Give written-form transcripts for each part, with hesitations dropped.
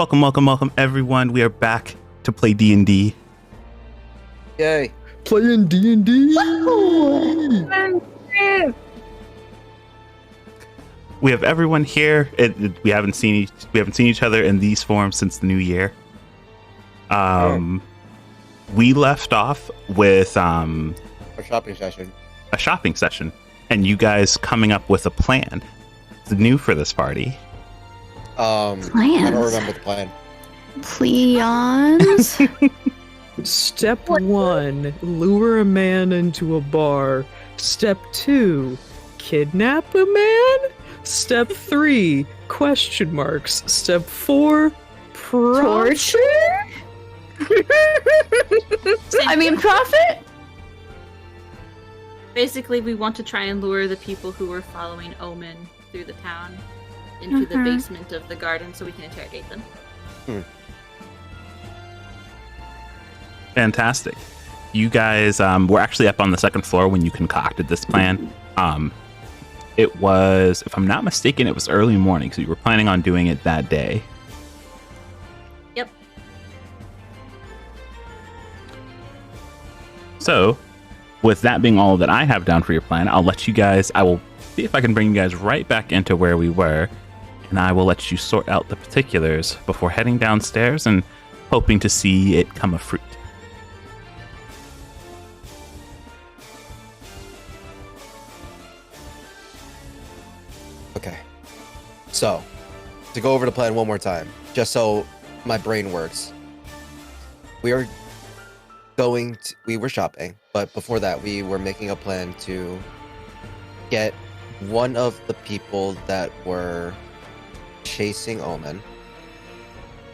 Welcome, everyone. We are back to play D&D. Yay! Playing D&D. We have everyone here. We haven't seen each other in these forms since the new year. We left off with A shopping session. a shopping session, and you guys coming up with a plan. It's new for this party. I don't remember the plan. Plans? Step 1, lure a man into a bar. Step 2, kidnap a man. Step 3, question marks. Step 4, Torture? I mean, profit? Basically, we want to try and lure the people who were following Omen through the town into the basement of the garden so we can interrogate them. Fantastic. You guys were actually up on the second floor when you concocted this plan. It was, if I'm not mistaken, it was early morning, so you were planning on doing it that day. Yep. So, with that being all that I have down for your plan, I will see if I can bring you guys right back into where we were, and I will let you sort out the particulars before heading downstairs and hoping to see it come of fruit. Okay. So, to go over the plan one more time, just so my brain works. We were shopping, but before that, we were making a plan to get one of the people that were chasing Omen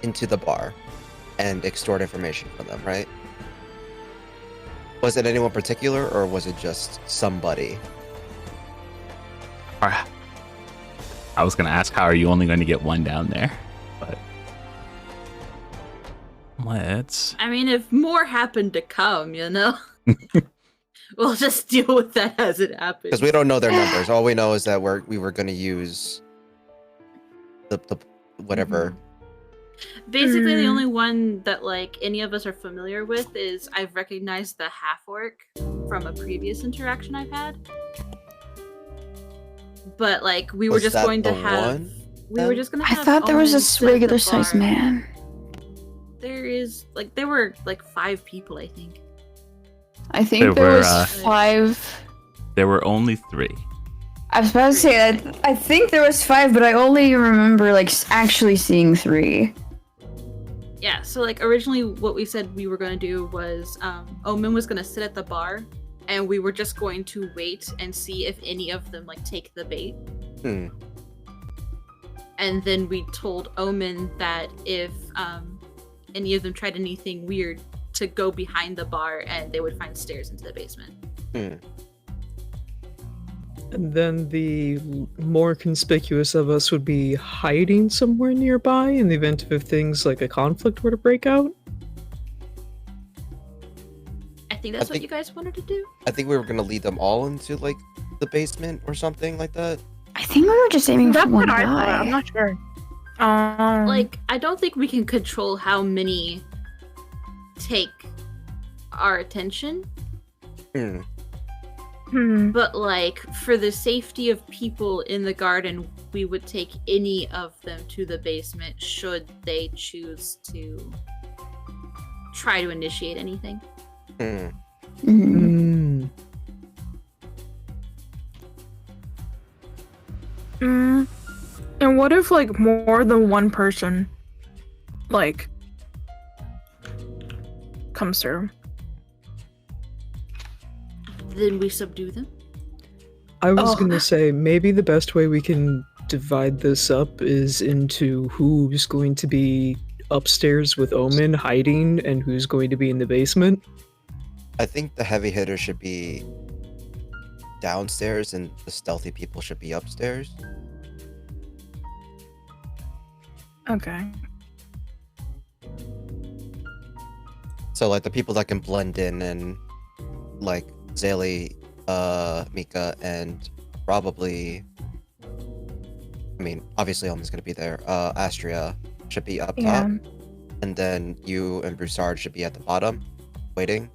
into the bar and extort information from them, right? Was it anyone particular, or was it just somebody? I was going to ask, how are you only going to get one down there? But let's... I mean, if more happened to come, we'll just deal with that as it happens. Because we don't know their numbers. All we know is that we were going to use the whatever. Basically, the only one that any of us are familiar with is I've recognized the half-orc from a previous interaction I've had. But we were just going to have. We were just going to have. I thought there was Omen a regular sized man. There is there were 5 people, I think. I think there was 5. There were only 3. I was about to say that I think there was 5, but I only remember actually seeing 3. Yeah, so originally what we said we were going to do was Omen was going to sit at the bar, and we were just going to wait and see if any of them take the bait. And then we told Omen that if any of them tried anything weird, to go behind the bar and they would find stairs into the basement. And then the more conspicuous of us would be hiding somewhere nearby in the event of if things like a conflict were to break out. I think that's what you guys wanted to do. I think we were gonna lead them all into the basement or something like that. I think we were just aiming for one guy. I'm not sure. I don't think we can control how many take our attention. But for the safety of people in the garden, we would take any of them to the basement should they choose to try to initiate anything. And what if more than one person comes through? Then we subdue them. I was gonna say, maybe the best way we can divide this up is into who's going to be upstairs with Omen hiding and who's going to be in the basement. I think the heavy hitter should be downstairs and the stealthy people should be upstairs. Okay. So the people that can blend in and Zaylee, Mika, and probably, I mean, obviously Omen's gonna be there, Astria, should be up Yeah. top, and then you and Broussard should be at the bottom, waiting.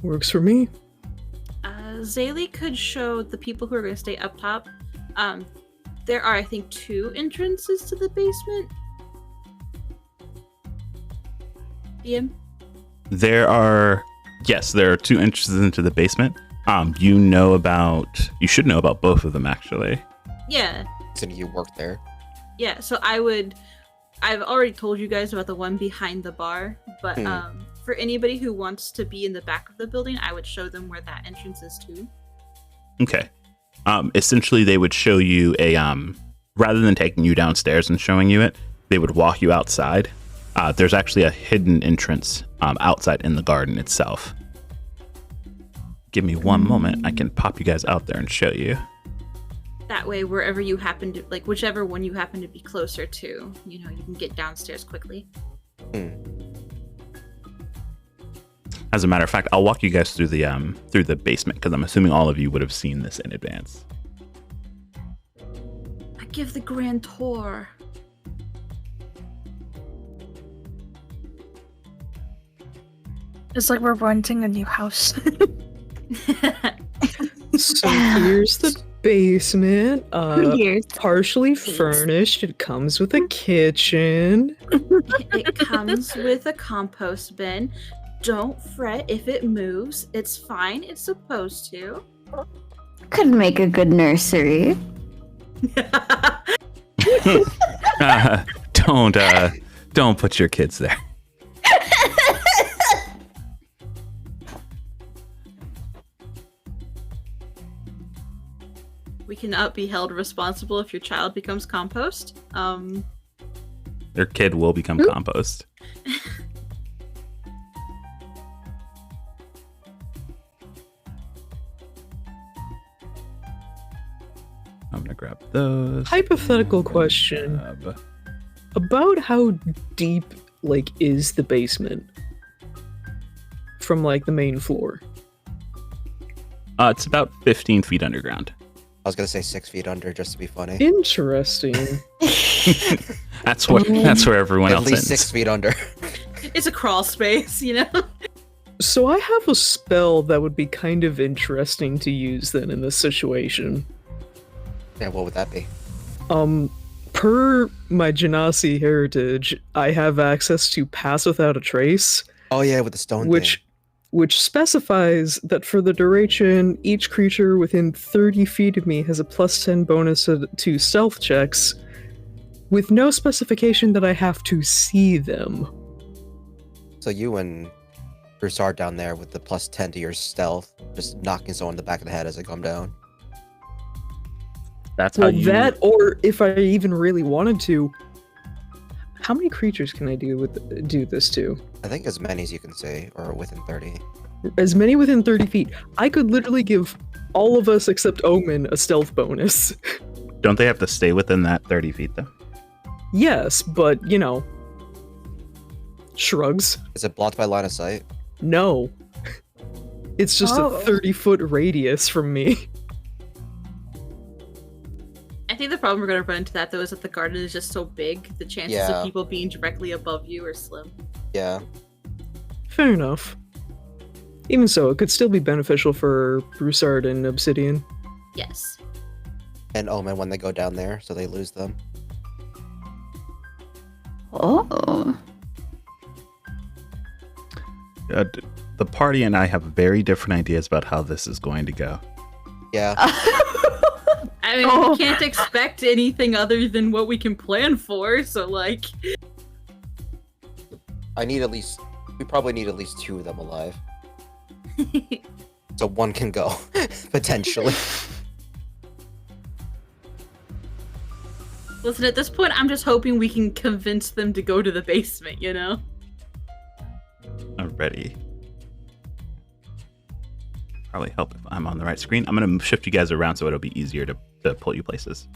Works for me. Zaylee could show the people who are going to stay up top. There are, I think, 2 entrances to the basement. Ian? There are 2 entrances into the basement. You should know about both of them actually. Yeah. So you work there. Yeah, so I've already told you guys about the one behind the bar, but for anybody who wants to be in the back of the building, I would show them where that entrance is too. Okay. Essentially they would show you rather than taking you downstairs and showing you it, they would walk you outside. There's actually a hidden entrance outside in the garden itself. Give me one moment. I can pop you guys out there and show you. That way, wherever you happen to, like, whichever one you happen to be closer to, you can get downstairs quickly. As a matter of fact, I'll walk you guys through the basement because I'm assuming all of you would have seen this in advance. I give the grand tour. It's like we're renting a new house. So here's the basement. Yes. Partially furnished. It comes with a kitchen. It comes with a compost bin. Don't fret if it moves. It's fine. It's supposed to. Could make a good nursery. Don't put your kids there. We cannot be held responsible if your child becomes compost. Your kid will become compost. I'm gonna grab those. Hypothetical question. About how deep, is the basement? From, the main floor. It's about 15 feet underground. I was gonna say 6 feet under just to be funny. Interesting. That's where everyone At else least ends. 6 feet under. It's a crawl space, So I have a spell that would be kind of interesting to use then in this situation. Yeah, what would that be? Per my Genasi heritage, I have access to Pass Without a Trace, Oh yeah, with the stone thing. which specifies that for the duration, each creature within 30 feet of me has a +10 bonus to stealth checks, with no specification that I have to see them. So you and Broussard down there with the +10 to your stealth, just knocking someone in the back of the head as they come down. That's how Well, you. that, or if I even really wanted to, how many creatures can I do this to? I think as many as you can see, or within 30. As many within 30 feet. I could literally give all of us except Omen a stealth bonus. Don't they have to stay within that 30 feet though? Yes, but, shrugs. Is it blocked by line of sight? No. It's just Oh. a 30-foot radius from me. I think the problem we're going to run into that, though, is that the garden is just so big, the chances Yeah. of people being directly above you are slim. Yeah. Fair enough. Even so, it could still be beneficial for Broussard and Obsidian. Yes. And Omen when they go down there, so they lose them. Oh. The party and I have very different ideas about how this is going to go. Yeah. I mean, Oh. we can't expect anything other than what we can plan for, so, We probably need at least 2 of them alive. So one can go, potentially. Listen, at this point, I'm just hoping we can convince them to go to the basement, Already. Probably help if I'm on the right screen. I'm gonna shift you guys around so it'll be easier to pull you places.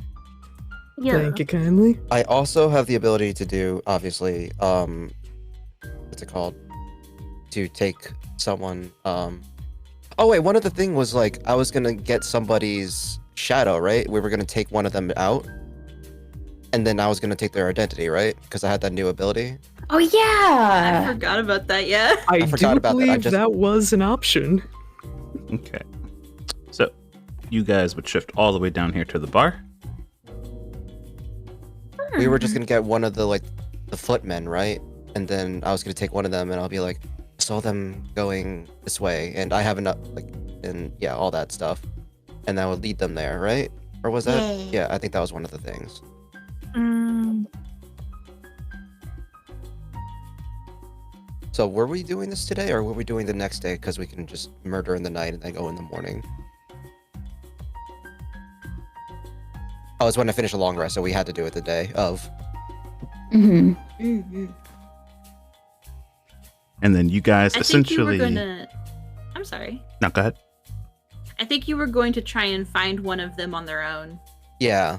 Yeah. Thank you kindly. I also have the ability to do, obviously, what's it called? To take someone, Oh wait, one other thing was I was gonna get somebody's shadow, right? We were gonna take one of them out. And then I was gonna take their identity, right? Because I had that new ability. Oh I yeah. forgot about that. Yeah. I forgot do about that. I believe just- that was an option. Okay. So, you guys would shift all the way down here to the bar. We were just gonna get one of the footmen, right? And then I was gonna take one of them, and I'll be like, I saw them going this way, and I have enough, and yeah, all that stuff, and that would lead them there, right? Or was that? Yeah, I think that was one of the things. So were we doing this today, or were we doing the next day? Because we can just murder in the night and then go in the morning. Oh, it's when I finish a long rest, so we had to do it the day of. Mm-hmm. And then you guys I think you were essentially. gonna. I'm sorry. No, go ahead. I think you were going to try and find one of them on their own. Yeah.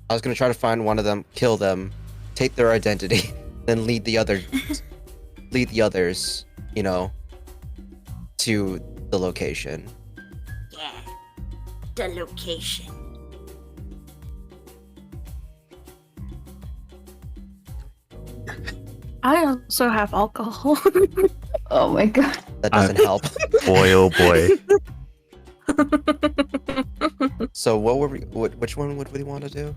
I was gonna try to find one of them, kill them, take their identity, then lead the others, you know, to the location. Yeah. The location. I also have alcohol. Oh my god. That doesn't help. Boy, oh boy. So what were we? Which one would we want to do?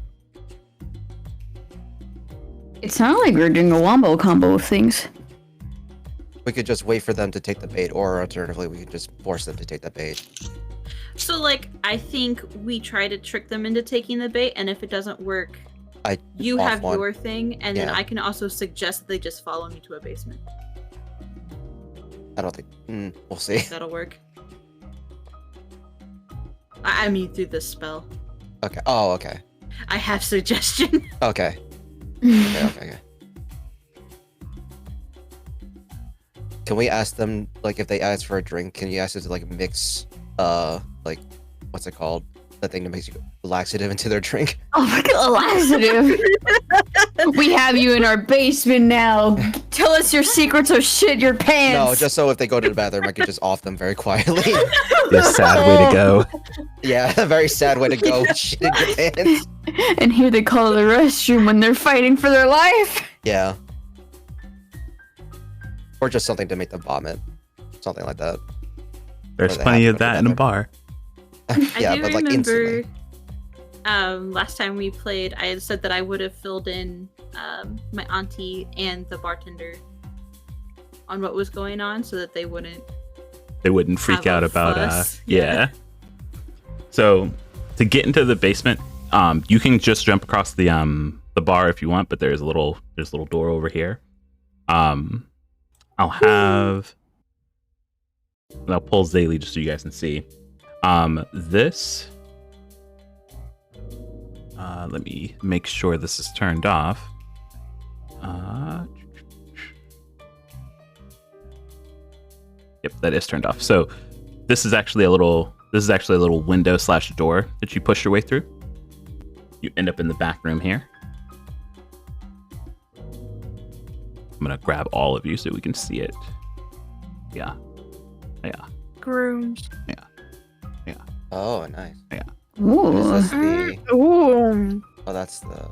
It sounded like we were doing a wombo combo of things. We could just wait for them to take the bait, or alternatively, we could just force them to take the bait. So, I think we try to trick them into taking the bait, and if it doesn't work, you off have one. your thing, and then Yeah. I can also suggest that they just follow me to a basement. I don't think. We'll see. That'll work. I mean, through this spell. Okay. Oh, okay. I have suggestion. Okay. Okay. Can we ask them, if they ask for a drink, can you ask them to, mix, what's it called? That thing that makes you laxative into their drink? Oh my god, laxative. We have you in our basement now. Tell us your secrets or shit your pants. No, just so if they go to the bathroom, I can just off them very quietly. The sad way to go. Yeah, a very sad way to go. Shit in your pants. And here they call the restroom when they're fighting for their life. Yeah. Or just something to make them vomit. Something like that. There's Or they plenty have of to go that in a together. bar. Yeah, I do but remember instantly. last time we played, I had said that I would have filled in my auntie and the bartender on what was going on so that they wouldn't freak have out a about fuss. yeah. So to get into the basement, you can just jump across the bar if you want, but there's a little door over here. I'll pull Zaylee just so you guys can see. This let me make sure this is turned off. Yep, that is turned off. So this is actually a little window / door that you push your way through. You end up in the back room here. I'm gonna grab all of you so we can see it. Yeah. Grooms. Oh, nice. Ooh. Is this the... Ooh. Oh, that's the...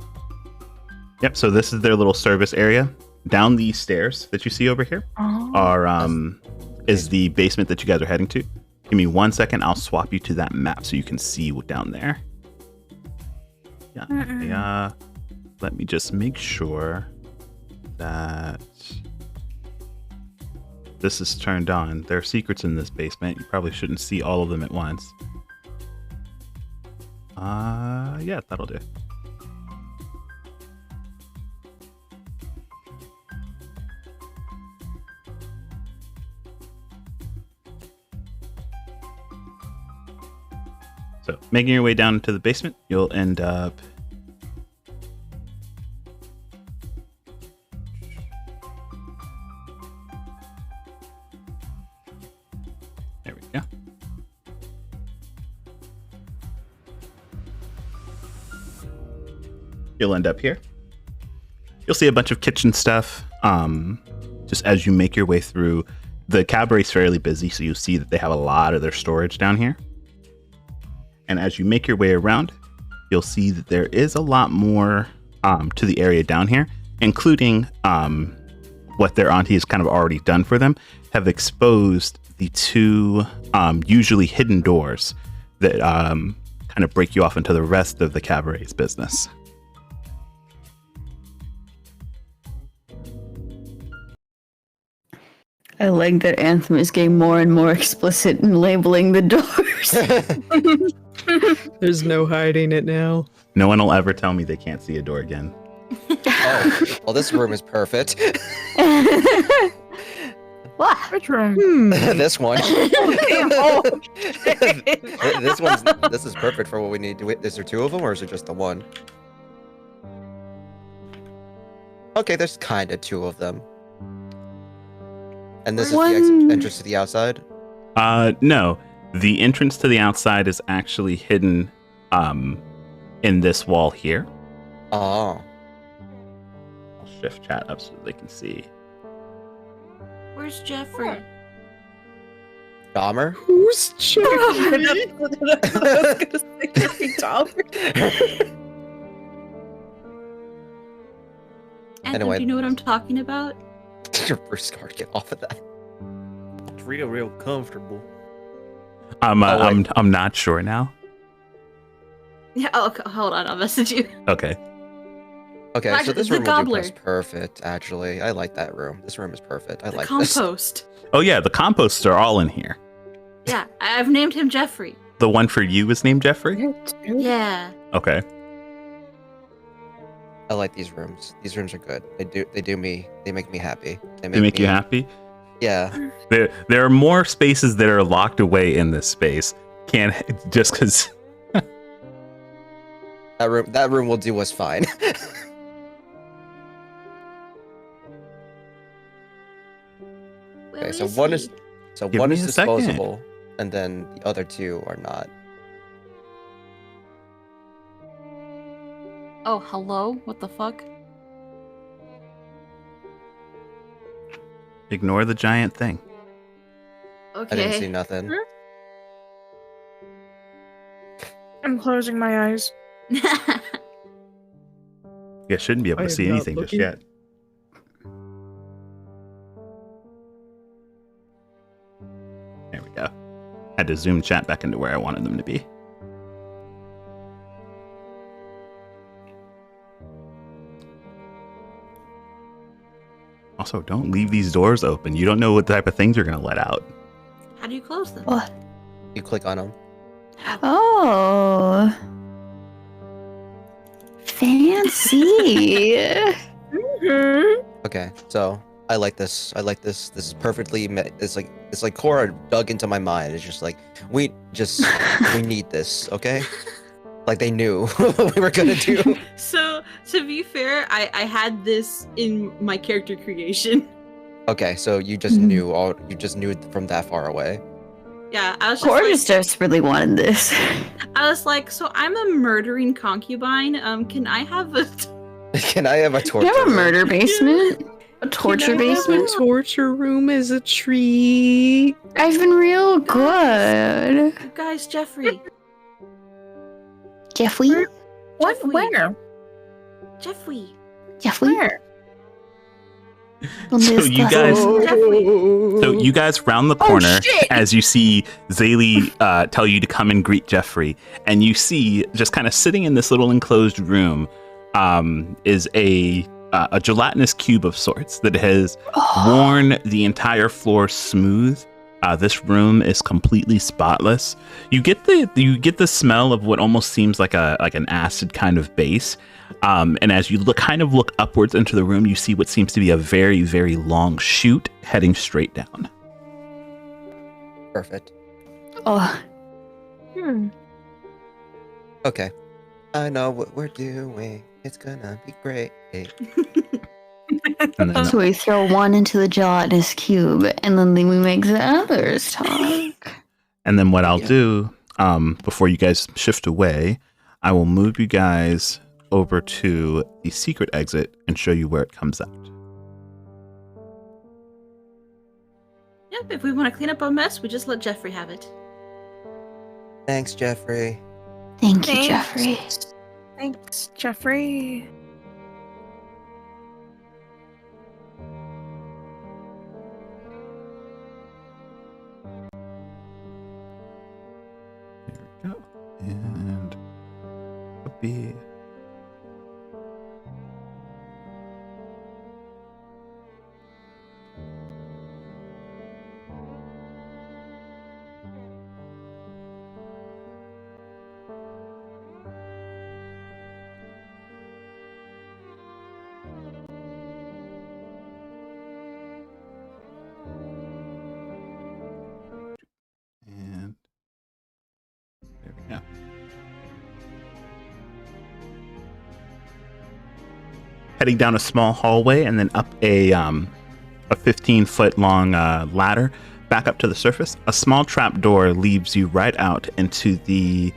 Yep. So this is their little service area. Down these stairs that you see over here Oh. are is the basement that you guys are heading to. Give me 1 second. I'll swap you to that map so you can see what down there. Yeah. Let me just make sure that this is turned on. There are secrets in this basement. You probably shouldn't see all of them at once. Yeah, that'll do. So, making your way down into the basement, you'll end up... There we go. You'll end up here. You'll see a bunch of kitchen stuff. Just as you make your way through, the Capre's fairly busy, so you see that they have a lot of their storage down here. And as you make your way around, you'll see that there is a lot more to the area down here, including what their auntie has kind of already done for them, have exposed the two usually hidden doors that kind of break you off into the rest of the cabaret's business. I like that Anthem is getting more and more explicit in labeling the doors. There's no hiding it now. No one will ever tell me they can't see a door again. Oh, well, this room is perfect. What? Which room? This one. Oh, This is perfect for what we need. Is there two of them, or is it just the one? Okay, there's kind of two of them. And this is the entrance to the outside? No. The entrance to the outside is actually hidden in this wall here. Oh. I'll shift chat up so they can see. Where's Jeffrey? Dahmer? Who's Jeffrey? I was gonna say Jeffrey Dahmer. Anthem, Anyway. do you know what I'm talking about? Bruce Card, get off of that. It's real comfortable. I'm wait. I'm not sure now. Yeah. Oh, hold on. I'll message you. Okay. Okay, Roger, so this the room will do gobbler. us perfect, actually. I like that room. This room is perfect. I The like this. compost. Oh yeah, the composts are all in here. Yeah, I've named him Jeffrey. The one for you is named Jeffrey? Yeah. Okay. I like these rooms. These rooms are good. They make me happy. They make you happy? Yeah. There are more spaces that are locked away in this space. Can't just because That room will do us fine. Where Okay, so is one he? is Give me a second. disposable, and then the other two are not. Oh, hello? What the fuck? ignore the giant thing. Okay. I didn't see nothing. I'm closing my eyes. You shouldn't be able I to am see not anything just looking. yet. There we go. Had to zoom chat back into where I wanted them to be. Also, don't leave these doors open. You don't know what type of things you're going to let out. How do you close them? What? You click on them. Oh. Fancy. Okay, so I like this. I like this. This is perfectly. It's like Cora dug into my mind. It's just like we need this. Okay, like they knew what we were gonna do. So, to be fair, I had this in my character creation. Okay, so you just knew all. You just knew it from that far away. Yeah, I was just Cordis like, desperately wanted this. I was like, so I'm a murdering concubine. Can I have a? Can I have a torture? You have a room? murder basement? A torture Can I have basement? a torture room as a treat. I've been real good. You guys, Jeffrey. Jeffrey? What? Jeffrey. Where? Jeffrey. Jeffrey? Where? So you guys, so you guys round the corner shit! as you see Zaylee tell you to come and greet Jeffrey, and you see just kind of sitting in this little enclosed room is a gelatinous cube of sorts that has worn the entire floor smooth. This room is completely spotless. You get the smell of what almost seems like an acid kind of base. And as you look upwards into the room, you see what seems to be a very, very long chute heading straight down. Perfect. Oh, Okay. I know what we're doing. It's gonna be great. And then, so we throw one into the gelatinous cube, and then we make the others talk. and then what I'll do, before you guys shift away, I will move you guys over to the secret exit and show you where it comes out. Yep. If we want to clean up a mess, we just let Jeffrey have it. Thanks, Jeffrey. Thank you, Thanks. Jeffrey. Thanks, Jeffrey. There we go. And be. And there we go. Heading down a small hallway and then up a 15-foot long ladder back up to the surface. A small trap door leads you right out into the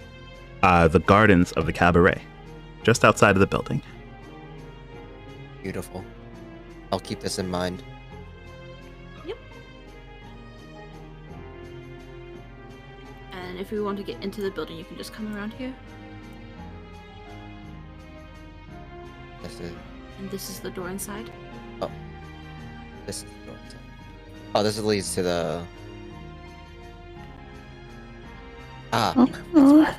gardens of the cabaret, just outside of the building. Beautiful. I'll keep this in mind. And if we want to get into the building, you can just come around here. This is And this is the door inside. this is the door. Oh, this leads to the. Oh.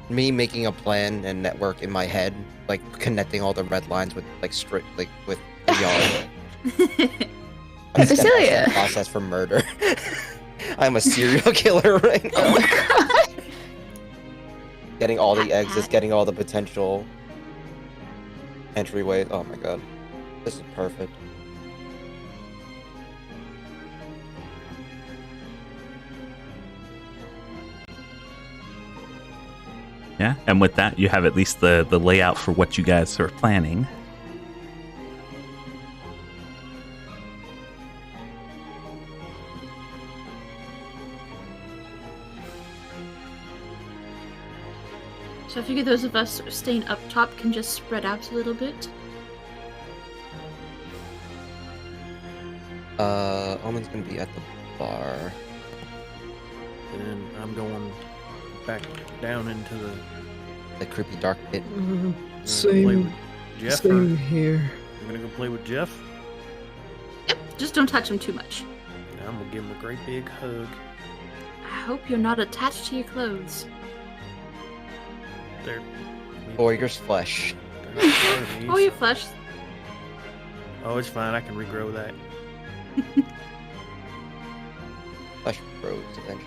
Me making a plan and network in my head, like connecting all the red lines with with VR. Cecilia. Process for murder. I'm a serial killer right now. Oh my god. Getting all the exits, getting all the potential entryways. Oh my god. This is perfect. Yeah, and with that, you have at least the layout for what you guys are planning. So I figure those of us staying up top can just spread out a little bit. Omen's gonna be at the bar. And I'm going back down into The creepy dark pit. play Same, with Jeff. same here. I'm gonna go play with Jeff. Yep, just don't touch him too much. I'm gonna give him a great big hug. I hope you're not attached to your clothes. There. Warrior's flesh. Oh, your flesh. Oh, it's fine. I can regrow that. Flesh grows eventually.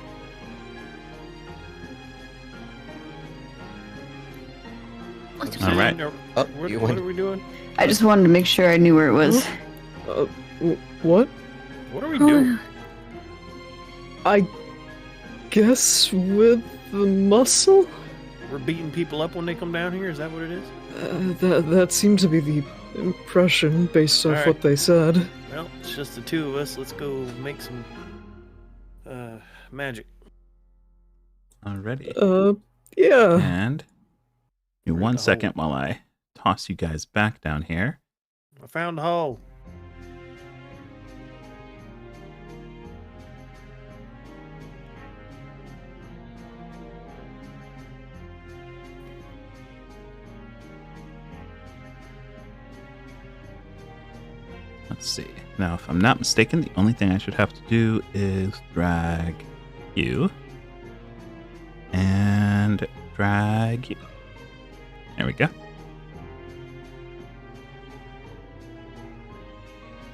All right. Oh, What, you what went. are we doing? I just wanted to make sure I knew where it was. What? What are we doing? I guess with the muscle? We're beating people up when they come down here? Is that what it is? That seemed to be the impression based off Alright. what they said. Well, it's just the two of us. Let's go make some magic. Alrighty. Yeah. And give me Where'd 1 the second while I toss you guys back down here. I found the hole. Let's see. Now, if I'm not mistaken, the only thing I should have to do is drag you and drag you. There we go.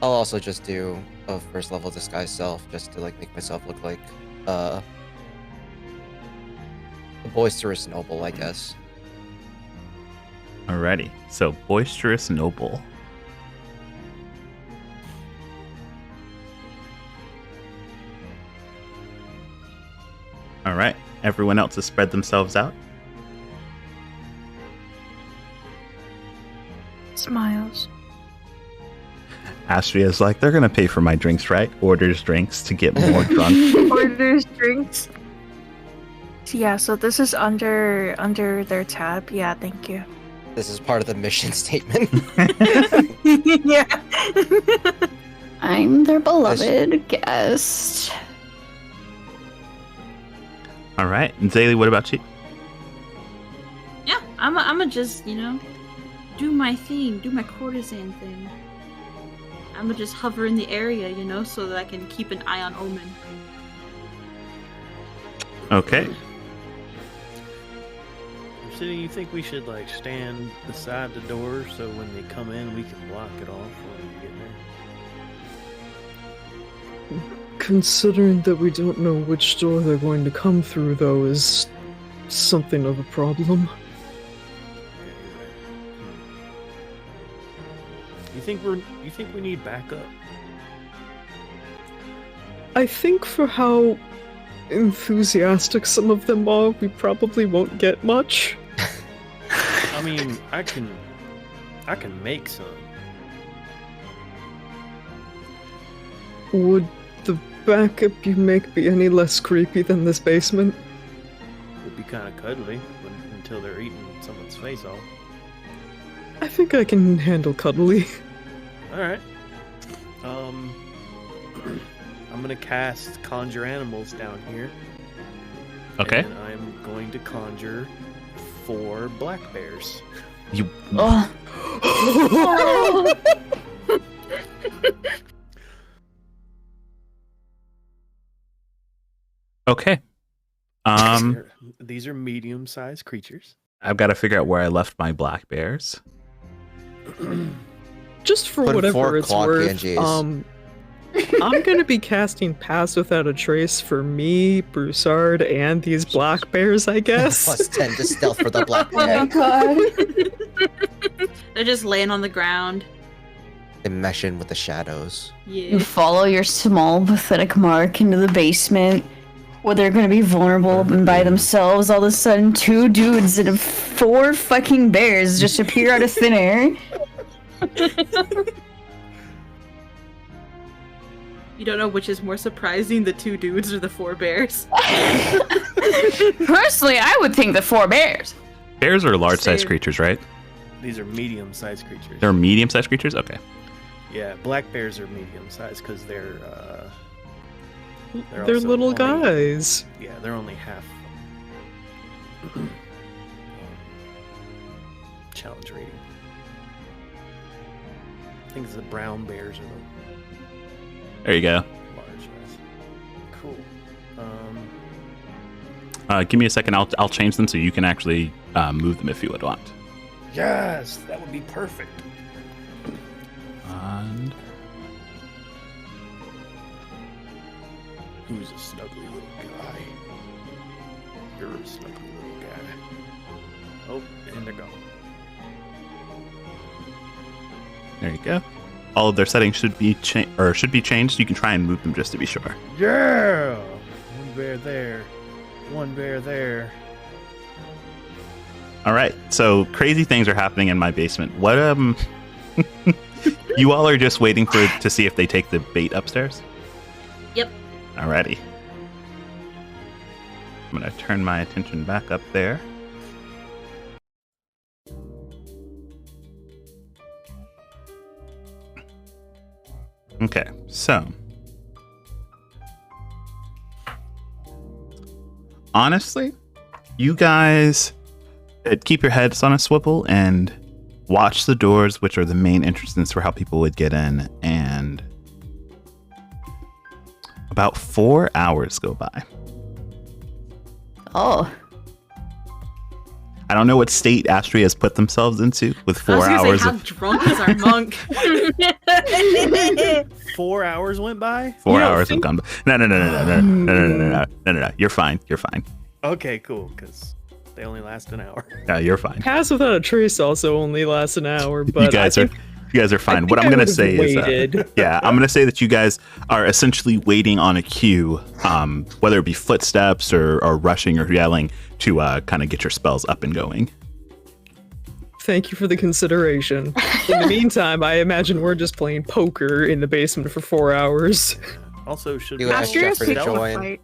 I'll also just do a first level disguise self just to like make myself look like a boisterous noble, I guess. Alrighty. So, boisterous noble. All right. Everyone else has spread themselves out. Smiles. Astria's like, they're going to pay for my drinks, right? Orders drinks to get more drunk. Orders drinks. Yeah, so this is under their tab. Yeah, thank you. This is part of the mission statement. Yeah. I'm their beloved guest. All right. And Zaylee, what about you? Yeah, I'm just, do my thing, do my courtesan thing. I'm just hover in the area, so that I can keep an eye on Omen. Okay. City, you think we should stand beside the door so when they come in we can block it off when we get there? Considering that we don't know which door they're going to come through, though, is something of a problem. Yeah, you're right. You think we need backup? I think for how enthusiastic some of them are, we probably won't get much. I mean, I can make some. Would the backup you make be any less creepy than this basement? Would be kind of cuddly until they're eating someone's face off. I think I can handle cuddly. All right. I'm gonna cast Conjure Animals down here. Okay. And I'm going to conjure 4 black bears. You. Oh. Okay. These are medium-sized creatures. I've got to figure out where I left my black bears. Just for Put whatever 4 it's claw worth, PNGs. I'm gonna be casting Pass Without a Trace for me, Broussard, and these black bears, I guess. Plus 10 to stealth for the black Oh my bear. god. They're just laying on the ground. They mesh in with the shadows. You Yeah. follow your small, pathetic mark into the basement where they're gonna be vulnerable and by themselves. All of a sudden, 2 dudes and 4 fucking bears just appear out of thin air. You don't know which is more surprising, the 2 dudes or the 4 bears. Personally, I would think the 4 bears. Bears are large-sized Same. creatures, right? These are medium-sized creatures. They're medium-sized creatures? Okay. Yeah, black bears are medium-sized because they're They're also little only- guys. Yeah, they're only half challenge rating. I think it's the brown bears are the There you go. large ones. Cool. Give me a second. I'll change them so you can actually move them if you would want. Yes, that would be perfect. And Who's a snuggly little guy? You're a snuggly little guy. Oh, and they're gone. there you go. All of their settings should be changed. You can try and move them just to be sure. Yeah! One bear there. One bear there. All right. So crazy things are happening in my basement. What you all are just waiting to see if they take the bait upstairs? Yep. Alrighty. I'm gonna turn my attention back up there. Okay, so honestly, you guys keep your heads on a swivel and watch the doors, which are the main entrances for how people would get in, and about 4 hours go by. Oh. I don't know what state Astria has put themselves into with I 4 was gonna hours say, how of drunk is our monk? 4 hours went by? 4 Yeah, hours have gone by. No. You're fine. You're fine. Okay, cool, because they only last an hour. Yeah, you're fine. Pass Without a Trace also only lasts an hour, but You guys are fine. What I'm gonna say is, yeah, I'm gonna say that you guys are essentially waiting on a cue, whether it be footsteps or rushing or yelling to kind of get your spells up and going. Thank you for the consideration. In the meantime, I imagine we're just playing poker in the basement for 4 hours. Also, should You we asked Astria's Jeffrey to picking a join. fight.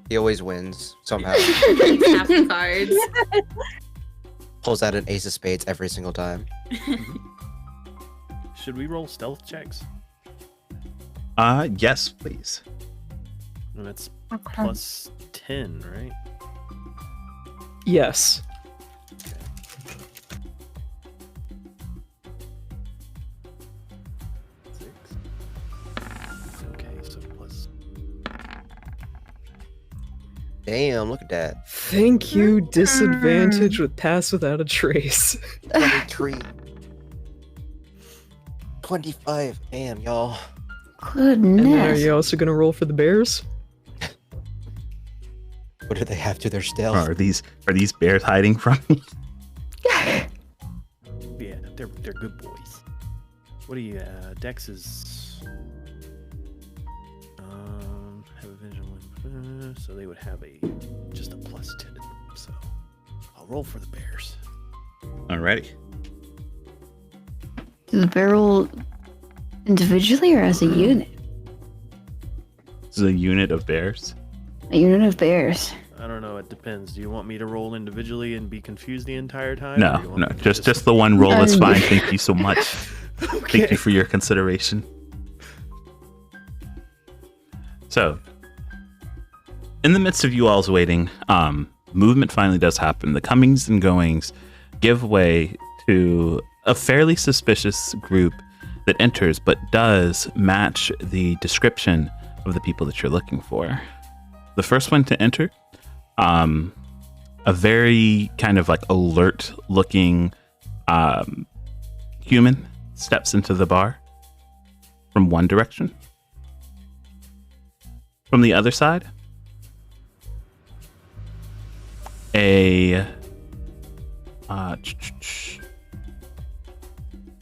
He always wins somehow. Keeps half the cards. Pulls out an ace of spades every single time. should we roll stealth checks? Yes, please. And it's Okay. plus 10, right? Yes. Six. Okay, so plus. Damn, look at that. Thank you, disadvantage with pass without a trace. 23. 25. Damn, y'all. And then are Goodness. you also gonna roll for the bears? What do they have to their stealth? Are these bears hiding from me? Yeah, they're good boys. What do you? Dex is. Have a vision. So they would have just a plus 10 to them. So I'll roll for the bears. Alrighty. Do the barrel individually or as a unit? This is a unit of bears. A unit of bears. I don't know. It depends. Do you want me to roll individually and be confused the entire time? or do you No, want no, me to just the one roll is Um, fine. Thank you so much. Okay. Thank you for your consideration. So, in the midst of you all's waiting, movement finally does happen. The comings and goings give way to a fairly suspicious group that enters, but does match the description of the people that you're looking for. The first one to enter, a very kind of like alert looking human steps into the bar from one direction. From the other side, a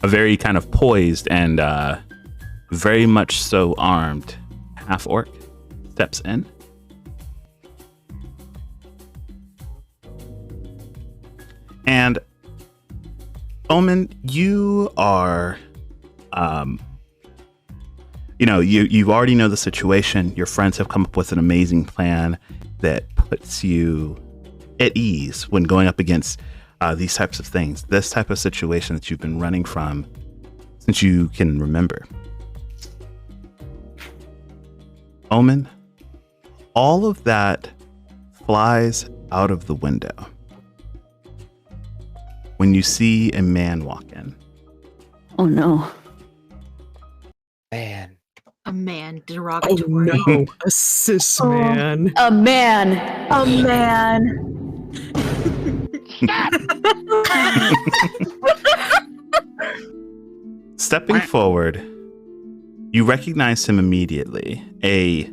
very kind of poised and very much so armed half orc steps in. And Omen, you are, you already know the situation. Your friends have come up with an amazing plan that puts you at ease when going up against these types of things. This type of situation that you've been running from since you can remember. Omen, all of that flies out of the window when you see a man walk in. Oh no. Man. A man Oh derogatory. no, a cis man. A man. Oh man. Stepping forward, you recognize him immediately. A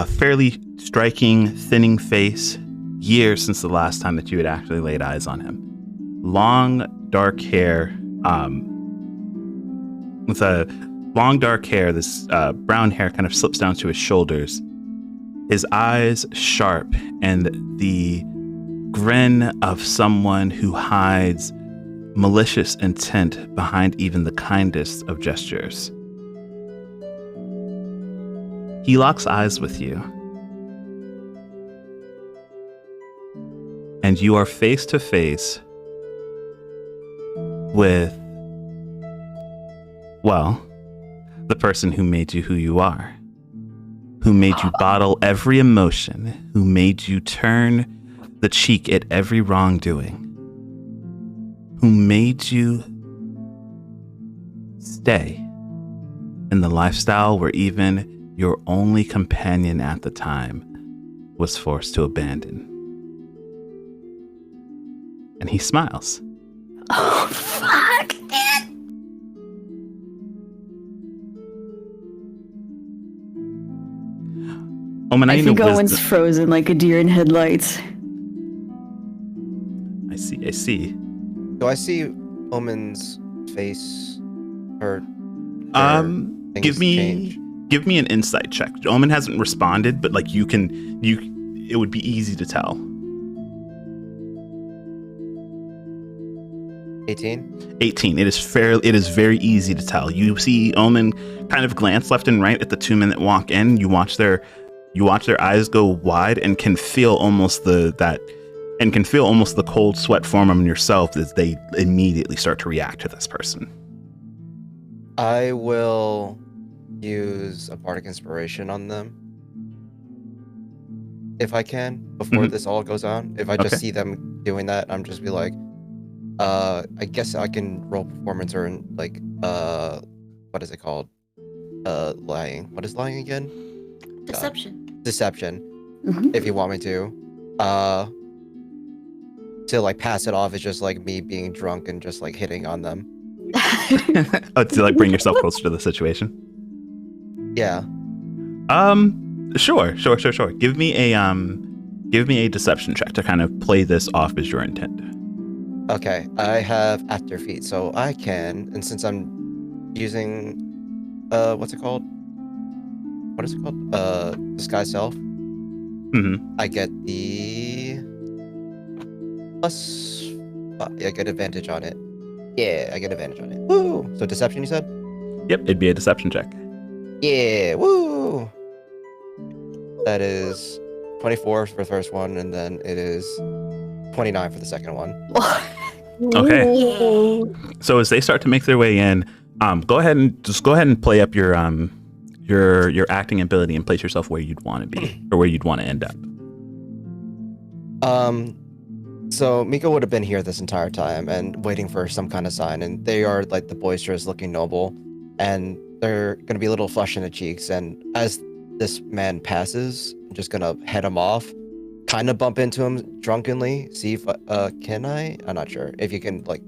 fairly striking, thinning face, years since the last time that you had actually laid eyes on him. Long, dark hair, with a long, dark hair, this brown hair kind of slips down to his shoulders. His eyes sharp, and the grin of someone who hides malicious intent behind even the kindest of gestures. He locks eyes with you, and you are face to face with, well, the person who made you who you are, who made you bottle every emotion, who made you turn the cheek at every wrongdoing, who made you stay in the lifestyle where even your only companion at the time was forced to abandon. And he smiles. Oh fuck, man. Omen, I I need think a Owen's wisdom. frozen like a deer in headlights. I see. Do I see Omen's face? Or Give things me change? give me an insight check. Omen hasn't responded, but like it would be easy to tell. 18? 18. It is very easy to tell. You see Omen kind of glance left and right at the two men that walk in. You watch their eyes go wide and can feel almost the cold sweat form on yourself as they immediately start to react to this person. I will use a bardic inspiration on them. if I can, before Mhm. this all goes on. If I just Okay. see them doing that, I'm just be like, I guess I can roll performance or like, what is it called? Lying. What is lying again? Deception. Deception. Mhm. If you want me to. To like pass it off as just like me being drunk and just like hitting on them. Oh, to like bring yourself closer to the situation. Yeah. Sure. Give me a deception check to kind of play this off as your intent. Okay. I have actor feet, so I can, and since I'm using what's it called? What is it called? Disguise self. Mm-hmm. I get the plus. I get advantage on it. Yeah, I get advantage on it. Woo! So deception, you said? Yep, it'd be a deception check. Yeah, woo! That is 24 for the first one, and then it is 29 for the second one. Okay. Ooh. So as they start to make their way in, go ahead and play up your acting ability and place yourself where you'd want to be or where you'd want to end up. So Miko would have been here this entire time and waiting for some kind of sign, and they are like the boisterous looking noble, and they're gonna be a little flushed in the cheeks, and as this man passes, I'm just gonna head him off, kind of bump into him drunkenly, see if can I? I'm not sure if you can like.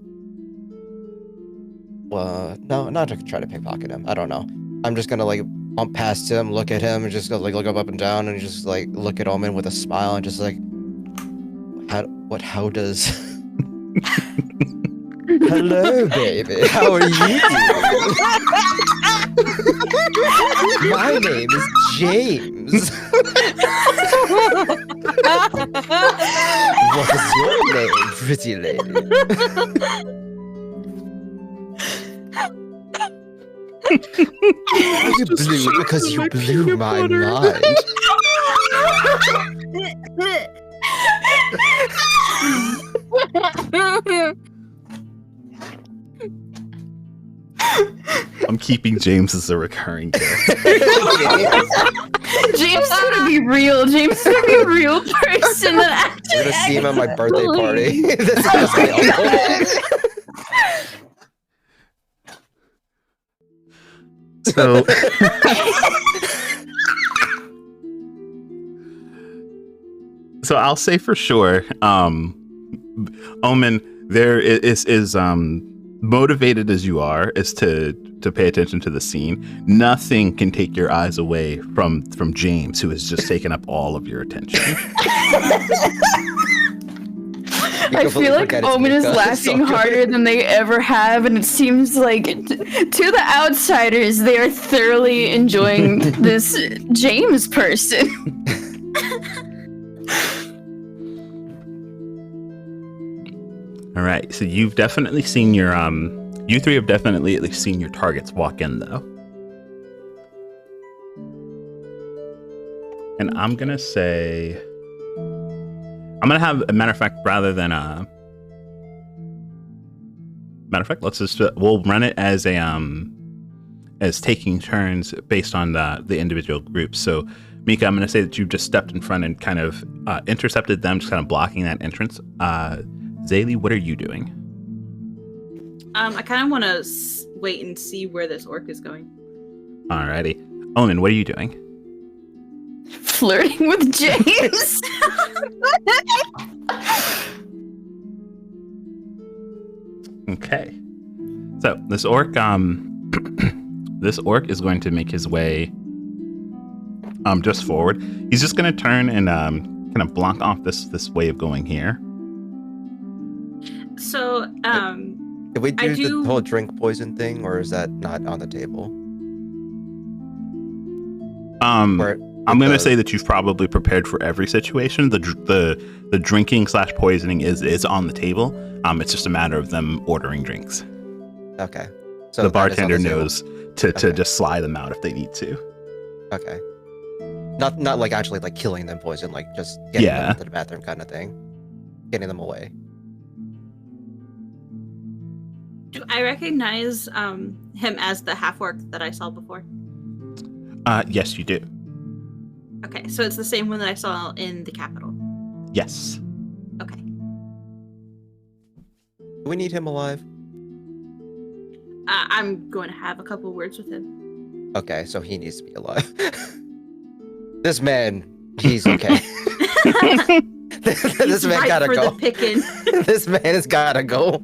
No, not to try to pickpocket him. I don't know. I'm just gonna like bump past him, look at him, and just go like look up and down, and just like look at Omen with a smile, and just like, how does? Hello, baby. How are you doing? My name is James. What is your name, pretty lady? Are you blue because you blew my mind? I'm keeping James as a recurring character. James is gonna be real. James is gonna be a real person. You're gonna see him at my birthday party. This is just my uncle. So, so I'll say for sure, Omen, there is motivated as you are, is to pay attention to the scene. Nothing can take your eyes away from James, who has just taken up all of your attention. I feel like Omen is laughing harder than they ever have, and it seems like to the outsiders, they are thoroughly enjoying this James person. All right, so you've definitely seen your you three have definitely at least seen your targets walk in though. And I'm gonna say, I'm gonna have a matter of fact, rather than matter of fact, let's just we'll run it as a as taking turns based on the individual groups. So Mika, I'm gonna say that you've just stepped in front and kind of intercepted them, just kind of blocking that entrance. Zaylee, what are you doing? I kind of want to wait and see where this orc is going. Alrighty. Omen, what are you doing? Flirting with James. Okay. So this orc this orc is going to make his way just forward. He's just gonna turn and kind of block off this way of going here. So, Did we do the whole drink poison thing, or is that not on the table? I'm gonna say that you've probably prepared for every situation. The drinking / poisoning is on the table. It's just a matter of them ordering drinks. Okay. So the that is on bartender the table. knows to just slide them out if they need to. Okay. Not like actually like killing them poison, like just getting them into the bathroom kind of thing. Getting them away. Do I recognize him as the half orc that I saw before? Yes, you do. Okay, so it's the same one that I saw in the capital. Yes. Okay. Do we need him alive? I'm going to have a couple words with him. Okay, so he needs to be alive. This man, he's okay. This man right gotta for go. the picking. This man has gotta go.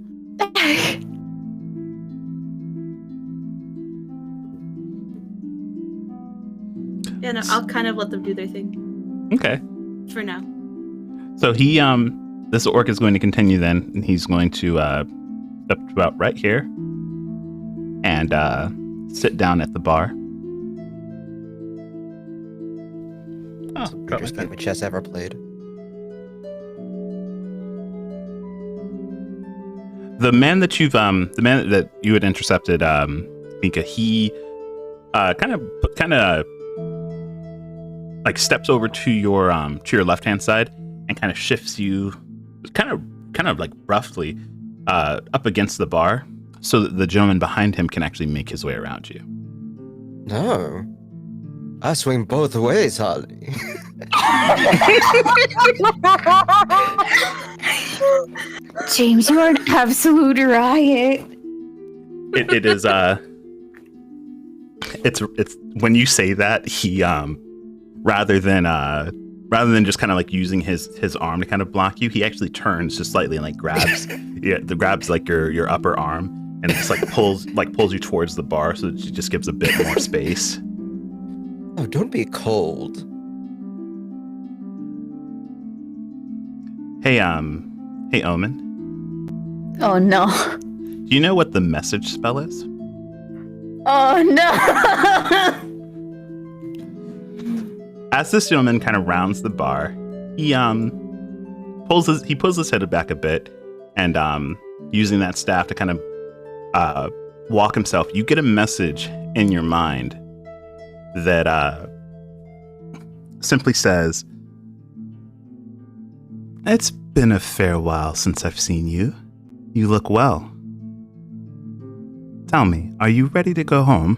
Yeah, no, I'll kind of let them do their thing Okay. for now. So this orc is going to continue then, and he's going to step about right here and sit down at the bar. Oh, got Biggest my game of chess ever played. The man that you had intercepted, Mika, he kind of like steps over to your left hand side and kind of shifts you kind of like roughly up against the bar so that the gentleman behind him can actually make his way around you. No. I swing both ways, Holly. James, you are an absolute riot. It is it's when you say that, he rather than just kind of like using his arm to kind of block you, he actually turns just slightly and like grabs grabs like your upper arm and just like pulls you towards the bar so that she just gives a bit more space. Oh, don't be cold. Hey Omen, Oh no. do you know what the message spell is? Oh no. As this gentleman kind of rounds the bar, he pulls his head back a bit, and using that staff to kind of walk himself, you get a message in your mind that simply says, "It's been a fair while since I've seen you. You look well. Tell me, are you ready to go home?"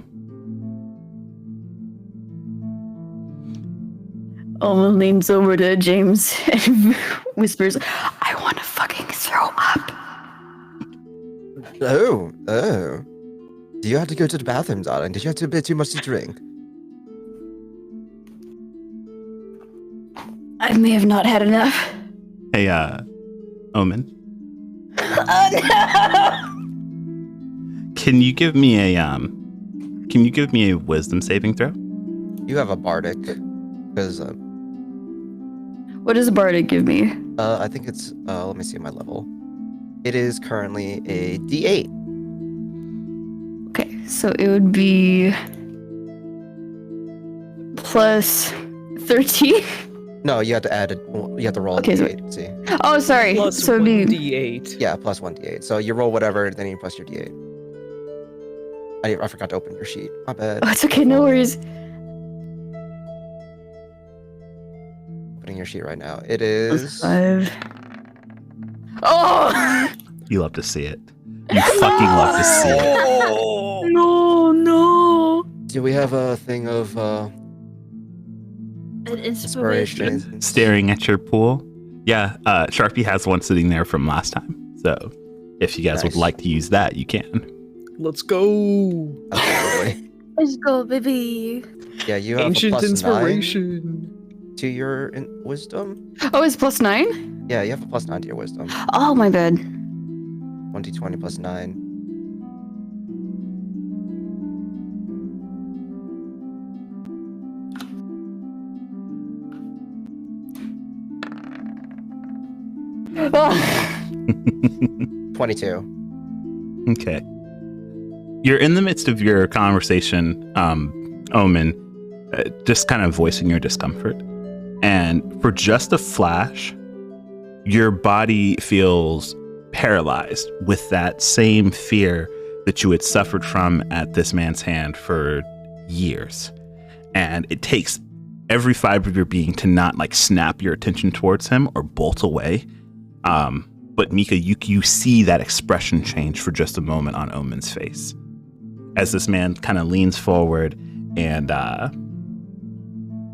Owen leans over to James and whispers, "I want to fucking throw up." Oh. Do you have to go to the bathroom, darling? Did you have a bit too much to drink? I may have not had enough. Hey, Omen, Oh no! can you give me a wisdom saving throw? You have a bardic. Because, What does Bardic give me? I think it's, let me see my level. It is currently a D8. Okay, so it would be plus 13. No, you have to add it. You have to roll Okay, a so D8. See? Oh, sorry. Plus so it'd be 1d8. Yeah, plus 1d8. So you roll whatever, then you plus your d8. I forgot to open your sheet. My bad. Oh, it's okay, no worries. Opening your sheet right now. It Plus is 5. Oh! You love to see it. You fucking love to see it. No. Do we have a thing of An inspiration. inspiration? Staring at your pool. Yeah, Sharpie has one sitting there from last time. So if you guys would Nice. like to use that, you can. Let's go. Absolutely. Let's go, baby. Yeah, you have Ancient a plus inspiration. 9 to your wisdom. Oh, it's plus 9? Yeah, you have a plus 9 to your wisdom. Oh, my bad. 1d20 plus 9. Oh. 22. Okay. You're in the midst of your conversation, Omen, just kind of voicing your discomfort. And for just a flash, your body feels paralyzed with that same fear that you had suffered from at this man's hand for years. And it takes every fiber of your being to not like snap your attention towards him or bolt away. But Mika, you see that expression change for just a moment on Omen's face as this man kind of leans forward and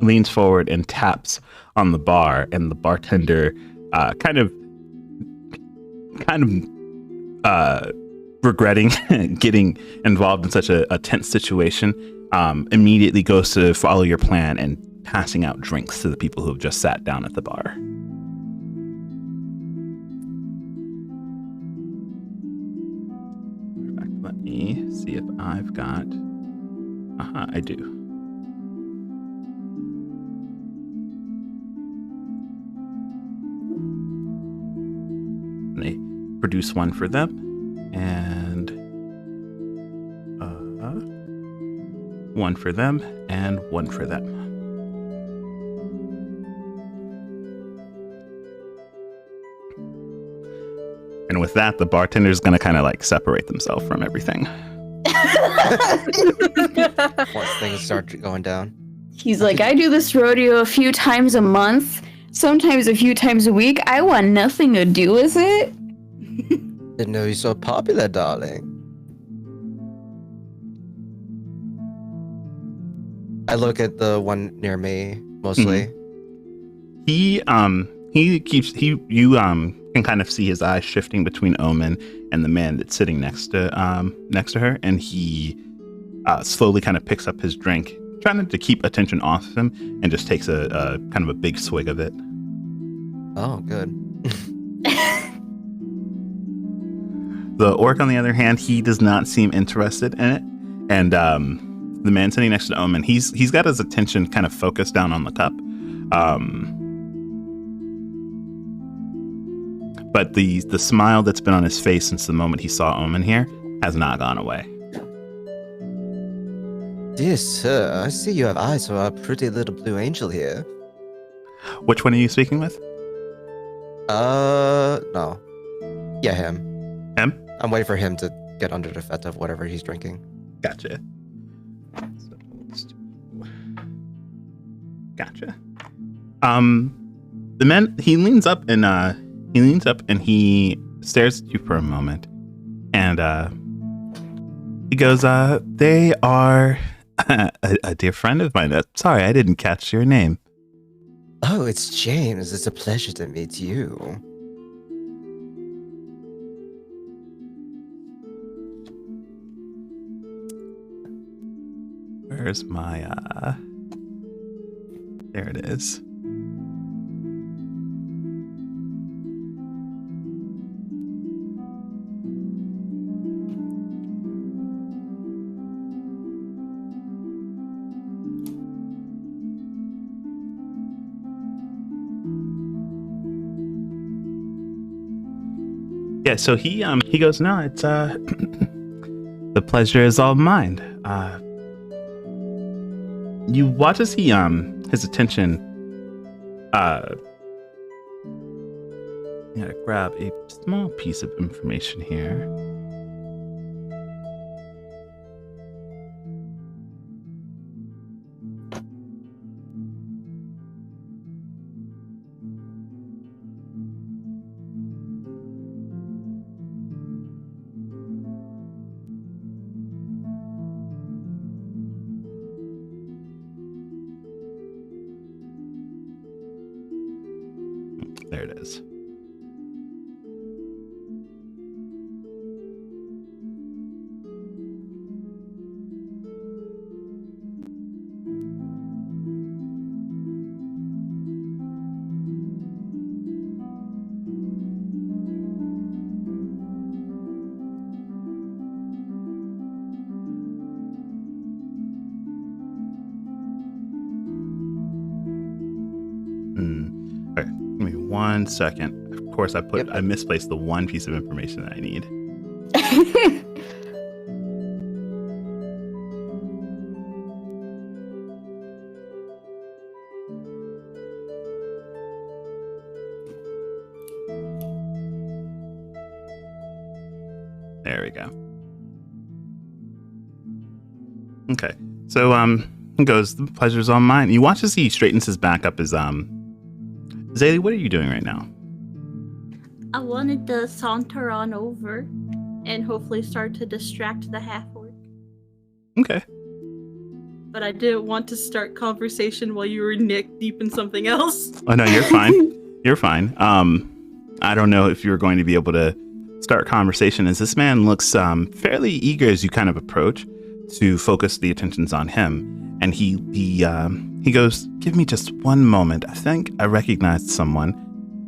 leans forward and taps on the bar, and the bartender kind of regretting getting involved in such a tense situation, immediately goes to follow your plan and passing out drinks to the people who have just sat down at the bar. In fact, let me see if I've got... I do. And they produce one for them, and one for them, and one for them. And with that, the bartender's gonna kind of like separate themselves from everything. Once things start going down. He's like, I do this rodeo a few times a month, sometimes a few times a week. I want nothing to do with it. Didn't know you're so popular, darling. I look at the one near me mostly. You can kind of see his eyes shifting between Omen and the man that's sitting next to her, and he slowly kind of picks up his drink, trying to keep attention off of him, and just takes a kind of a big swig of it. Oh, good. The orc, on the other hand, he does not seem interested in it, and the man sitting next to Omen, he's got his attention kind of focused down on the cup. But the smile that's been on his face since the moment he saw Omen here has not gone away. Dear sir, I see you have eyes for our pretty little blue angel here. Which one are you speaking with? No. Yeah, him. Him? I'm waiting for him to get under the effect of whatever he's drinking. Gotcha. Gotcha. The man, he leans up and he stares at you for a moment, and he goes, they are a dear friend of mine. Sorry, I didn't catch your name. Oh, it's James. It's a pleasure to meet you. Where's my, there it is. Yeah, so he goes, no, it's the pleasure is all mine. You watch as he his attention grab a small piece of information here. There it is. All right, give me 1 second. Of course, I misplaced the one piece of information that I need. There we go. Okay, so he goes, the pleasure's all mine. You watch as he straightens his back up as Zaylee, what are you doing right now? I wanted to saunter on over and hopefully start to distract the half-orc. Okay. but I didn't want to start conversation while you were neck deep in something else. Oh no, you're fine. You're fine. I don't know if you're going to be able to start conversation, as this man looks fairly eager as you kind of approach to focus the attentions on him, and he goes, "Give me just one moment. I think I recognized someone."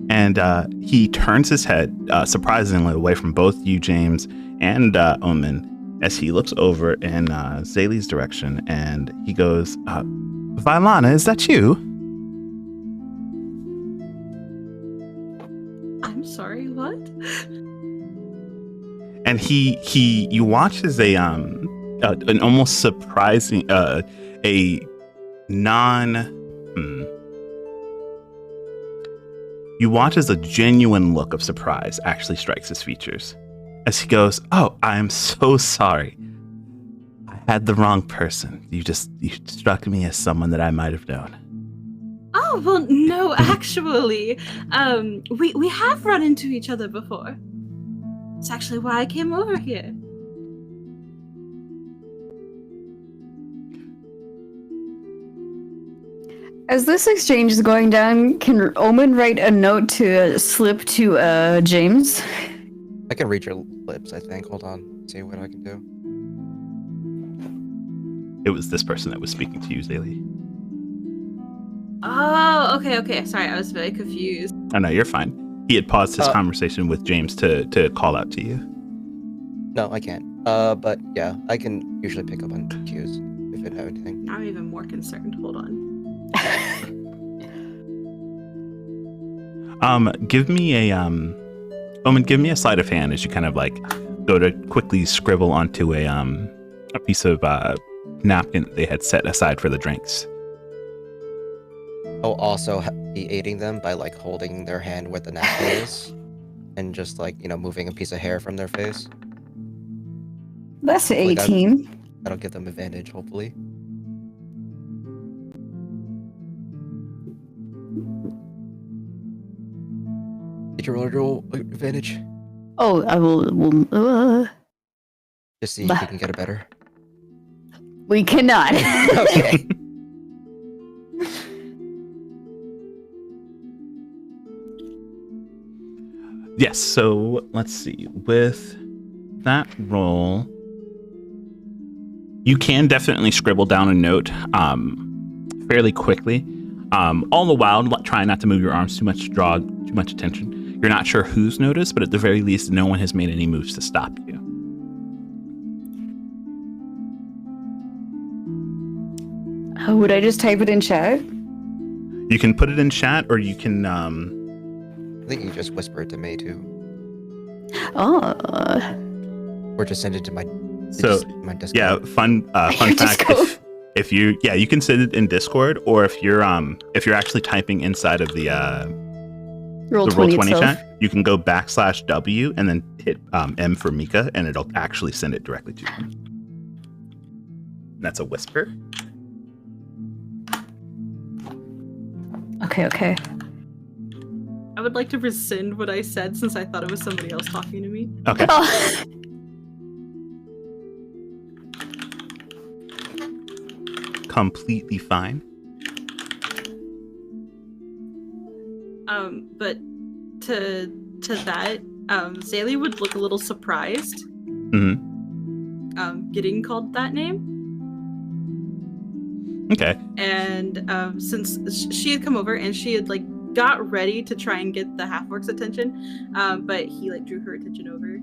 And he turns his head surprisingly away from both you, James, and Omen, as he looks over in Zaylee's direction, and he goes, "Vylana, is that you?" I'm sorry, what? And you watch as an almost surprising you watch as a genuine look of surprise actually strikes his features as he goes, "Oh, I'm so sorry. I had the wrong person. You struck me as someone that I might have known." Oh, well, no, actually. We have run into each other before. It's actually why I came over here. As this exchange is going down, can Omen write a note to slip to James? I can read your lips, I think. Hold on. See what I can do. It was this person that was speaking to you, Zaylee. Oh, okay. Sorry, I was very confused. Oh no, you're fine. He had paused his conversation with James to call out to you. No, I can't. But yeah, I can usually pick up on cues if it have anything. I'm even more concerned. Hold on. Give me a Omen, give me a sleight of hand as you kind of like go to quickly scribble onto a piece of napkin that they had set aside for the drinks. I'll also be aiding them by like holding their hand where the napkin is and just like, moving a piece of hair from their face. That's an Like 18. That'll give them advantage, hopefully. Did you roll advantage? Oh, I will Just see if you can get it better. we cannot. Okay. Yes, so let's see. With that roll, you can definitely scribble down a note fairly quickly. All the while, try not to move your arms too much, draw too much attention. You're not sure who's noticed, but at the very least, no one has made any moves to stop you. Would I just type it in chat? You can put it in chat, or you can... I think you just whisper it to me too. Oh. Or just send it to my my Discord. Yeah, fun fact. If you can send it in Discord, or if you're actually typing inside of the Roll20 chat, you can go \W and then hit M for Mika, and it'll actually send it directly to you. That's a whisper. Okay. I would like to rescind what I said since I thought it was somebody else talking to me. Okay. Oh. Completely fine. But to that, Zaylee would look a little surprised. Mm-hmm. Getting called that name. Okay. And since she had come over and she had like got ready to try and get the half-orc's attention, but he like drew her attention over.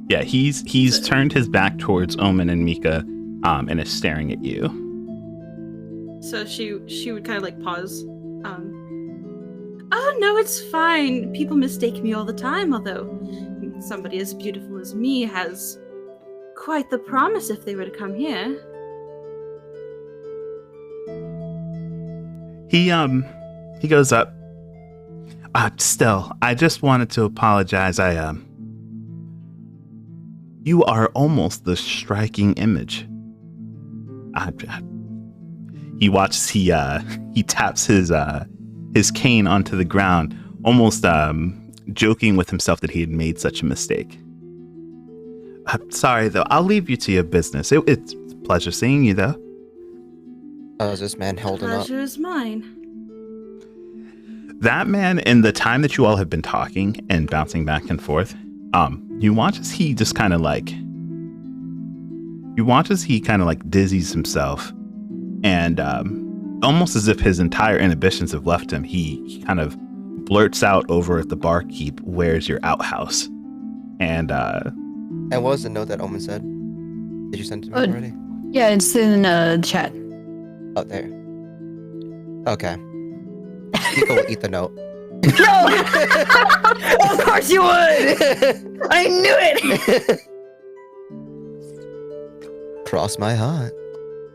Yeah, he's turned his back towards Omen and Mika, and is staring at you. So she would kind of like pause. Oh no, it's fine. People mistake me all the time. Although somebody as beautiful as me has quite the promise if they were to come here. He goes up. Still, I just wanted to apologize. You are almost the striking image. He watches. He taps his cane onto the ground, almost joking with himself that he had made such a mistake. Sorry though, I'll leave you to your business. It's a pleasure seeing you though. How's this man holding up? Pleasure is mine. That man, in the time that you all have been talking and bouncing back and forth, you watch as he just kind of like, dizzies himself, and almost as if his entire inhibitions have left him, he kind of blurts out over at the barkeep, "Where's your outhouse?" And what was the note that Omen said? Did you send it to me already? Yeah, it's in the chat. Oh, there. Okay. People will eat the note. No! Of course you would! I knew it! Cross my heart.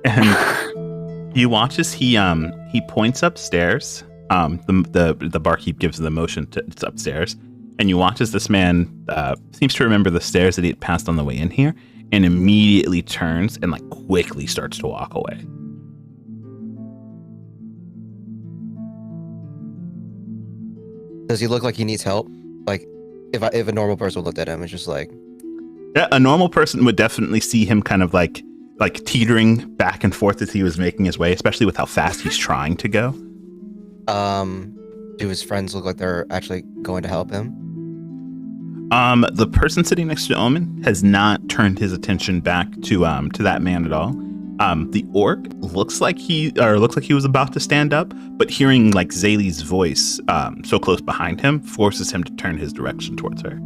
And you watch as he points upstairs. The barkeep gives the motion to it's upstairs, and you watch as this man seems to remember the stairs that he had passed on the way in here, and immediately turns and like quickly starts to walk away. Does he look like he needs help? Like, if a normal person looked at him, it's just like, Yeah, a normal person would definitely see him kind of like teetering back and forth as he was making his way, especially with how fast he's trying to go. do his friends look like they're actually going to help him? The person sitting next to Omen has not turned his attention back to that man at all. The orc looks like he was about to stand up, but hearing like Zaylee's voice so close behind him forces him to turn his direction towards her.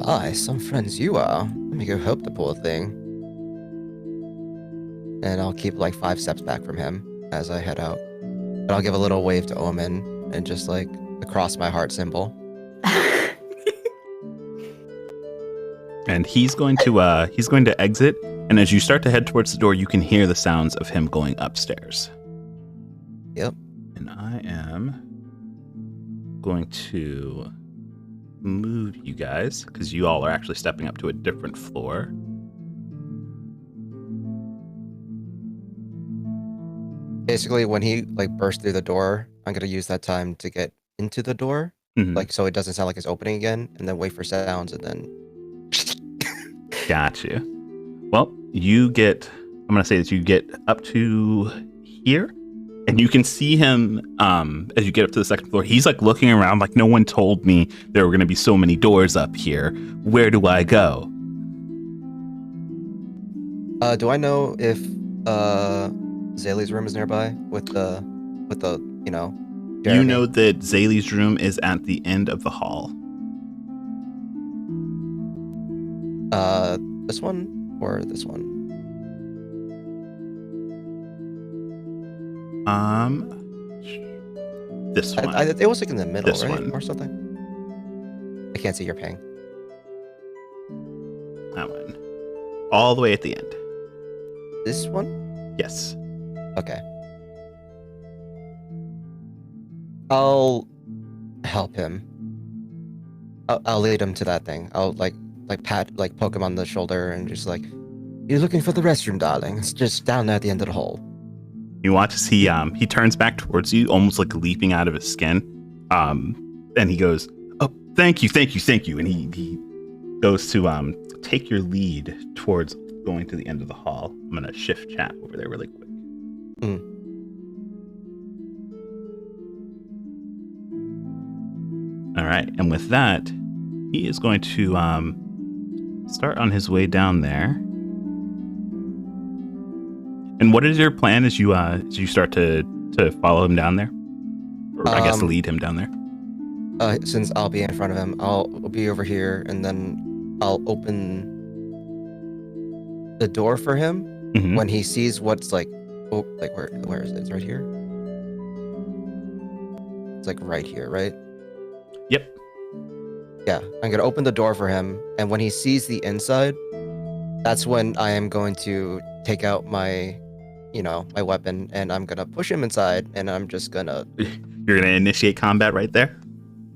My, some friends you are. Let me go help the poor thing. And I'll keep like 5 steps back from him as I head out. But I'll give a little wave to Omen and just like the cross my heart symbol. And he's going to exit. And as you start to head towards the door, you can hear the sounds of him going upstairs. Yep. And I am going to move you guys because you all are actually stepping up to a different floor. Basically, when he like bursts through the door, I'm gonna use that time to get into the door, like so it doesn't sound like it's opening again, and then wait for sounds, and then. Got you. Well, I'm gonna say that you get up to here, and you can see him as you get up to the second floor. He's like looking around, like no one told me there were gonna be so many doors up here. Where do I go? Do I know if Zaylee's room is nearby with the Jeremy? You know that Zaylee's room is at the end of the hall. This one or this one? This one. It was like in the middle, This right? one. Or something. I can't see your ping. That one. All the way at the end. This one? Yes. Okay. I'll help him. I'll lead him to that thing. I'll poke him on the shoulder and just like, "You're looking for the restroom, darling. It's just down there at the end of the hall." You watch as he turns back towards you, almost like leaping out of his skin. And he goes, "Oh, thank you," and he goes to take your lead towards going to the end of the hall. I'm gonna shift chat over there really quick. All right, and with that, he is going to start on his way down there. And what is your plan as you start to follow him down there, or I guess lead him down there? Since I'll be in front of him, I'll be over here, and then I'll open the door for him when he sees what's like, where is it? It's right here. It's like right here, right? Yep. Yeah, I'm gonna open the door for him, and when he sees the inside, that's when I am going to take out my weapon, and I'm gonna push him inside, and I'm just gonna... You're gonna initiate combat right there?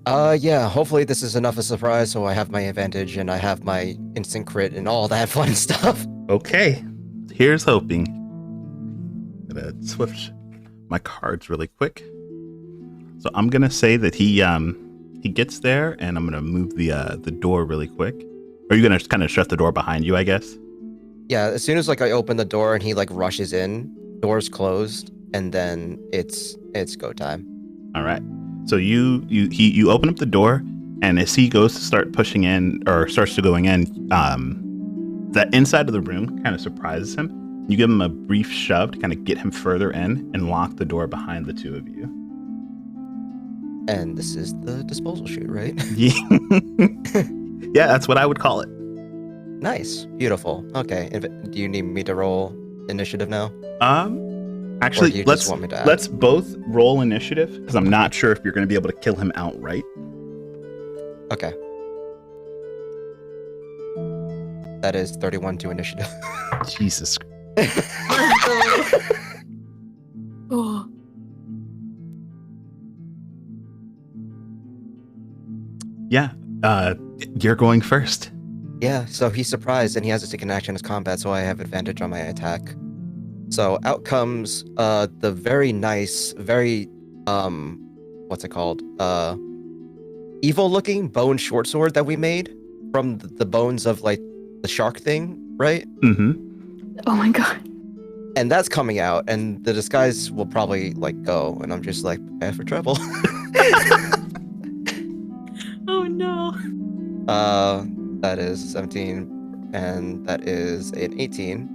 Yeah, hopefully this is enough of a surprise, so I have my advantage, and I have my instant crit, and all that fun stuff. Okay, here's hoping. I'm gonna switch my cards really quick. So I'm gonna say that he gets there, and I'm gonna move the door really quick. Are you gonna kind of shut the door behind you, I guess? Yeah, as soon as I open the door and he rushes in, doors closed, and then it's go time. All right. So you open up the door, and as he goes to start pushing in or starts to going in, that inside of the room kind of surprises him. You give him a brief shove to kind of get him further in and lock the door behind the two of you. And this is the disposal chute, right? Yeah, that's what I would call it. Nice, beautiful. Okay, do you need me to roll initiative now? Actually, Or do you let's just want me to add? let's both roll initiative because I'm not sure if you're going to be able to kill him outright. Okay. That is 31 to initiative. Jesus. Oh. Yeah, you're going first. Yeah, so he's surprised and he has to take an action as combat, so I have advantage on my attack. So out comes the very nice, very what's it called? Evil looking bone short sword that we made from the bones of like the shark thing, right? Mm-hmm. Oh my god. And that's coming out, and the disguise will probably like go, and I'm just like prepare for trouble. Oh no. That is 17, and that is an 18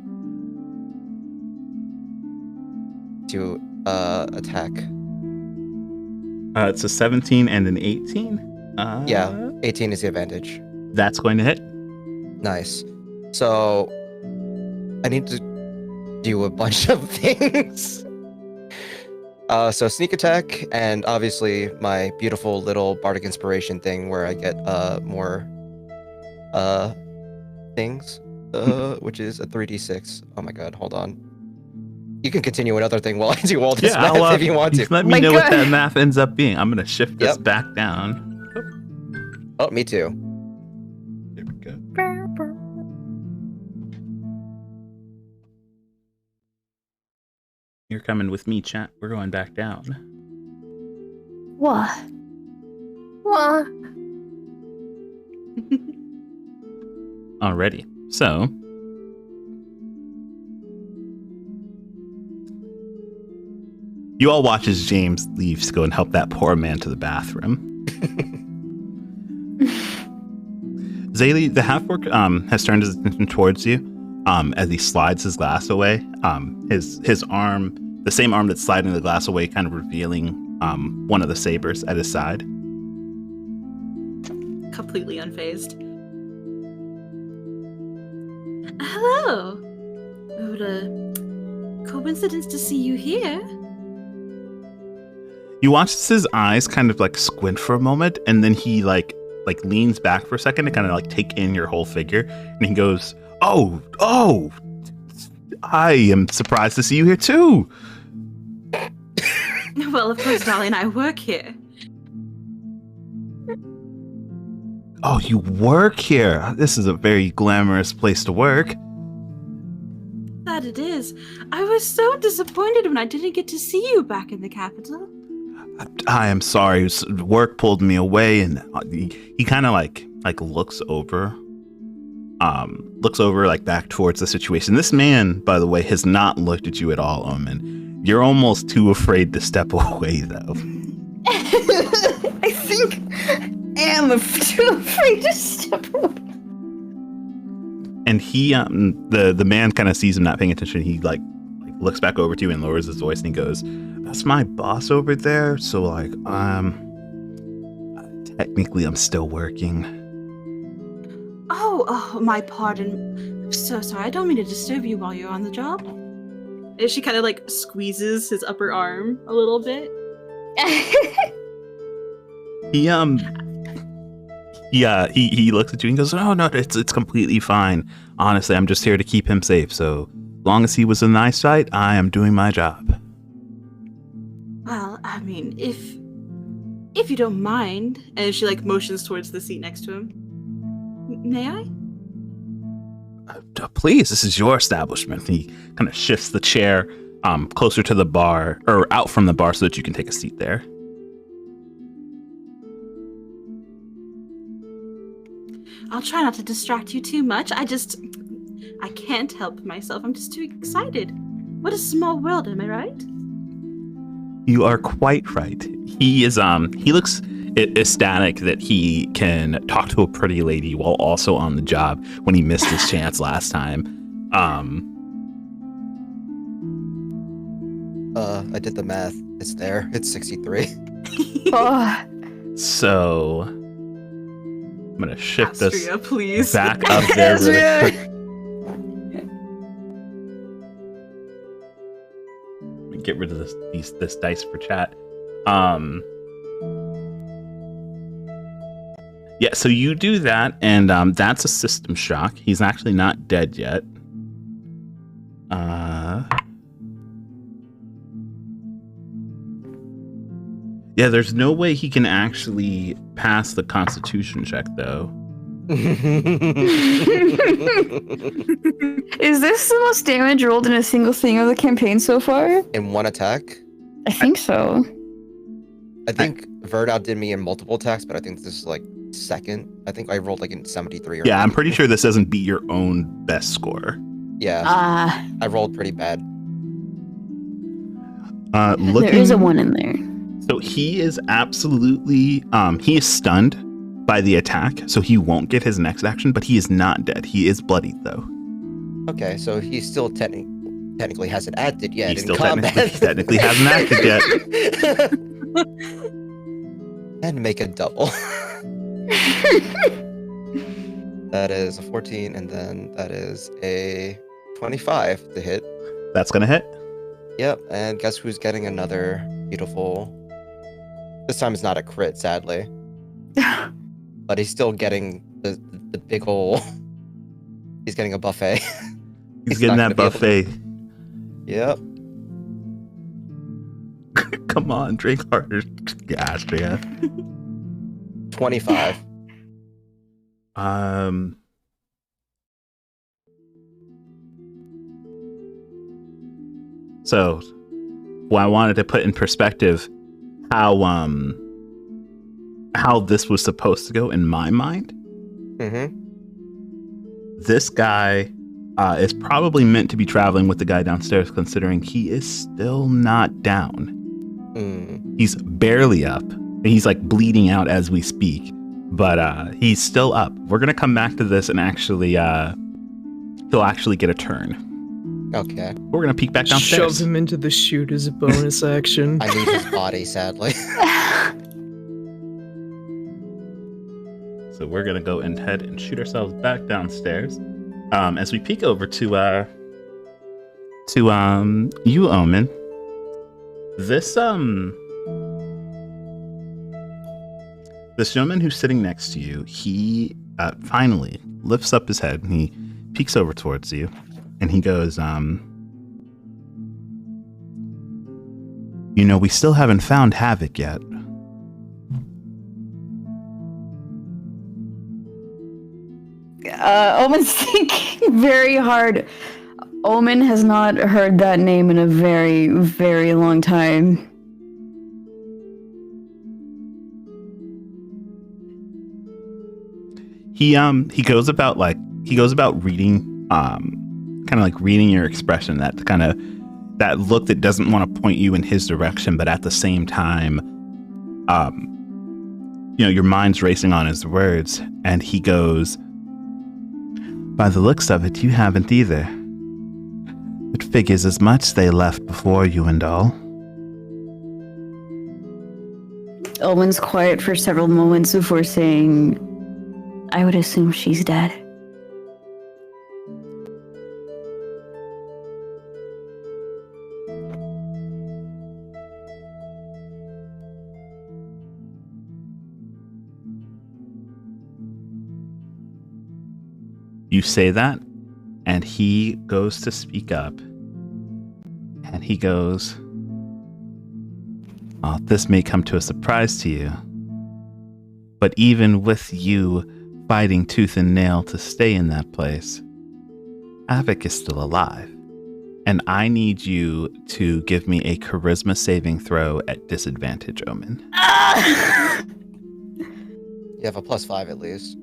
to attack. It's a 17 and an 18. Yeah, 18 is the advantage. That's going to hit. Nice. So I need to do a bunch of things. So sneak attack, and obviously my beautiful little bardic inspiration thing where I get more things, which is a 3d6. Oh my god, hold on. You can continue another thing while I do all this math if you want to. Let me know what that math ends up being. I'm going to shift this Yep. back down. Oh, me too. There we go. You're coming with me, chat. We're going back down. What? What? Alrighty. So, you all watch as James leaves to go and help that poor man to the bathroom. Zaylee, the half-orc, has turned his attention towards you as he slides his glass away. His arm, the same arm that's sliding the glass away, kind of revealing one of the sabers at his side. Completely unfazed. Hello. What a coincidence to see you here. You watch as his eyes kind of like squint for a moment, and then he like leans back for a second to kind of like take in your whole figure, and he goes, "Oh, I am surprised to see you here too." Well, of course, Dolly and I work here. Oh, you work here. This is a very glamorous place to work. That it is. I was so disappointed when I didn't get to see you back in the capital. I am sorry. Work pulled me away, and he kind of like looks over like back towards the situation. This man, by the way, has not looked at you at all, Omen. You're almost too afraid to step away, though. I think I am too afraid to step away. And he, the man kind of sees him not paying attention. He like looks back over to you and lowers his voice, and he goes, "That's my boss over there. So like, technically I'm still working." Oh, my pardon. I'm so sorry. I don't mean to disturb you while you're on the job. And she kind of like squeezes his upper arm a little bit. He looks at you and goes, "Oh no, it's completely fine. Honestly, I'm just here to keep him safe. So long as he was in eyesight, I am doing my job." Well, I mean, if you don't mind, and she like motions towards the seat next to him. May I? Please, this is your establishment. He kind of shifts the chair closer to the bar, or out from the bar, so that you can take a seat there. I'll try not to distract you too much. I can't help myself. I'm just too excited. What a small world, am I right? You are quite right. He is he looks ecstatic that he can talk to a pretty lady while also on the job when he missed his chance last time. I did the math. It's there. It's 63. Oh, So I'm gonna shift this Astria, please. back up there really Astria. quick. Let me get rid of this dice for chat. Yeah, so you do that, and that's a system shock. He's actually not dead yet. Yeah, there's no way he can actually pass the Constitution check, though. is this the most damage rolled in a single thing of the campaign so far? In one attack? I think so. I think Verd outdid me in multiple attacks, but I think this is like second. I think I rolled like in 73 or Yeah, I'm 93. pretty sure this doesn't beat your own best score. Yeah, I rolled pretty bad. Looking, there is a 1 in there. So he is absolutely he is stunned by the attack, so he won't get his next action, but he is not dead. He is bloodied though. Okay, so he still technically hasn't acted yet He in still combat. technically hasn't acted yet. And make a double. That is a 14, and then that is a 25 to hit. That's gonna hit. Yep, and guess who's getting another beautiful... This time it's not a crit, sadly. But he's still getting the big ol'... He's getting a buffet. He's getting not that gonna be buffet. Yep. Come on, drink harder, Astria. 25. So, well, I wanted to put in perspective how this was supposed to go in my mind. Mm-hmm. This guy is probably meant to be traveling with the guy downstairs, considering he is still not down. He's barely up. He's like bleeding out as we speak, but he's still up. We're gonna come back to this and actually he'll actually get a turn. Okay. We're gonna peek back downstairs. Shove him into the chute as a bonus action. I need his body, sadly. So we're gonna go ahead and shoot ourselves back downstairs. As we peek over to you, Omen. This gentleman who's sitting next to you, he finally lifts up his head and he peeks over towards you, and he goes, you know, we still haven't found Havoc yet. Omen's thinking very hard. Omen has not heard that name in a very, very long time. He goes about reading kind of like reading your expression, that look that doesn't want to point you in his direction, but at the same time you know, your mind's racing on his words, and he goes, by the looks of it, you haven't either. It figures as much they left before you and all. Omen's quiet for several moments before saying, I would assume she's dead. You say that, and he goes to speak up, and he goes, oh, this may come to a surprise to you, but even with you fighting tooth and nail to stay in that place, Havoc is still alive, and I need you to give me a charisma saving throw at disadvantage, Omen. You have a +5 at least.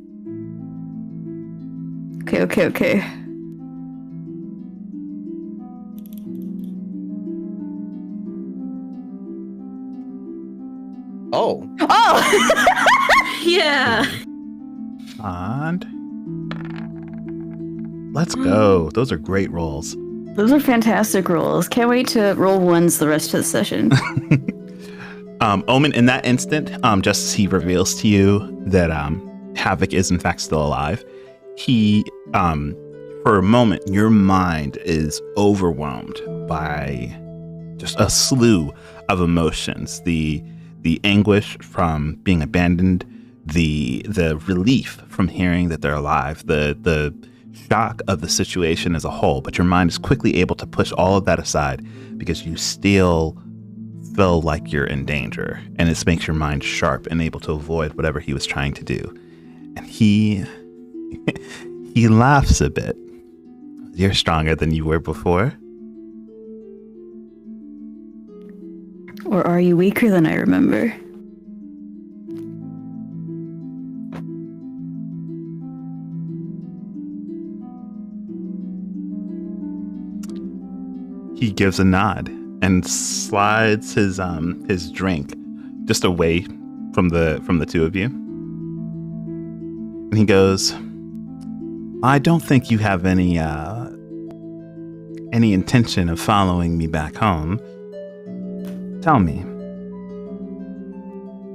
Okay. Oh, Oh! Yeah. And let's go. Those are great rolls. Those are fantastic rolls. Can't wait to roll ones the rest of the session. Omen, in that instant, just as he reveals to you that Havoc is in fact still alive, he, for a moment, your mind is overwhelmed by just a slew of emotions. The anguish from being abandoned, the relief from hearing that they're alive, the shock of the situation as a whole. But your mind is quickly able to push all of that aside because you still feel like you're in danger, and this makes your mind sharp and able to avoid whatever he was trying to do. And he laughs a bit. You're stronger than you were before. Or are you weaker than I remember? He gives a nod and slides his drink just away from the two of you. And he goes, I don't think you have any intention of following me back home. Tell me,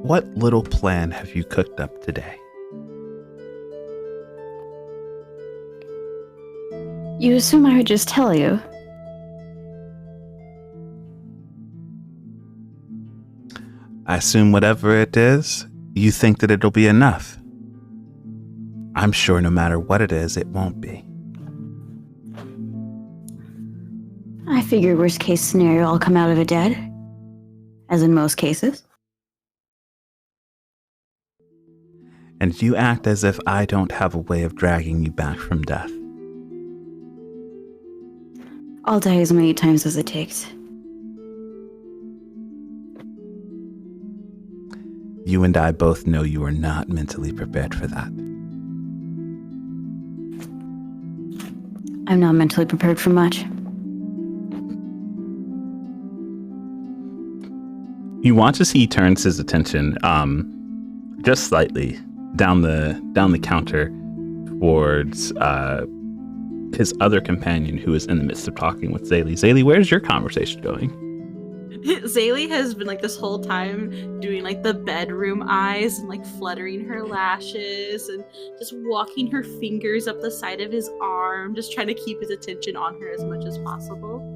what little plan have you cooked up today? You assume I would just tell you. I assume whatever it is, you think that it'll be enough. I'm sure no matter what it is, it won't be. I figure worst case scenario, I'll come out of it dead. As in most cases. And you act as if I don't have a way of dragging you back from death. I'll die as many times as it takes. You and I both know you are not mentally prepared for that. I'm not mentally prepared for much. You watch as he turns his attention, just slightly down the counter towards his other companion, who is in the midst of talking with Zaylee. Zaylee, where's your conversation going? Zaylee has been like this whole time doing like the bedroom eyes and like fluttering her lashes and just walking her fingers up the side of his arm, just trying to keep his attention on her as much as possible.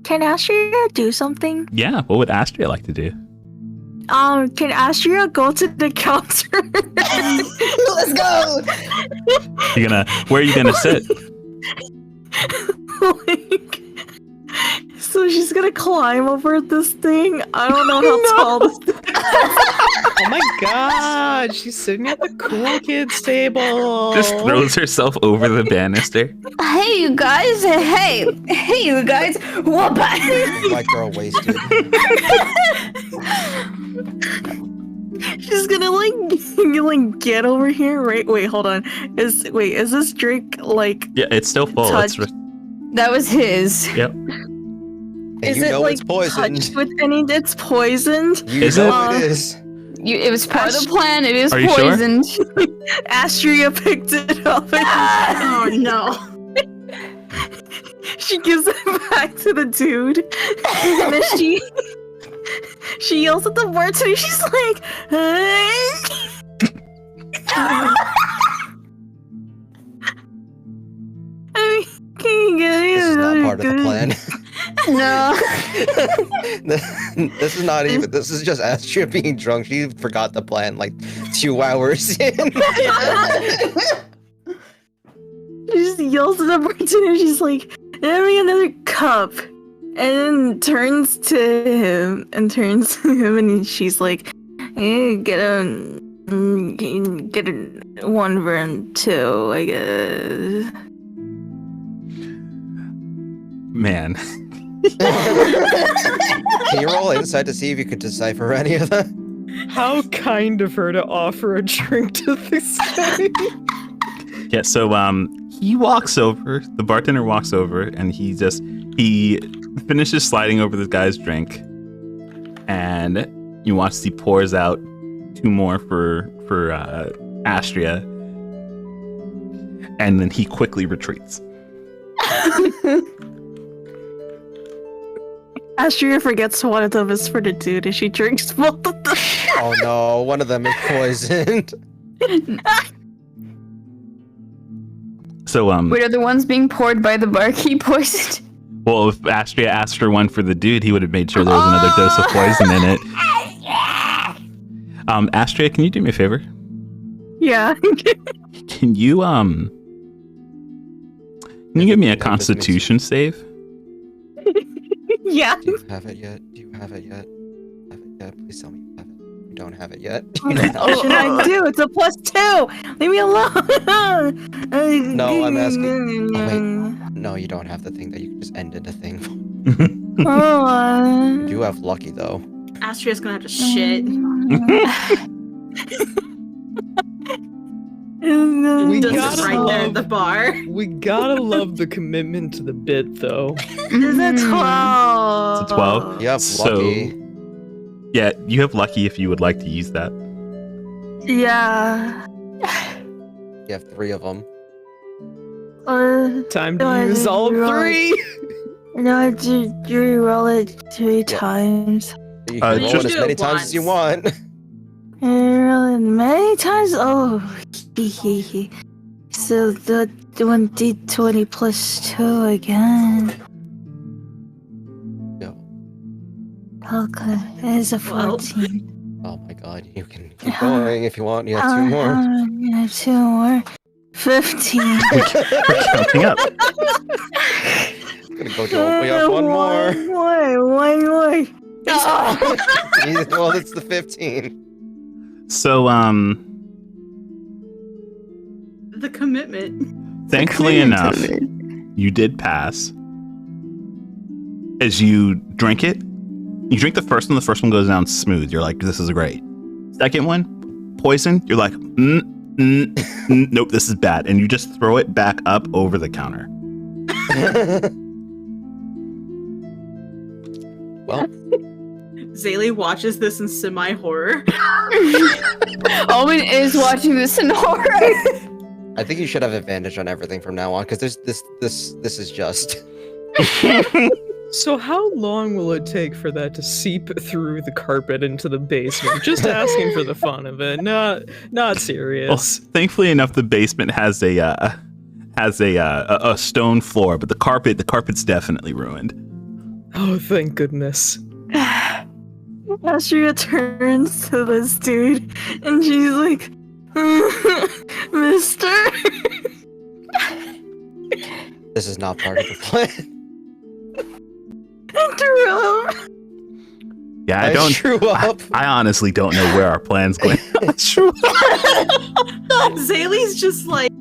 Can Astria do something? Yeah, what would Astria like to do? Can Astria go to the counter? let's go. Where are you gonna sit? Like, so she's gonna climb over this thing. I don't know how tall this thing is. Oh my god, she's sitting at the cool kids table. Just throws herself over the banister. Hey, you guys. Hey, you guys. Whoop. White girl wasted. She's gonna like get over here, right? Wait, hold on. Is this drink like Yeah, it's still full. touched? That was his. Yep. And Is you it know like it's poisoned. touched with any? It's poisoned. You Is know it? it is. It was part of the plan. It is Are you sure? poisoned. Astria picked it up. Oh no. She gives it back to the dude, and then she yells at the bartender. She's like, "Can you get me This is not another part of the good-" plan. No. This is not even. This is just Astria being drunk. She forgot the plan like 2 hours in. She just yells at the bartender. She's like, "Have me another cup," and then turns to him, and she's like, get a one burn too, I guess." Man. Can you roll insight to see if you could decipher any of that? How kind of her to offer a drink to this guy. Yeah, so he walks over. The bartender walks over, and he finishes sliding over this guy's drink, and you watch as he pours out 2 more for Astria, and then he quickly retreats. Astria forgets one of them is for the dude and she drinks both of them. Oh no, one of them is poisoned. So Wait, are the ones being poured by the barkeep poisoned? well, if Astria asked for one for the dude, he would have made sure there was another dose of poison in it. Astria, can you do me a favor? Yeah. Can you give me a Constitution save? Yeah. Do you have it yet? Have it yet? Please tell me you have it. You don't have it yet. You don't have What should I do? It's a +2. Leave me alone. No, I'm asking. Oh, wait. No, you don't have the thing that you can just end in a thing. Oh, You do have lucky though. Astria's gonna have to shit. We Just gotta right there at love- the bar. We gotta love the commitment to the bit, though. Is it 12? It's a 12? You have So- lucky. Yeah, you have lucky if you would like to use that. Yeah. You have 3 of them. Time No, to I use all didn't realize- 3. No, do you roll it 3 times? You can roll just- it as many times as you want. Roll it many times? Oh, hee. So the 1d20 +2 again. No. Okay, it's a Well. 14. Oh my god, you can keep going if you want. You have 2 more. You have 2 more. 15. We're counting up. Gonna go to we have 1 more. One more. Well, it's the 15. So, The commitment. thankfully enough, you did pass. As you drink it, you drink the first one goes down smooth. You're like, this is great. Second one, poison. You're like, nope, this is bad. And you just throw it back up over the counter. Well, Zaylee watches this in semi-horror. Owen is watching this in horror. I think you should have advantage on everything from now on because this is just. So how long will it take for that to seep through the carpet into the basement? Just asking for the fun of it. Not Well, serious. thankfully enough, the basement has a stone floor, but the carpet's definitely ruined. Oh, thank goodness. Astria turns to this dude and she's like, Mister. This is not part of the plan. Yeah, I don't. Screw up. I honestly don't know where our plan's going. Zaylee's just like,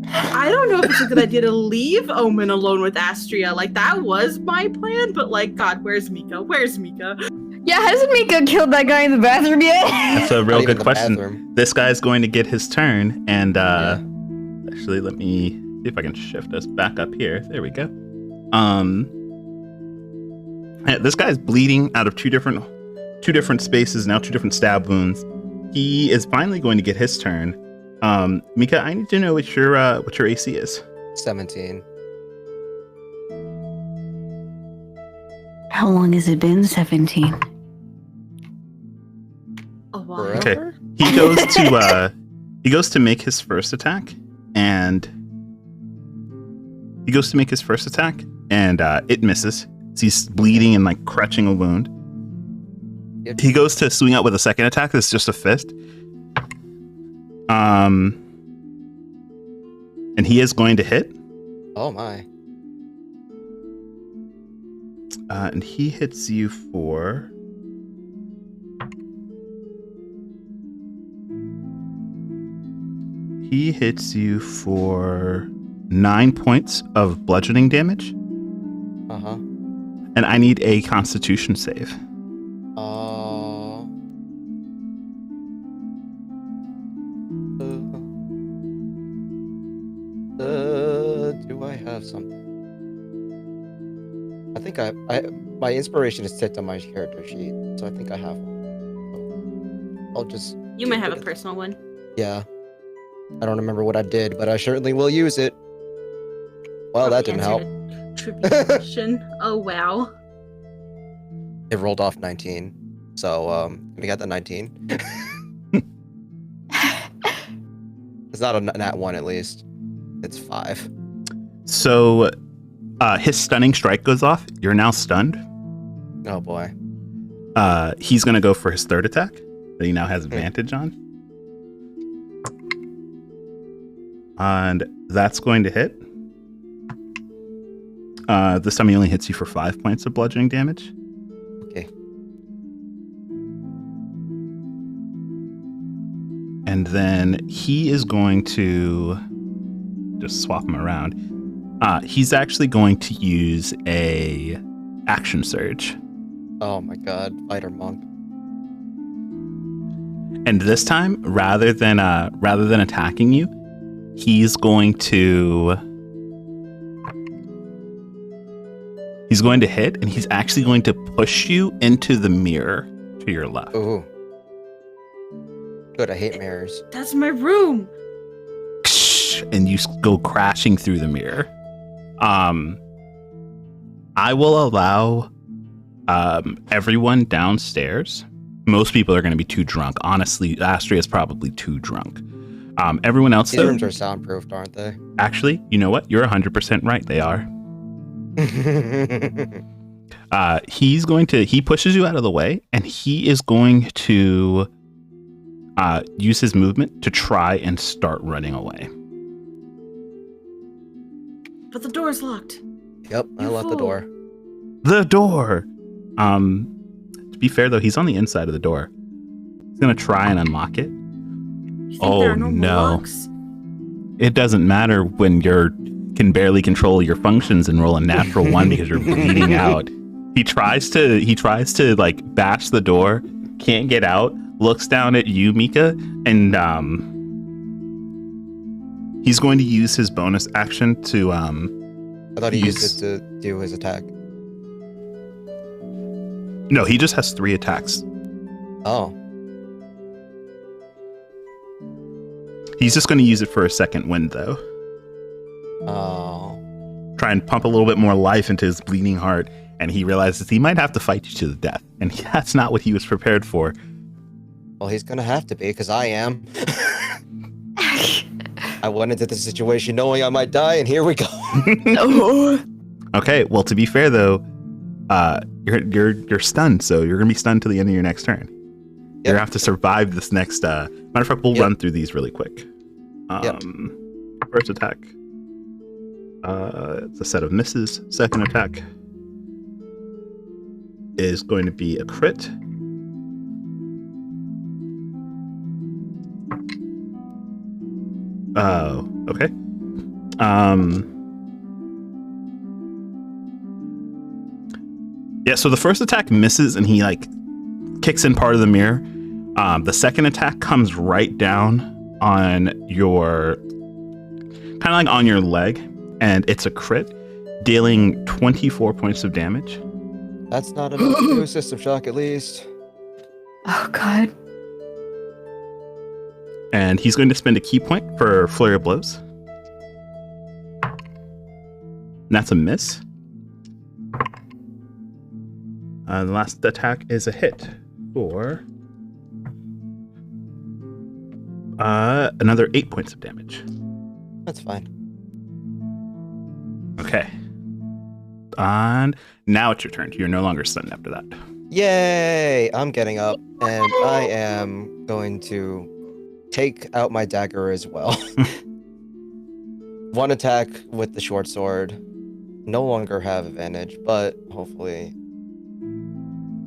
I don't know if it's a good idea to leave Omen alone with Astria. Like, that was my plan, but like, God, where's Mika? Where's Mika? Yeah, hasn't Mika killed that guy in the bathroom yet? That's a real Not even good the question. bathroom. This guy's going to get his turn, and Yeah. actually, let me see if I can shift us back up here. There we go. Yeah, this guy's bleeding out of two different spaces now, 2 different stab wounds. He is finally going to get his turn. Mika, I need to know what your AC is. 17. How long has it been? 17. A while. Forever? Okay. He goes to make his first attack, and it misses. So he's bleeding and like crutching a wound. Yep. He goes to swing out with a second attack. That's just a fist. And he is going to hit. Oh my. And he hits you for. He hits you for 9 points of bludgeoning damage, Uh-huh. and I need a Constitution save. I think my inspiration is ticked on my character sheet, so I think I have one. I'll just. You might have a personal one. Yeah. I don't remember what I did, but I certainly will use it. Well, that didn't help. Tribulation. Oh wow. It rolled off 19. So, we got the 19. It's not a nat 1 at least. It's 5. So, his stunning strike goes off. You're now stunned. Oh boy. He's going to go for his third attack that he now has advantage on. And that's going to hit. This time he only hits you for 5 points of bludgeoning damage. Okay. And then he is going to just swap him around. He's actually going to use a action surge. Oh my god, fighter monk. And this time, rather than attacking you, he's going to hit, and he's actually going to push you into the mirror to your left. Ooh. Good, I hate mirrors. That's my room. And you go crashing through the mirror. I will allow everyone downstairs. Most people are going to be too drunk. Honestly, Astria is probably too drunk. Everyone else, These though, rooms are soundproofed, aren't they? actually, you know what? You're 100% right. They are. He pushes you out of the way, and he is going to use his movement to try and start running away. But the door's locked. Yep, I You left the fool. door. The door. To be fair though, he's on the inside of the door. He's gonna try and unlock it. You think Oh, there are normal no. locks? It doesn't matter when you're can barely control your functions and roll a natural 1 because you're bleeding out. He tries to like bash the door, can't get out, looks down at you, Mika, and he's going to use his bonus action to I thought he used Use- it to do his attack. No, he just has 3 attacks. Oh. He's just going to use it for a second wind though. Oh. Try and pump a little bit more life into his bleeding heart, and he realizes he might have to fight you to the death, and that's not what he was prepared for. Well, he's gonna have to be, because I am. I went into this situation knowing I might die, and here we go. No. Okay, well, to be fair though, you're stunned, so you're gonna be stunned to the end of your next turn. You're gonna have to survive this next. Matter of fact, we'll Yep. run through these really quick. Yep. First attack. It's a set of misses. Second attack is going to be a crit. Oh, okay. Yeah, so the first attack misses and he like kicks in part of the mirror. The second attack comes right down on your kind of like on your leg, and it's a crit, dealing 24 points of damage. That's not enough to do a system shock, at least. Oh god. And he's going to spend a key point for Flurry of Blows. And that's a miss. The last attack is a hit for another 8 points of damage. That's fine. Okay. And now it's your turn. You're no longer stunned after that. Yay! I'm getting up, and I am going to take out my dagger as well. One attack with the short sword. No longer have advantage, but hopefully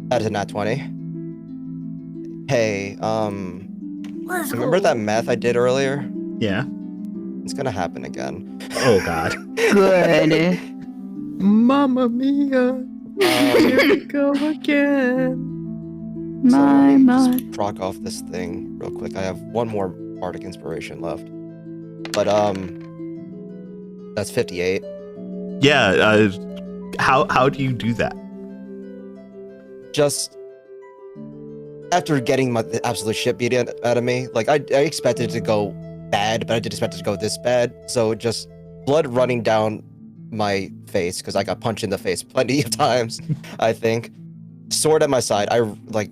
that is a nat 20. Hey, Let's remember go. that math I did earlier? Yeah. It's gonna happen again. Oh, God. Good. Mamma mia. Here we go again. My, Let me my. just proc off this thing real quick. I have one more bardic inspiration left. But that's 58. Yeah, how do you do that? Just after getting the absolute shit beat out of me, like I expected it to go bad, but I didn't expect it to go this bad. So just blood running down my face because I got punched in the face plenty of times. I think sword at my side. I like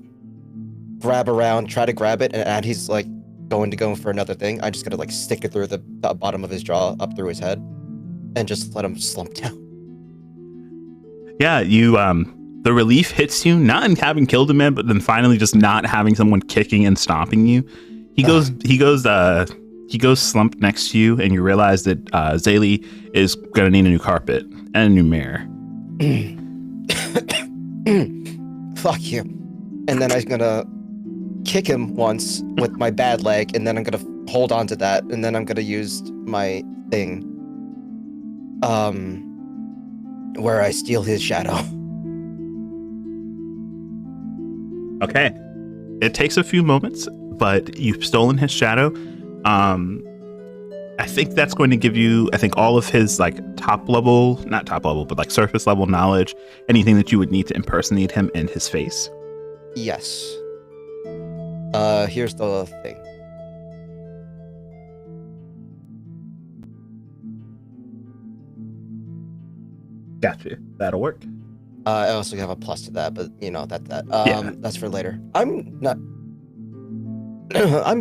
grab around, try to grab it, and he's like going to go for another thing. I just gotta like stick it through the bottom of his jaw up through his head, and just let him slump down. Yeah, you the relief hits you, not in having killed a man, but then finally just not having someone kicking and stomping you. He goes slumped next to you, and you realize that Zaylee is gonna need a new carpet and a new mirror. Fuck you. And then I'm gonna kick him once with my bad leg, and then I'm gonna hold on to that, and then I'm gonna use my thing. Where I steal his shadow. Okay. It takes a few moments, but you've stolen his shadow. I think that's going to give you, all of his like not top level, but like surface level knowledge, anything that you would need to impersonate him in his face. Yes. Here's the thing. Gotcha. That'll work. I also have a plus to that, but you know that's for later. I'm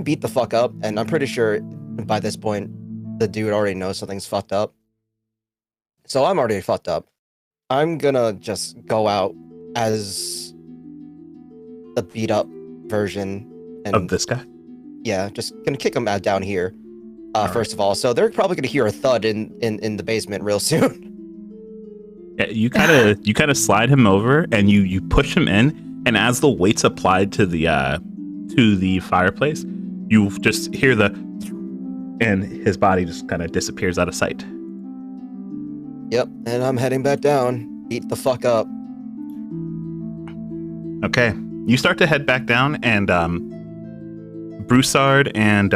beat the fuck up, and I'm pretty sure by this point the dude already knows something's fucked up. So I'm already fucked up. I'm gonna just go out as the beat up version of this guy. Yeah, just gonna kick him out down here. First of all, so they're probably gonna hear a thud in the basement real soon. Yeah, you kind of slide him over, and you push him in, and as the weight's applied to the fireplace, you just hear and his body just kind of disappears out of sight. Yep, and I'm heading back down. Beat the fuck up. Okay, you start to head back down, and Broussard and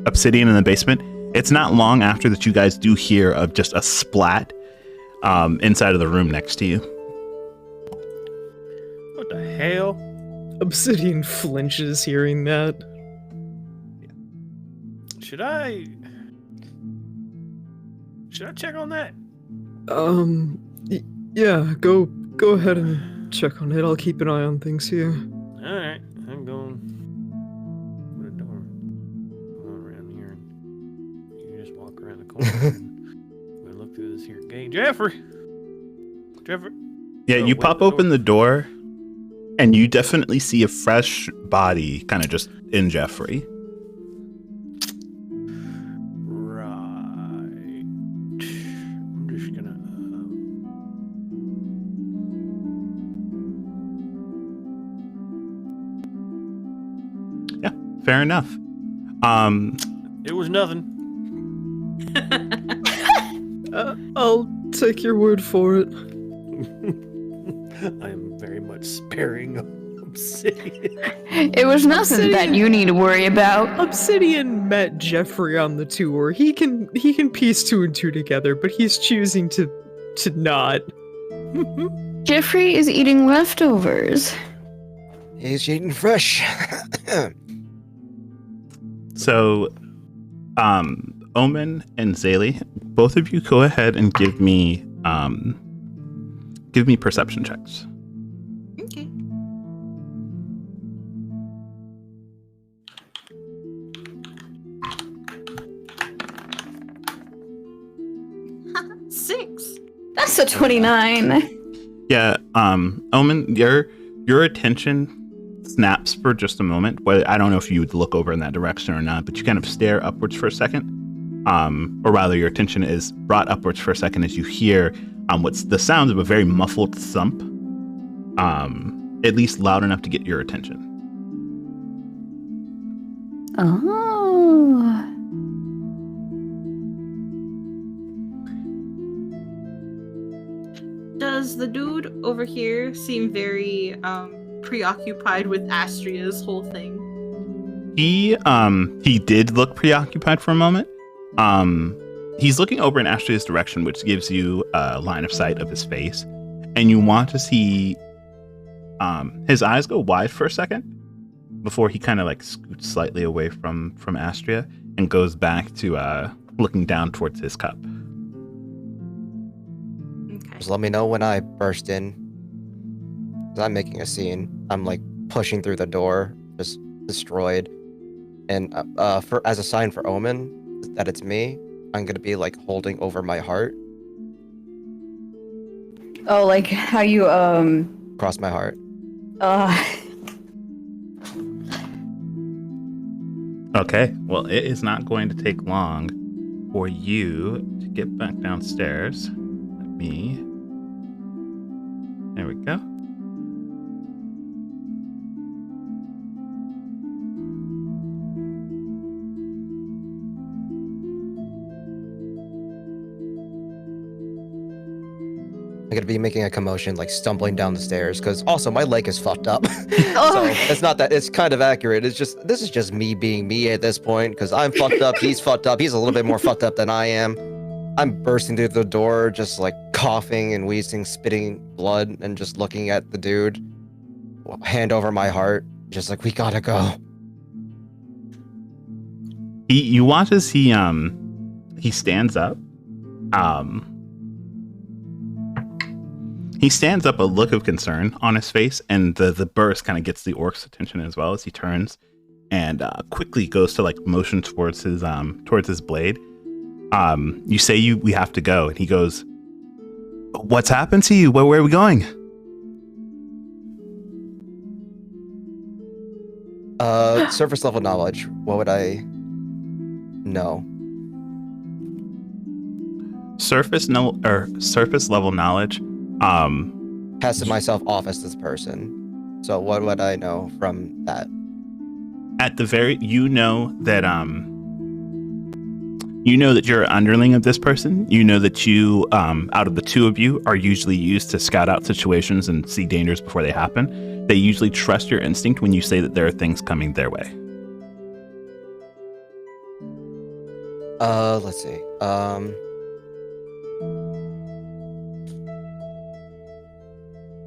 Obsidian in the basement. It's not long after that you guys do hear of just a splat inside of the room next to you. What the hell? Obsidian flinches hearing that. Should I check on that? Yeah, go ahead and check on it. I'll keep an eye on things here. Alright, I'm going. Put a door around here, and you can just walk around the corner and we'll look through this here gate. Jeffrey! Yeah, you pop open the door, and you definitely see a fresh body kind of just in Jeffrey. Right. I'm just gonna... Yeah, fair enough. It was nothing. I'll take your word for it. I am very much sparing Obsidian. It was nothing that you need to worry about. Obsidian met Jeffrey on the tour. He can piece two and two together, but he's choosing to not. Jeffrey is eating leftovers. He's eating fresh. So, Omen and Zaylee, both of you go ahead and give me perception checks. Okay. Six. That's a 29. Yeah, Omen, your attention snaps for just a moment. Well, I don't know if you would look over in that direction or not, but you kind of stare upwards for a second. Or rather, your attention is brought upwards for a second as you hear what's the sounds of a very muffled thump, at least loud enough to get your attention. Oh. Does the dude over here seem very preoccupied with Astria's whole thing? He did look preoccupied for a moment. he's looking over in Astria's direction, which gives you a line of sight of his face, and you want to see his eyes go wide for a second before he kind of like scoots slightly away from Astria and goes back to looking down towards his cup. Okay. Just let me know when I burst in. 'Cause I'm making a scene. I'm like pushing through the door, just destroyed. And as a sign for Omen that it's me, I'm gonna be like holding over my heart, Oh, like how you across my heart. Okay, well, it is not going to take long for you to get back downstairs. There we go. I'm gonna be making a commotion, like stumbling down the stairs, because also my leg is fucked up. So it's not that, it's kind of accurate. It's just, this is just me being me at this point, because I'm fucked up, he's fucked up, he's a little bit more fucked up than I am. I'm bursting through the door, just like coughing and wheezing, spitting blood, and just looking at the dude, hand over my heart, just like, we gotta go. You watch as he stands up. He stands up, a look of concern on his face, and the burst kind of gets the orc's attention as well as he turns and quickly goes to like motion towards his blade. You say we have to go, and he goes, "What's happened to you? Where are we going?" Surface level knowledge. What would I know? Surface level knowledge. Passing myself off as this person. So what would I know from that? At the very, you know that you're an underling of this person. You know that you, out of the two of you, are usually used to scout out situations and see dangers before they happen. They usually trust your instinct when you say that there are things coming their way. Let's see.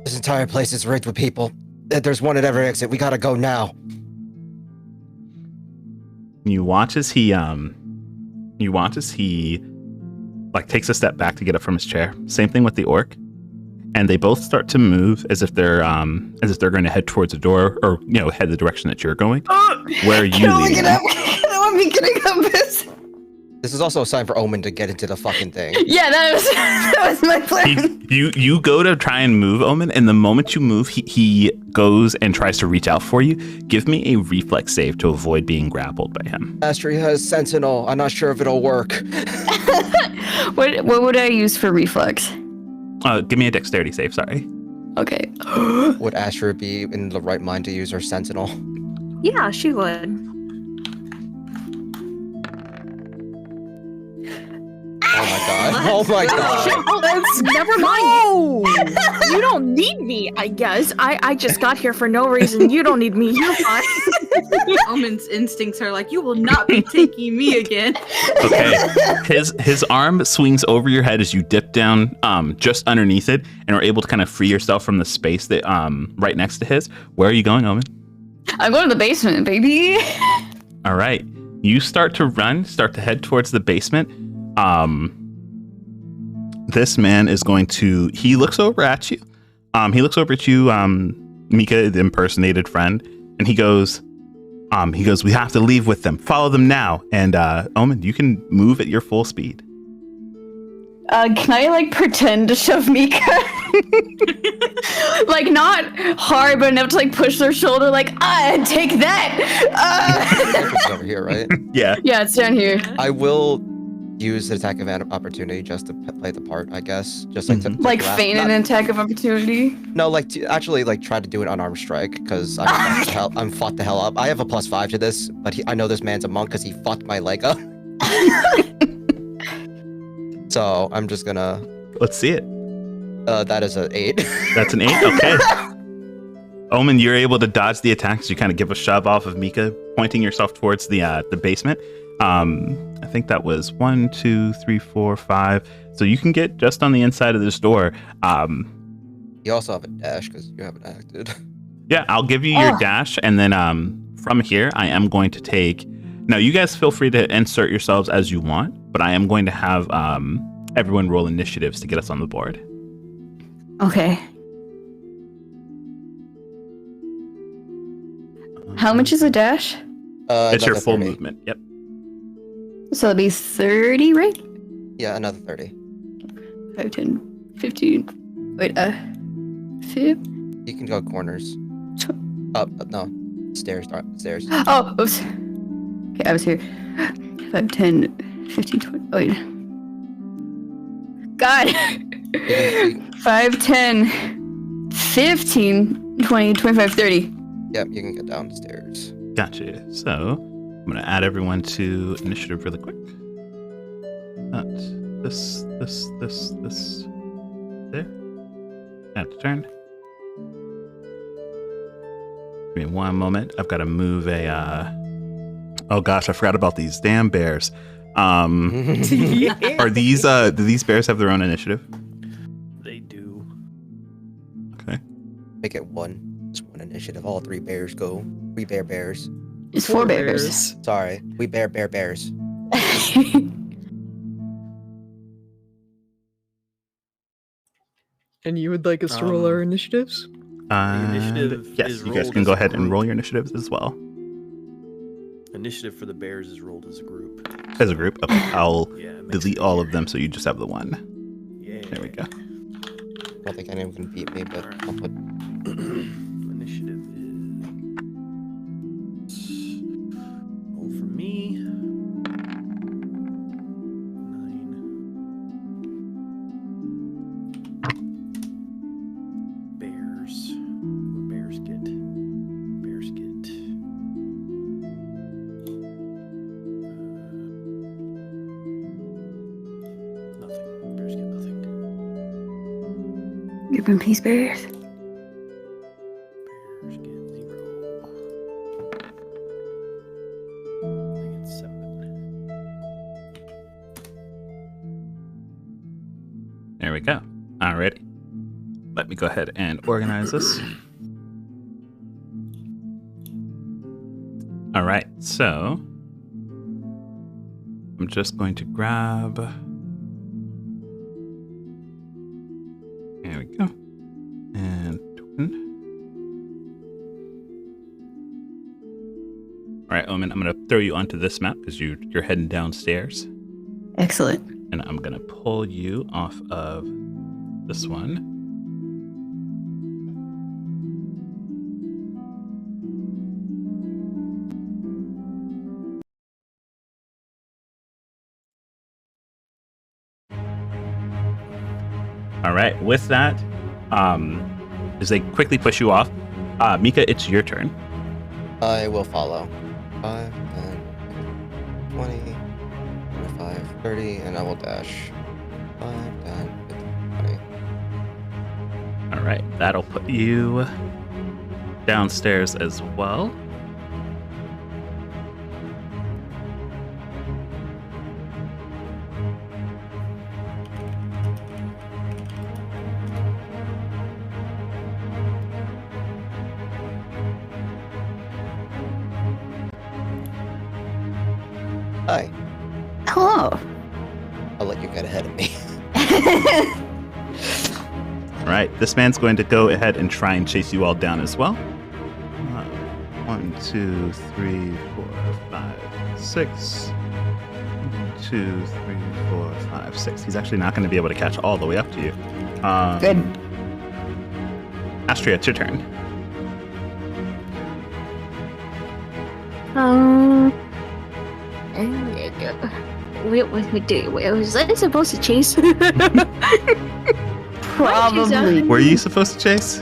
This entire place is rigged with people. There's one at every exit. We gotta go now. You watch as he like takes a step back to get up from his chair. Same thing with the orc, and they both start to move as if they're going to head towards the door, or head the direction that you're going. Where are you leading? Let me get up. This is also a sign for Omen to get into the fucking thing. Yeah, that was my plan. You go to try and move Omen, and the moment you move, he goes and tries to reach out for you. Give me a reflex save to avoid being grappled by him. Astria has Sentinel. I'm not sure if it'll work. What would I use for reflex? Give me a dexterity save, sorry. Okay. Would Astria be in the right mind to use her Sentinel? Yeah, she would. Oh my god. Oh my god. That's never mind. No! You don't need me, I guess. I just got here for no reason. You don't need me. You're fine. Omen's instincts are like, you will not be taking me again. Okay. His arm swings over your head as you dip down just underneath it and are able to kind of free yourself from the space that right next to his. Where are you going, Omen? I'm going to the basement, baby. All right. You start to head towards the basement. This man is going to, he looks over at you. Mika, the impersonated friend, and he goes, we have to leave with them. Follow them now. And Omen, you can move at your full speed. Can I like pretend to shove Mika? Like not hard, but enough to like push their shoulder, like take that. It's over here, right? Yeah. Yeah, it's down here. I will use the attack of opportunity just to play the part, I guess. Just like to Like feign an attack of opportunity. No, like to actually like try to do an unarmed strike because I'm fucked the hell up. I have a +5 to this, but I know this man's a monk because he fucked my leg up. So I'm just gonna. Let's see it. That is an 8. That's an 8. Okay. Omen, you're able to dodge the attacks. You kind of give a shove off of Mika, pointing yourself towards the basement. think that was 1, 2, 3, 4, 5. So you can get just on the inside of this door. You also have a dash because you haven't acted. Yeah, I'll give you your dash, and then from here, I am going to take. Now, you guys feel free to insert yourselves as you want, but I am going to have everyone roll initiatives to get us on the board. Okay. How much is a dash? It's your Another full 30. movement. Yep. So it'll be 30, right? Yeah, another 30. 5, 10, 15. Wait, 5. You can go corners. Up, no. Stairs, stairs. Oh, oops. Okay, I was here. 5, 10, 15, 20. Oh, wait. God! 5, 10, 15, 20, 25, 30. Yep, you can get downstairs. Gotcha. So I'm going to add everyone to initiative really quick. This. There. Add to turn. Give me one moment. I've got to move a. Oh gosh, I forgot about these damn bears. Are these? Do these bears have their own initiative? They do. Okay. Make it one. Just one initiative. All 3 bears go. We bears. It's 4 bears. Sorry, we bears. And you would like us to roll our initiatives? initiative yes, is you guys rolled can as go a ahead and group. roll your initiatives as well. Initiative for the bears is rolled as a group. As a group, okay, I'll Yeah, it makes delete it all of easier. them so you just have the one. Yeah. There we go. I don't think anyone can beat me, but I'll put. Initiative is roll for me. 9. Bears. What bears get? Bears get. Nothing. Bears get nothing. Give him peace, bears. Bears get 0. They get 7. There we go. Alrighty. Let me go ahead and organize this. All right, so I'm just going to grab. There we go. And twin. All right, Omen, I'm going to throw you onto this map because you're heading downstairs. Excellent. And I'm going to pull you off of this one. All right, with that, as they quickly push you off, Mika, it's your turn. I will follow. 5, 10, 20, 25, 30, and I will dash. 5, 10, 15, 20. All right, that'll put you downstairs as well. Hi. Hello. I'll let you get ahead of me. All right, this man's going to go ahead and try and chase you all down as well. 1, 2, 3, 4, 5, 6. 1, 2, 3, 4, 5, 6. He's actually not going to be able to catch all the way up to you. Good. Astria, it's your turn. Wait, was I supposed to chase? Probably. Were you supposed to chase?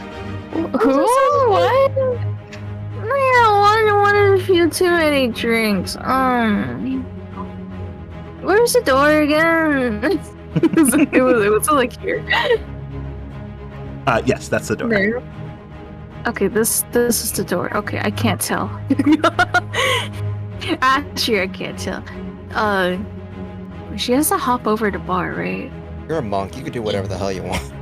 What? Yeah, one of few too many drinks. Where's the door again? it was like here. Yes, that's the door. There. Okay, this is the door. Okay, I can't tell. Actually, I can't tell. she has to hop over to bar, right? You're a monk. You can do whatever the hell you want.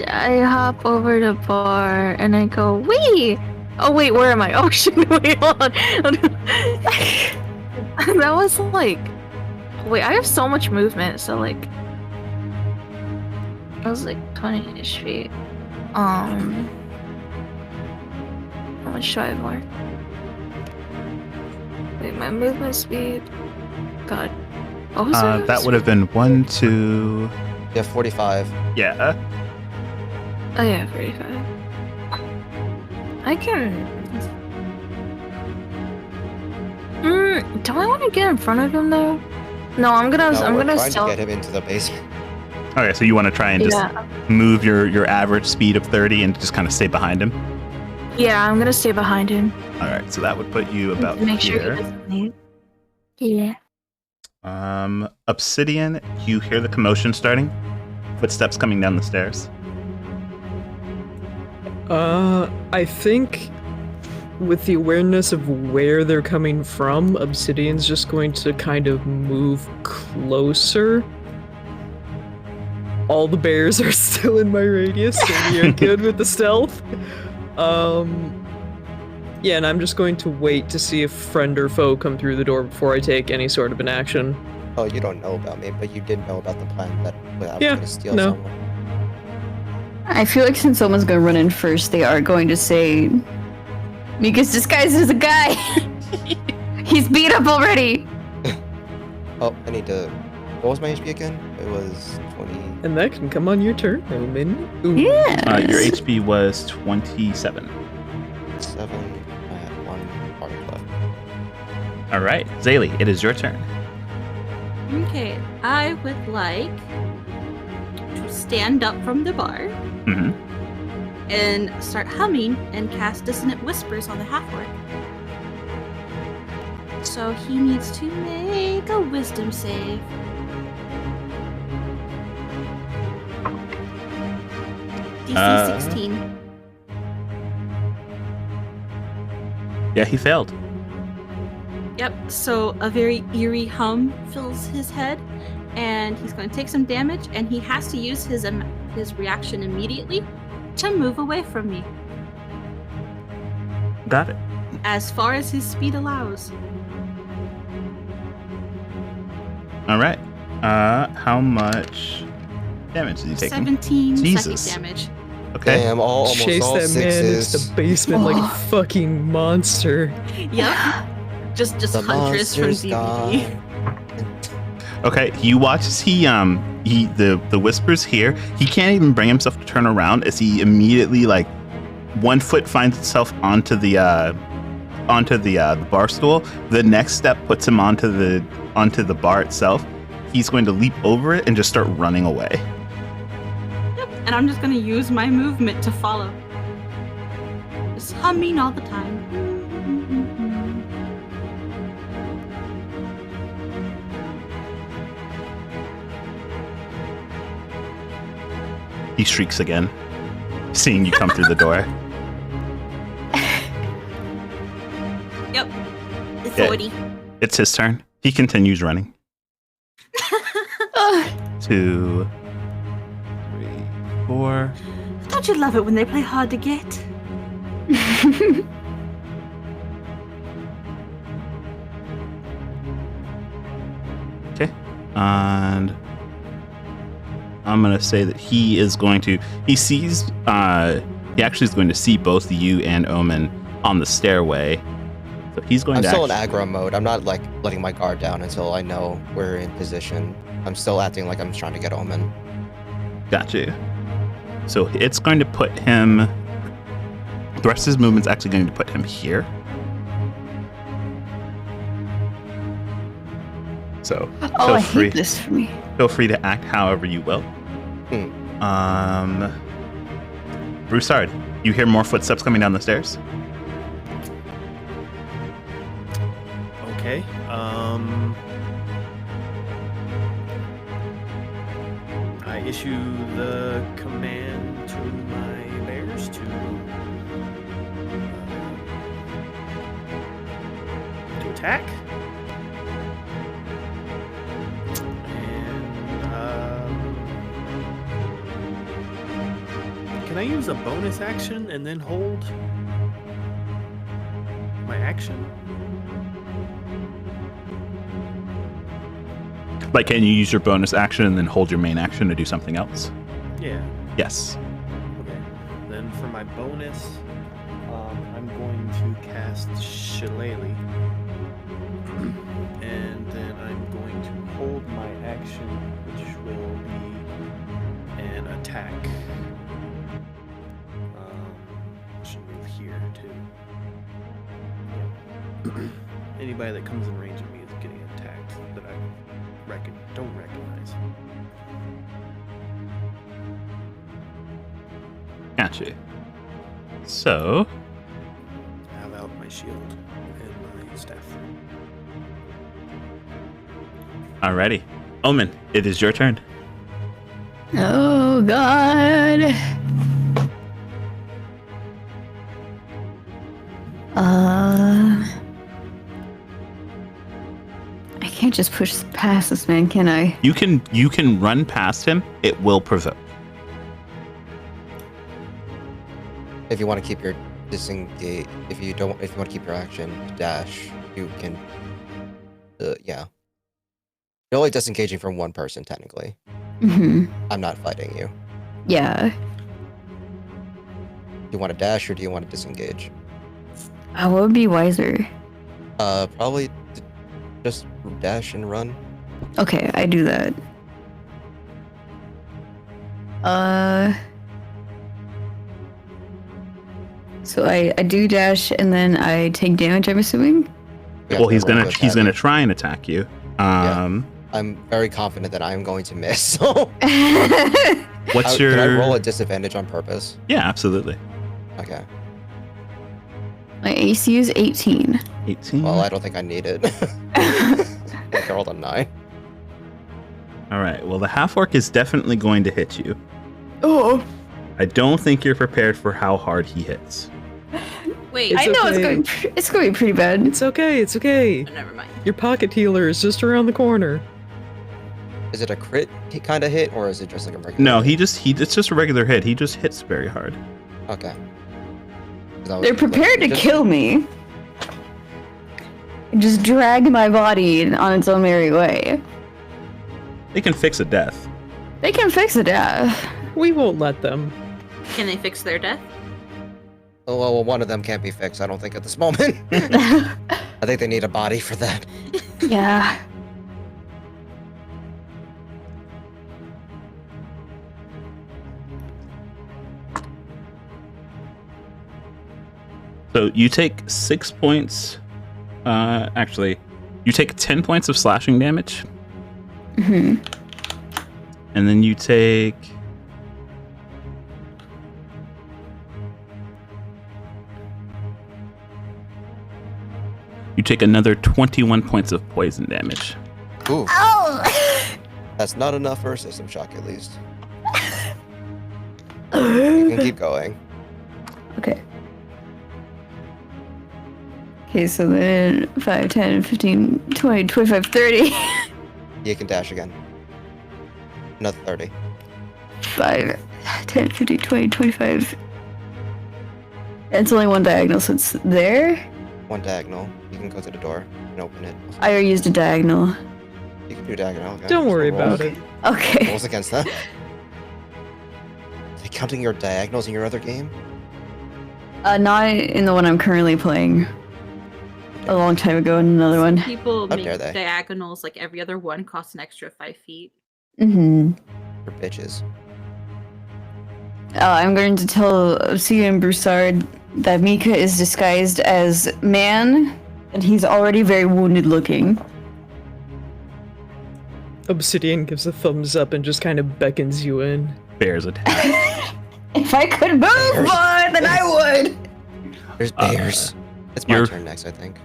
I hop over to bar and I go, wait! Oh wait, where am I? Oh shit, wait, hold on. That was like, wait, I have so much movement, so like, that was like 20-ish feet. How much do I have more? Wait, my movement speed. God. What was it? That would have been 1, 2. Yeah, 45. Yeah. Oh yeah, 45. I can. Do I want to get in front of him though? No, I'm gonna. No, I'm we're gonna trying sell. to get him into the basement. Okay, so you want to try and just Yeah. move your average speed of 30 and just kind of stay behind him? Yeah, I'm gonna stay behind him. All right, so that would put you about to make sure here. he doesn't leave. Yeah. Obsidian, you hear the commotion starting. Footsteps coming down the stairs. I think with the awareness of where they're coming from, Obsidian's just going to kind of move closer. All the bears are still in my radius, so we are good with the stealth. Yeah, and I'm just going to wait to see if friend or foe come through the door before I take any sort of an action. Oh, you don't know about me, but you did know about the plan that I was Yeah, going to steal no. someone. I feel like since someone's gonna run in first, they are going to say, Mika's disguised as a guy. He's beat up already. Oh, I need to... What was my HP again? It was 20... And that can come on your turn, Omen. Ooh. Yeah. Your HP was 27. 7. I have 1 heart left. All right, Zaylee, it is your turn. Okay, I would like to stand up from the bar Mm-hmm. and start humming and cast Dissonant Whispers on the half-orc. So he needs to make a wisdom save. DC 16. Yeah, he failed. Yep, so a very eerie hum fills his head, and he's going to take some damage, and he has to use his reaction immediately to move away from me, Got it. as far as his speed allows. All right. How much damage did he take? 17 Jesus. psychic damage. Okay. Damn, almost Chase all that man into sixes. the basement like a fucking monster. Yep. Just The Huntress from monster's DVD. gone. Okay. You watch as the whispers here. He can't even bring himself to turn around as he immediately like one foot finds itself onto the bar stool. The next step puts him onto the bar itself. He's going to leap over it and just start running away. Yep. And I'm just going to use my movement to follow. Just humming all the time. He shrieks again, seeing you come through the door. Yep. It's Yeah. 40. It's his turn. He continues running. 2, 3, 4. Don't you love it when they play hard to get? Okay. And I'm going to say that he is going to... He sees... he actually is going to see both you and Omen on the stairway. So he's going I'm to... still in aggro mode. I'm not like letting my guard down until I know we're in position. I'm still acting like I'm trying to get Omen. Gotcha. So it's going to put him... The rest of his movement's actually going to put him here. So Oh, I hate this for me. feel free to act however you will. Broussard, you hear more footsteps coming down the stairs? Okay. I issue the command to my bears to attack. Can I use a bonus action and then hold my action? Like, can you use your bonus action and then hold your main action to do something else? Yeah. Yes. Okay. Then for my bonus, I'm going to cast Shillelagh. And then I'm going to hold my action, which will be an attack. Should move here too. Yeah. Anybody that comes in range of me is getting attacked that I don't recognize. Gotcha. So, I have out my shield and my staff. alrighty. Omen, it is your turn. Oh god. I can't just push past this man, can I? You can run past him. It will provoke. If you want to keep your disengage, if you want to keep your action dash, you can. Yeah. You're only disengaging from one person technically. Mm-hmm. I'm not fighting you. Yeah. Do you want to dash or do you want to disengage? What would be wiser? Probably just dash and run. Okay, I do that. So I do dash and then I take damage, I'm assuming? Yeah, Well, he's roll gonna with he's that. gonna try and attack you. I'm very confident that I am going to miss. So What's Can I your roll a disadvantage on purpose? Yeah, absolutely. Okay. My AC is 18. 18. Well, I don't think I need it. I rolled a 9. All right. Well, the half orc is definitely going to hit you. Oh. I don't think you're prepared for how hard he hits. Wait, It's I know okay. it's going to be pretty bad. It's okay. It's okay. never mind. Your pocket healer is just around the corner. Is it a crit kind of hit, or is it just like a regular? No, hit? it's just a regular hit. He just hits very hard. Okay. 'Cause I was They're prepared to just- kill me. Just drag my body on its own merry way. They can fix a death. They can fix a death. We won't let them. Can they fix their death? Oh, well, one of them can't be fixed. I don't think at this moment. I think they need a body for that. Yeah. So you take 6 points. Actually, you take 10 points of slashing damage, Hmm. and then you take. You take another 21 points of poison damage. Ooh, Oh. that's not enough for a system shock, at least. You can keep going. Okay. Okay, so then 5, 10, 15, 20, 25, 30. You can dash again. Another 30. 5, 10, 15, 20, 25. It's only one diagonal, so it's there. One diagonal. You can go to the door and open it. I already used a diagonal. You can do diagonal. Okay. Don't worry So rolls- about it. Okay. Rolls against that. Are they counting your diagonals in your other game? Not in the one I'm currently playing. A long time ago in another one. People How make dare they. diagonals like every other one cost an extra 5 feet. Mm-hmm. For bitches. I'm going to tell Obsidian Broussard that Mika is disguised as man, and he's already very wounded looking. Obsidian gives a thumbs up and just kind of beckons you in. Bears attack. If I could move more, then I would. There's bears. It's my you're- turn next, I think.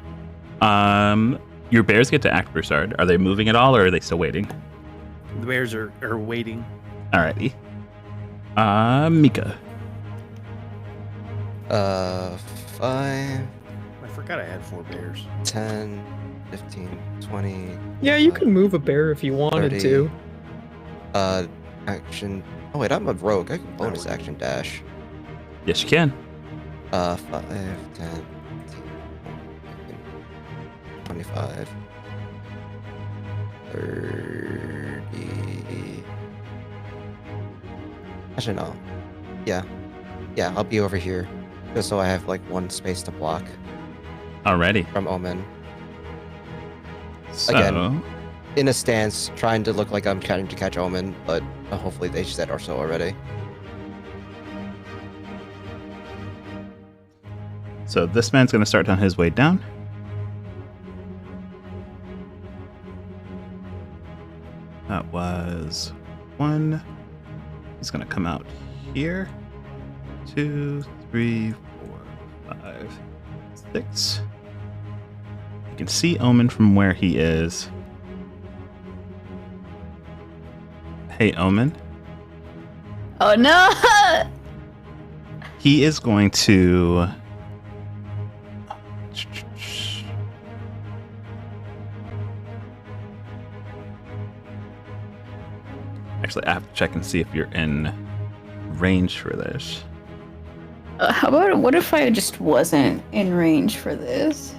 Your bears get to act, Broussard. Are they moving at all, or are they still waiting? The bears are waiting. Alrighty. Mika. 5, I forgot I had 4 bears. 10, 15, 20. Yeah, you can move a bear if you wanted 30. to. Action. Oh wait, I'm a rogue. I can bonus action dash. Yes, you can. 5, 10, 25, 30. Actually, no. Yeah. Yeah, I'll be over here. Just so I have like one space to block Alrighty. from Omen. So, Again. In a stance, trying to look like I'm trying to catch Omen, but hopefully they said or so already. so this man's going to start on his way down. That was 1. He's going to come out here. 2, 3, 4, 5, 6. You can see Omen from where he is. Hey, Omen. Oh no! He is going to... Actually, I have to check and see if you're in range for this. How about, what if I just wasn't in range for this?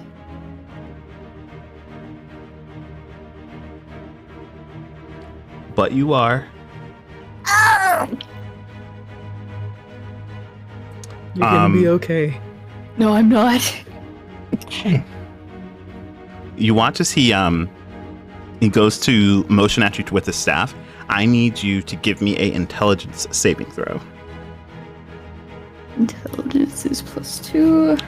But you are. You're gonna be okay. No, I'm not. You watch as he goes to motion at you with his staff. I need you to give me a intelligence saving throw. Intelligence is +2.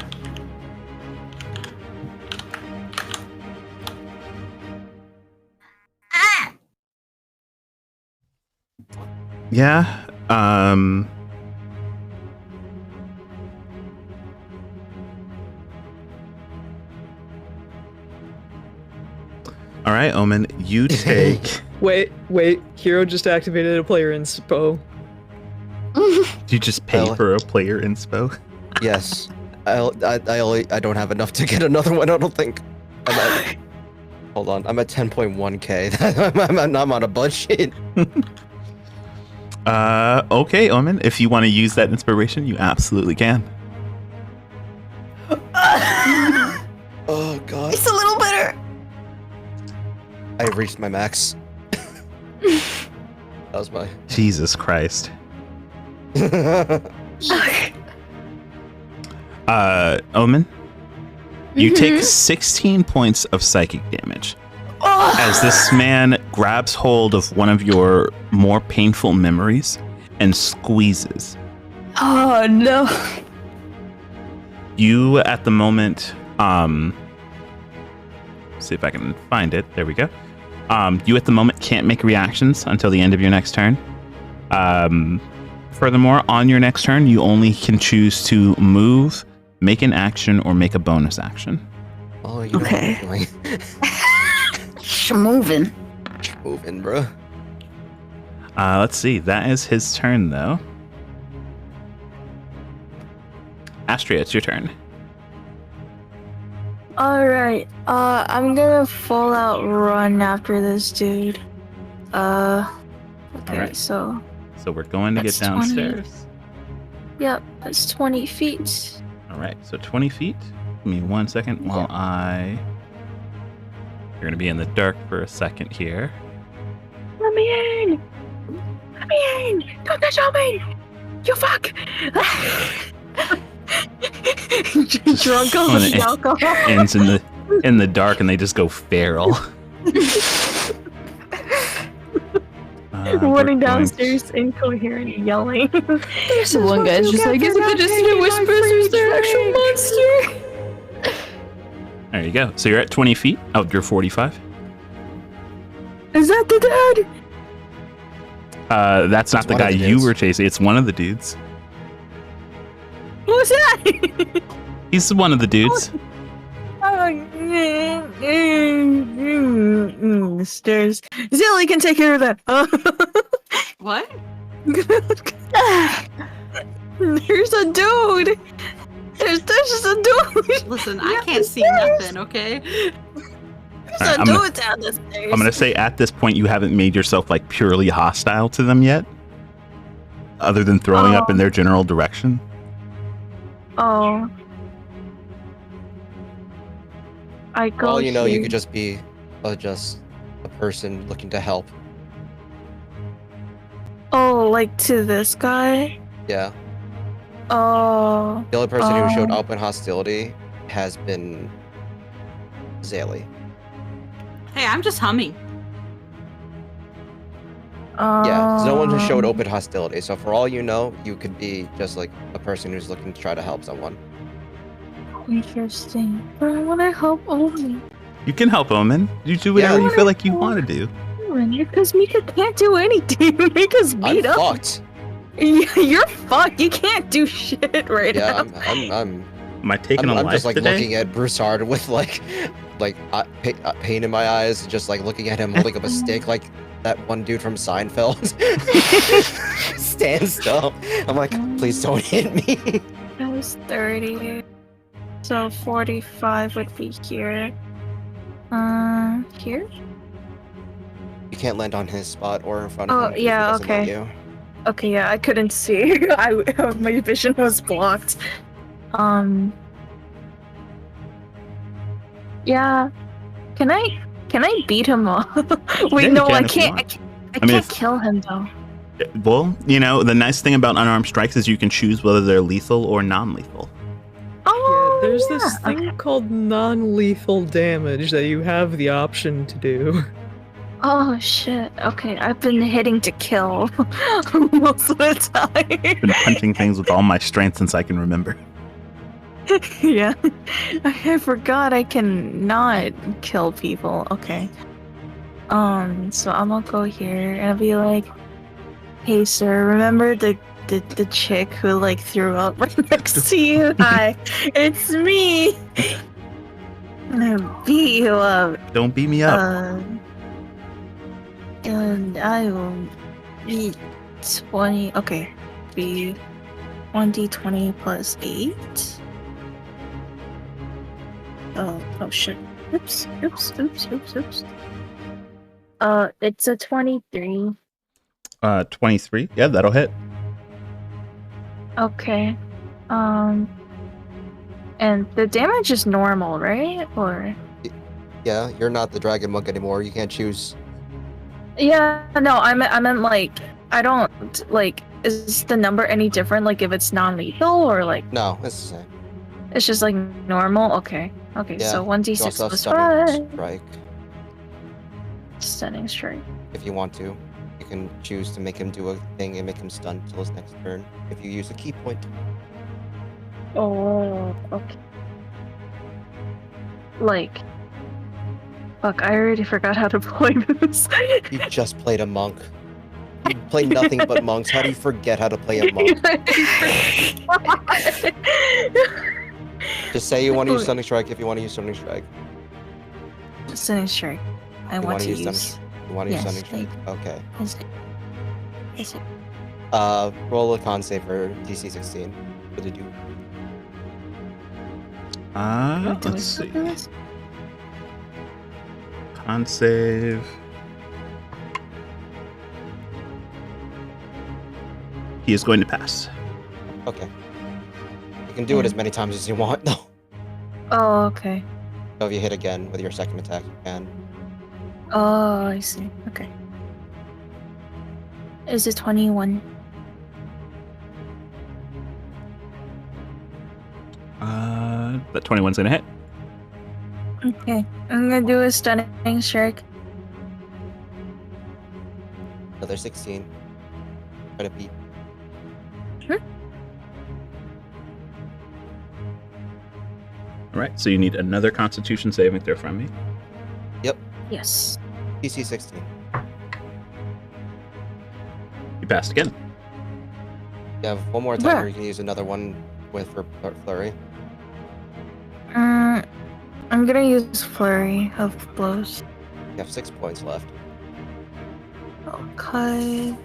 Yeah. All right, Omen, you take... Wait. Hero just activated a player inspo. You just pay Well- for a player inspo? Yes. I don't have enough to get another one, I don't think. Hold on, I'm at 10.1k. I'm on a budget. Okay, Omen, if you want to use that inspiration, you absolutely can. Oh god. It's a little better. I reached my max. That was my... Jesus Christ. Omen, you take 16 points of psychic damage as this man grabs hold of one of your more painful memories and squeezes. Oh no. You at the moment, see if I can find it. There we go. You at the moment can't make reactions until the end of your next turn. Furthermore, on your next turn, you only can choose to move, make an action, or make a bonus action. Oh, you Okay. know what I'm doing. Moving. Moving, bro. Let's see. That is his turn, though. Astria, it's your turn. Alright, I'm gonna full out run after this dude. Okay, Alright. so, So we're going to get That's 20. downstairs. yep, that's 20 feet. All right, so 20 feet. Give me 1 second while You're going to be in the dark for a second here. Let me in! Let me in! Don't touch me! You fuck! Drunk on When it the alcohol. ends in the dark and they just go feral. Running we're going downstairs, incoherent, yelling. There's the one guy's just like, is it just a whisper? Is there an actual monster? There you go. So you're at 20 feet. Oh, you're 45. Is that the dude? That's not It's the one of guy the you dudes. were chasing. It's one of the dudes. Who's that? He's one of the dudes. Stairs. Zilly can take care of that. What? There's a dude. There's just a dude. Listen, I can't see nothing, okay? There's All right, a I'm gonna- dude down the stairs. I'm going to say at this point, you haven't made yourself like purely hostile to them yet, other than throwing up in their general direction. Oh. I For go all you know, you here. could just be just a person looking to help. Oh, like to this guy? Yeah. Oh. The only person who showed um, open hostility has been Zaylee. Hey, I'm just humming. Yeah, no one has showed um, open hostility. So for all you know, you could be just like a person who's looking to try to help someone. Interesting. But I want to help Omen. You can help Omen. You do whatever you feel like you want to do. Because Mika can't do anything. Mika's I'm beat up. fucked. You're fucked. You can't do shit right Yeah, now. Am I taking a I'm life just like today? looking at Broussard with pain in my eyes, just like looking at him holding up a stick like that one dude from Seinfeld. Stand still. I'm like, please don't hit me. That was 30. So 45 would be here. Here? You can't land on his spot or in front Oh, of him. 'cause he yeah, doesn't let okay. you. Okay, yeah, I couldn't see. My vision was blocked. Yeah. Can I beat him up? Wait, Yeah, you no, can I if you can't. want. I mean, can't if- kill him though. Well, you know, the nice thing about unarmed strikes is you can choose whether they're lethal or non-lethal. Oh, Yeah, there's yeah. this thing Okay. called non-lethal damage that you have the option to do. Oh shit. Okay, I've been hitting to kill most of the time. Been punching things with all my strength since I can remember. Yeah. I forgot I can not kill people. Okay. So I'm gonna go here and I'll be like, hey sir, remember the chick who like threw up right next to you? Hi, it's me. I'm gonna beat you up. Don't beat me up. And I will be 20. Okay, be 1d20 plus 8. Oh shit. Oops. It's a 23. 23. Yeah, that'll hit. Okay. And the damage is normal, right? Or Yeah, you're not the dragon monk anymore. You can't choose. yeah, no, I meant like I don't like. Is the number any different? Like if it's non-lethal or like No, it's the same. it's just like normal? Okay. Okay. Yeah, So You 1d6 also have plus stunning 5. strike. Stunning strike. If you want to, you can choose to make him do a thing and make him stunned till his next turn. If you use a key point. Oh, okay. Like, fuck, I already forgot how to play this. You just played a monk. You play nothing but monks. How do you forget how to play a monk? Just say you want to use stunning strike if you want to use stunning strike. Stunning strike. I You want wanna to use use. stunning- You want to use Yes, stunning strike? Okay. Is it? Roll a con save for DC 16. What did you do? Do Let's see. this? Con save. He is going to pass. Okay. You can do it as many times as you want, though. Oh, okay. So if you hit again with your second attack, you can. Oh, I see. Okay. Is it 21? That 21's going to hit. Okay. I'm gonna do a stunning strike. Another 16. Try to beat. All right, so you need another Constitution saving throw from me. Yes. DC 16. You passed again. You have one more attack, or you can use another one with for flurry. I'm gonna use flurry of blows. You have 6 points left. Okay.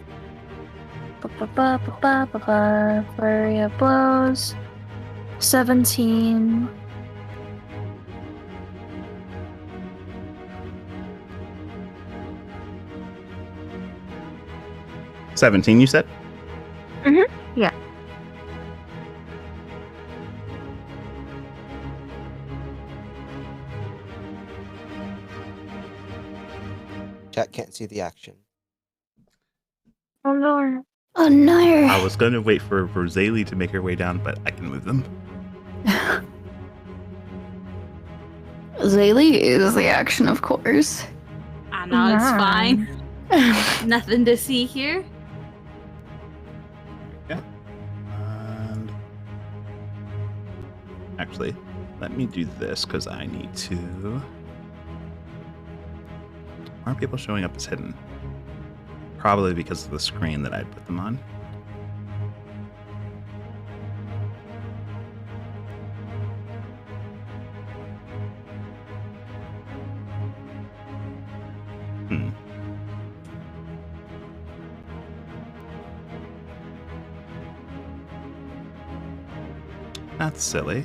Flurry of blows. 17. $17, you said? Yeah. chat can't see the action. Oh no. Oh no. I was going to wait for Zaylee to make her way down, but I can move them. Zaylee is the action, of course. I know it's fine. Nothing to see here. Yeah. And actually, let me do this because I need to. Why aren't people showing up as hidden? Probably because of the screen that I'd put them on. That's silly.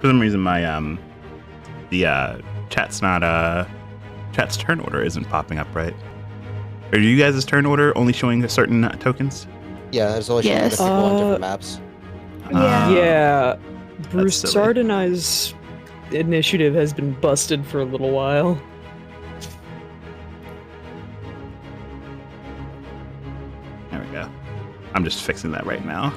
For some reason, my chat's not chat's turn order isn't popping up right. Are you guys' turn order only showing certain tokens? Yeah, there's always showing Yes. the people on different maps. Yeah, Bruce silly. Sardini's initiative has been busted for a little while. There we go. I'm just fixing that right now.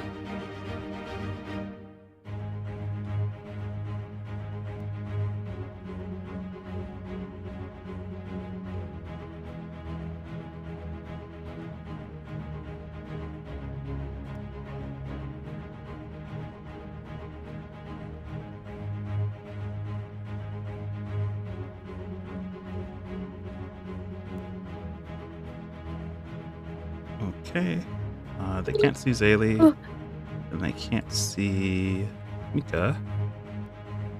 Okay. They can't see Zaylee. And they can't see Mika.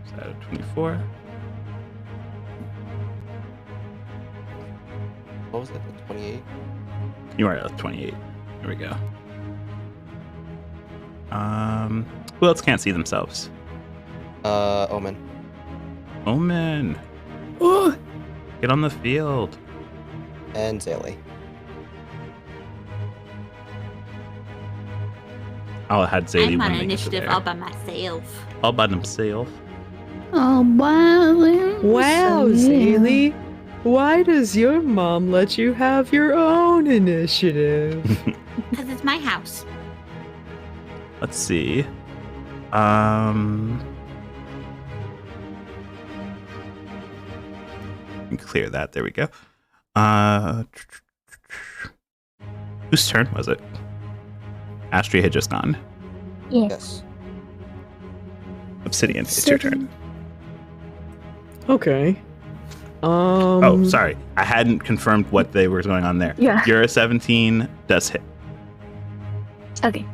Is that a 24? What was it? The 28? You are at 28. There we go. Who else can't see themselves? Omen. Omen. Get on the field. And Zaylee. I'll had Zaylee I'm on when they get to initiative there. all by myself. All by himself. Oh wow. Wow, Zaylee, why does your mom let you have your own initiative? Because it's my house. Let's see. Clear that. There we go. Whose turn was it? Astria had just gone. Yes. Obsidian, it's your turn. Okay. Oh, sorry. I hadn't confirmed what they were going on there. Yeah. You're a 17 does hit. Okay.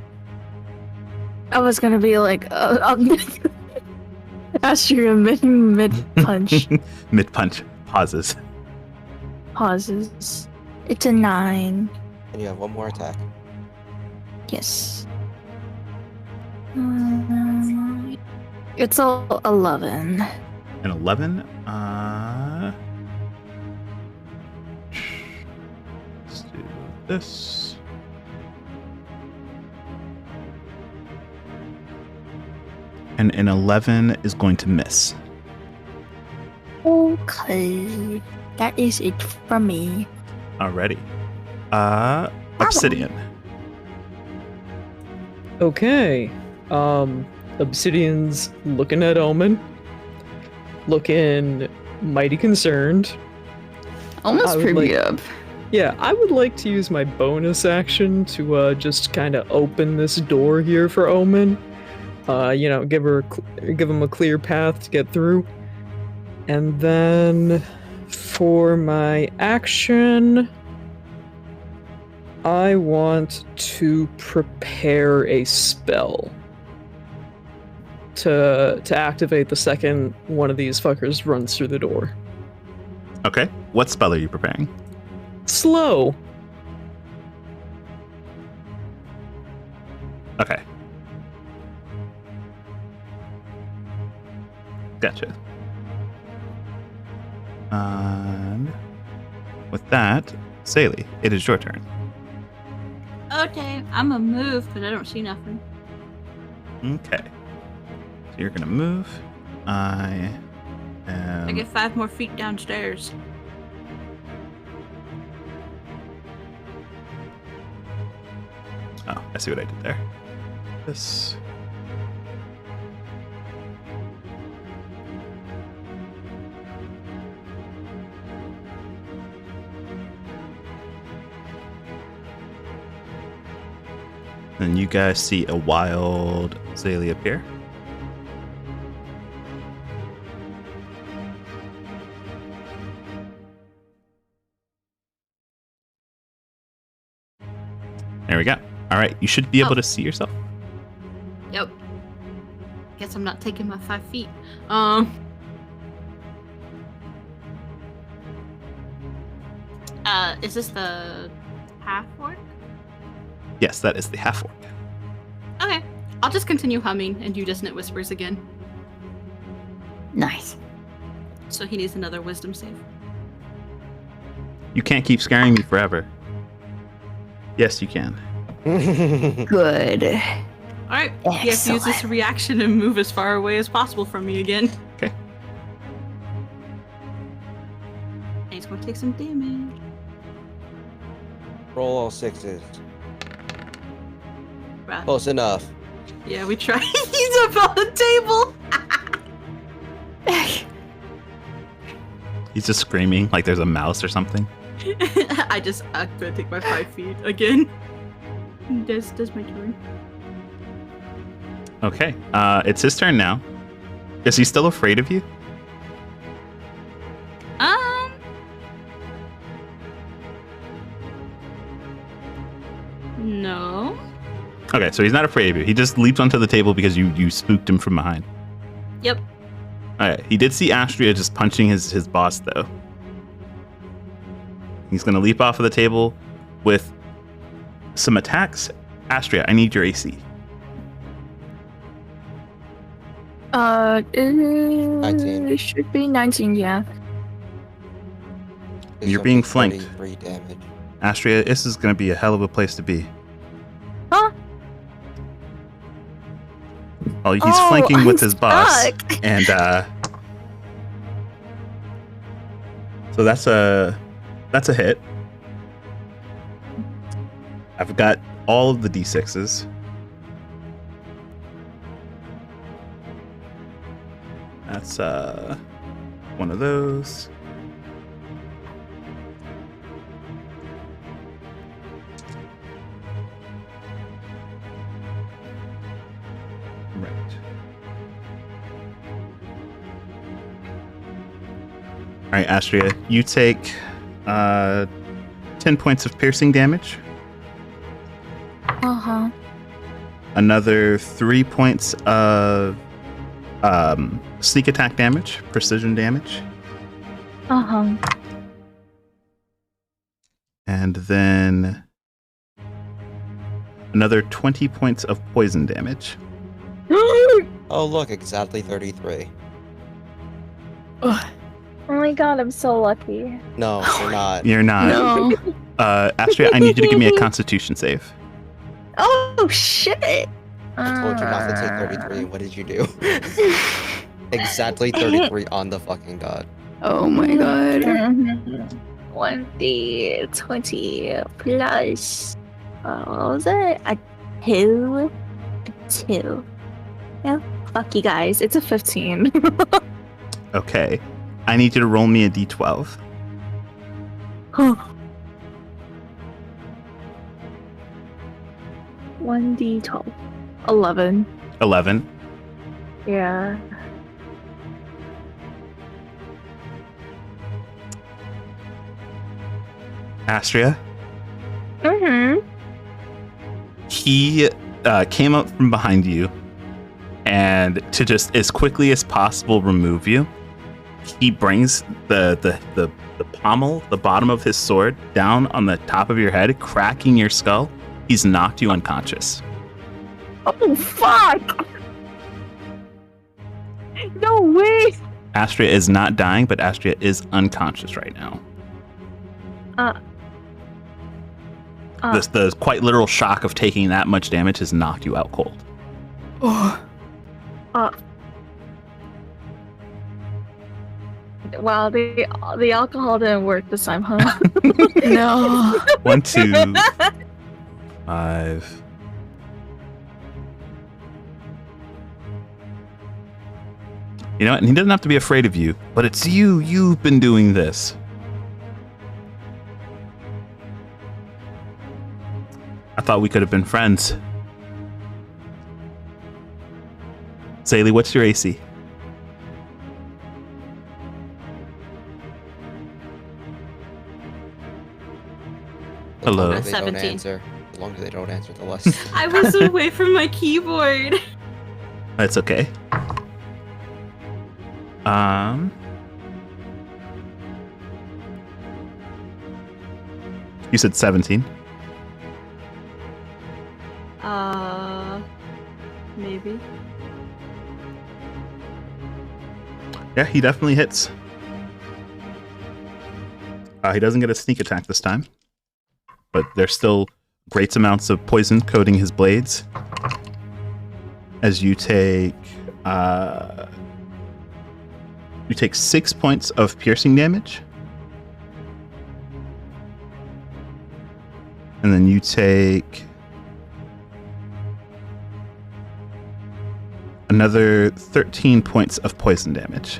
I was gonna be like, ask you a mid punch. Mid punch pauses. Pauses. It's a 9. And you have one more attack. Yes. It's all 11. An 11. Let's do this. And an 11 is going to miss. Okay. That is it from me. Alrighty. Obsidian. Okay. Obsidian's looking at Omen. Looking mighty concerned. Almost I would pretty like- up. Yeah, I would like to use my bonus action to just kind of open this door here for Omen. Give him a clear path to get through. And then for my action, I want to prepare a spell to activate the second one of these fuckers runs through the door. Okay. What spell are you preparing? Slow. Okay. Gotcha. And with that, Saley, it is your turn. Okay, I'm gonna move because I don't see nothing. Okay. So you're gonna move. I get 5 more feet downstairs. Oh, I see what I did there. This. Then you guys see a wild Azalea appear. There we go. All right, you should be able to see yourself. Yep. Guess I'm not taking my 5 feet. Is this the half orc? Yes, that is the half orc. Okay. I'll just continue humming and do dissonant whispers again. Nice. So he needs another wisdom save. You can't keep scaring me forever. Yes, you can. Good. Alright. You have to use this Excellent. reaction and move as far away as possible from me again. Okay. And he's gonna take some damage. Roll all 6s. Right. Close enough. Yeah, we tried. He's up on the table! He's just screaming like there's a mouse or something. I'm gonna take my 5 feet again. Does my turn. Okay, it's his turn now. Is he still afraid of you? No. Okay, so he's not afraid of you. He just leaps onto the table because you spooked him from behind. Yep. Alright, he did see Astria just punching his boss, though. He's going to leap off of the table with some attacks. Astria, I need your AC. 19. It should be 19, yeah. You're being flanked. 33 damage. Astria, this is going to be a hell of a place to be. Huh? Oh, he's flanking with his boss. stuck. And, so that's a hit. I've got all of the D6s. That's one of those. Right. All right, Astria, you take 10 points of piercing damage. Uh-huh. Another 3 points of sneak attack damage, precision damage, Uh-huh. and then another 20 points of poison damage. Oh, look, exactly 33. Ugh. Oh my god, I'm so lucky. No, you're not. You're not. No. Astria, I need you to give me a constitution save. Oh, shit. I told you not to take 33. What did you do? Exactly 33 on the fucking dot. Oh my god. 1d20 plus. What was it? A 2? A 2. Yeah, fuck you guys. It's a 15. Okay. I need you to roll me a d12. Huh. 1d12. 11. 11. Yeah. Astria, Mm-hmm. he came up from behind you and to just as quickly as possible remove you, he brings the pommel, the bottom of his sword, down on the top of your head, cracking your skull. He's knocked you unconscious. Oh, fuck! No way! Astria is not dying, but Astria is unconscious right now. The quite literal shock of taking that much damage has knocked you out cold. Wow, the alcohol didn't work this time, huh? No. 1, 2, 5. You know what? And he doesn't have to be afraid of you, but it's you. You've been doing this. I thought we could have been friends. Zaylee, what's your AC? The Hello. longer they don't 17. answer, the longer they don't answer, the less. I was away from my keyboard. That's okay. You said 17. Maybe. Yeah, he definitely hits. He doesn't get a sneak attack this time, but there's still great amounts of poison coating his blades. As you take 6 points of piercing damage, and then you take another 13 points of poison damage.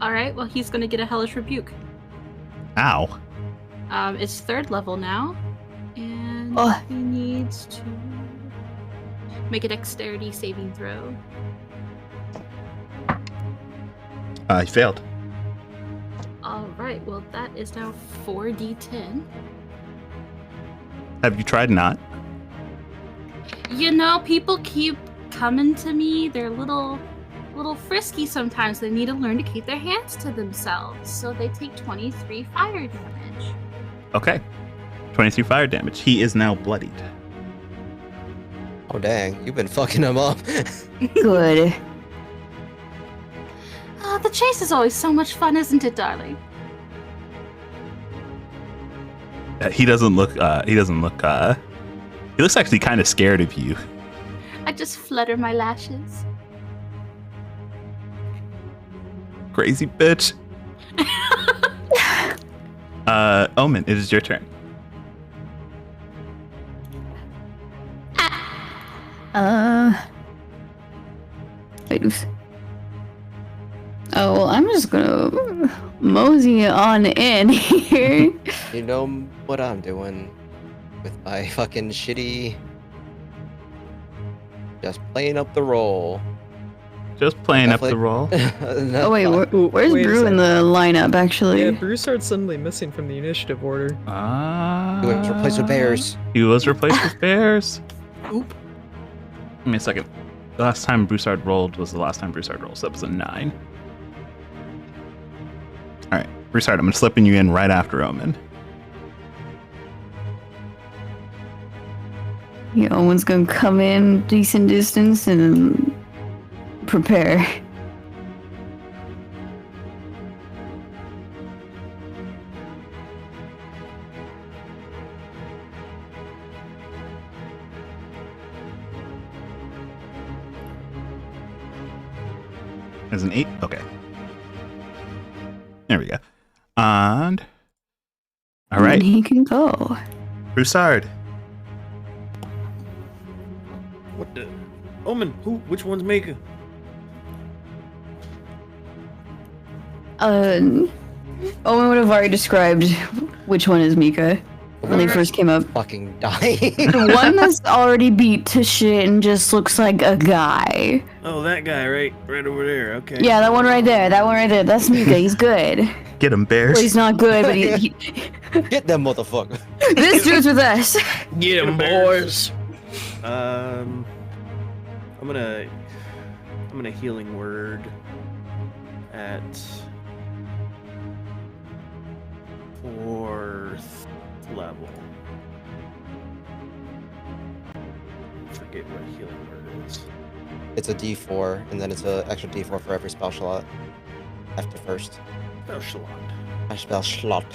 Alright, well, he's gonna get a Hellish Rebuke. Ow. It's 3rd level now, and Oh. he needs to make a dexterity saving throw. He failed. Alright, well, that is now 4d10. Have you tried not? You know, people keep coming to me. They're a little frisky sometimes. They need to learn to keep their hands to themselves. So they take 23 fire damage. Okay. 23 fire damage. He is now bloodied. Oh dang, you've been fucking him up. Good. The chase is always so much fun, isn't it, darling? He doesn't look. He looks actually kind of scared of you. I just flutter my lashes. Crazy bitch. Omen, it is your turn. Oops. Oh, well, I'm just gonna mosey on in here. You know what I'm doing with my fucking shitty. Just playing up the role. Just playing up the role. Oh, wait, where's Wait a Brew in second. the lineup, actually? Yeah, Broussard's suddenly missing from the initiative order. He was replaced with bears. He was replaced with bears. Oop. Give me a second. The last time Broussard rolled was the last time Broussard rolled, so that was a 9. Alright, Broussard, I'm slipping you in right after Omen. Yeah, Owen's gonna come in decent distance and prepare. As an 8? Okay. There we go. And... Alright, And he can go. Broussard. What the? Omen, which one's Mika? Owen would have already described which one is Mika when they first came up. Fucking dying. The one that's already beat to shit and just looks like a guy. Oh, that guy right over there. Okay. Yeah, that one right there. That's Mika. He's good. Get him, bears. Well, he's not good, but he Get them motherfucker. this dude's with us. Get him, boys. I'm gonna healing word at 4th level. Forget what healing word is. It's a D4, and then it's an extra D4 for every spell slot. After first. Spell slot. My spell slot.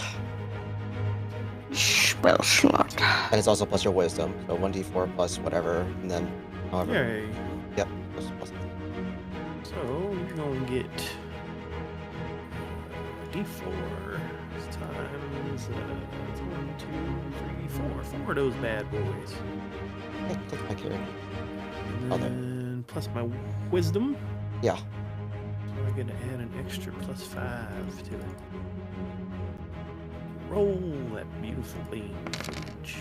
Spell slot. And it's also plus your wisdom. So 1D4 plus whatever, and then however. Yay. Yep. Plus. So you're going get D4 times 1, 2, 3, 4. 4 of those bad boys. That's my character. And Oh, there. then plus my wisdom. Yeah. So I get to add an extra plus 5 to it. Roll that beautiful language.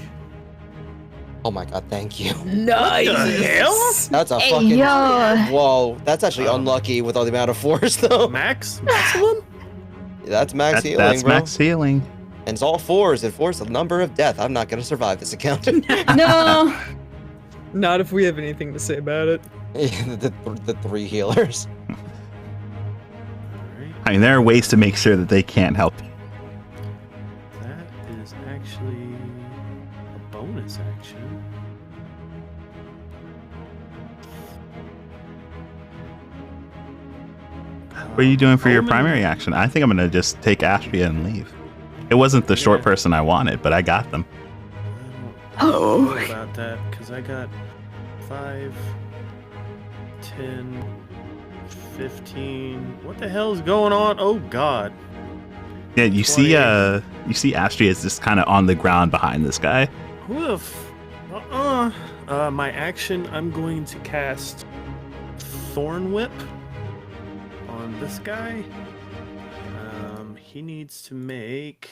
Oh my god, thank you. Nice. What the hell? That's a Hey, fucking. yo. Whoa, that's actually unlucky with all the amount of force, though. Maximum? That's max healing, That's bro. max healing. And it's all 4s, and 4's the number of death. I'm not gonna survive this encounter. No. Not if we have anything to say about it. the 3 healers. Alright. I mean, there are ways to make sure that they can't help you. That is actually a bonus action. What are you doing for your Omen- primary action? I think I'm gonna just take Astria and leave. It wasn't the short Yeah. person I wanted, but I got them. I don't Oh. know about that because I got 5, 10, 15. What the hell is going on? Oh God! Yeah, you see Astria is just kind of on the ground behind this guy. Who the my action, I'm going to cast Thorn Whip on this guy. He needs to make...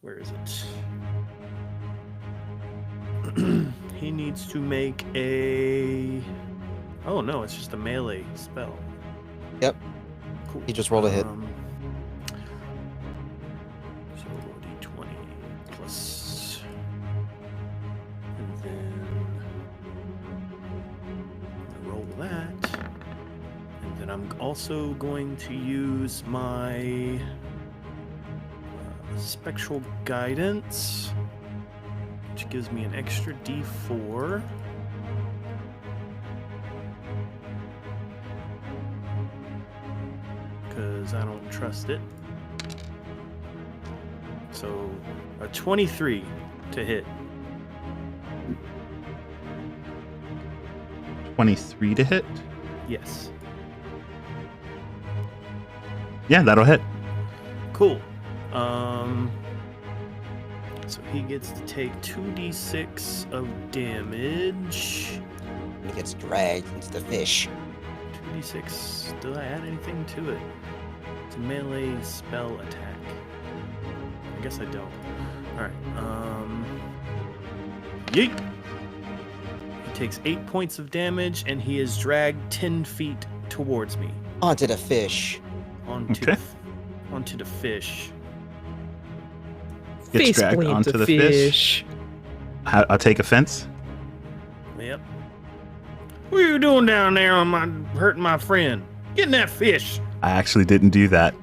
Where is it? He needs to make a... Oh no, it's just a melee spell. Yep. Cool. He just rolled a hit. So D20 plus... And then... I'm gonna roll that. And then I'm also going to use my... Spectral Guidance, which gives me an extra D4. Because I don't trust it. So, a 23 to hit. 23 to hit. Yes. Yeah, that'll hit. Cool. So he gets to take 2d6 of damage. He gets dragged into the fish. 2d6. Did I add anything to it? It's a melee spell attack. I guess I don't. Alright, yeet! He takes 8 points of damage and he is dragged 10 feet towards me. Onto the fish. Okay. Onto the fish. Gets Face dragged plant onto a the fish. I'll take offense. Yep. What are you doing down there on my hurting my friend? Get in that fish. I actually didn't do that.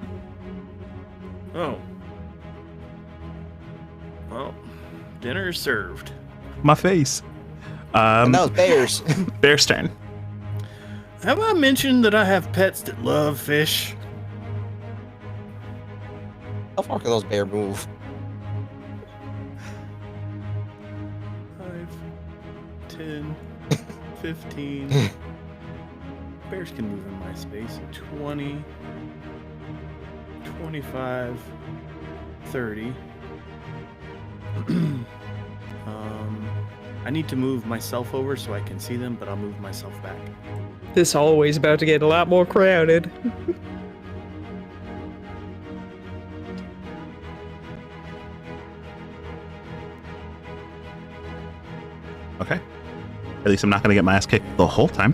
Oh. Well, dinner is served. My face. And that was bears. Bear's turn. Have I mentioned that I have pets that love fish? How far can those bears move? 5, 10, 15. Bears can move in my space. 20, 25, 30. I need to move myself over so I can see them, but I'll move myself back. This hallway's about to get a lot more crowded. Okay. At least I'm not going to get my ass kicked the whole time.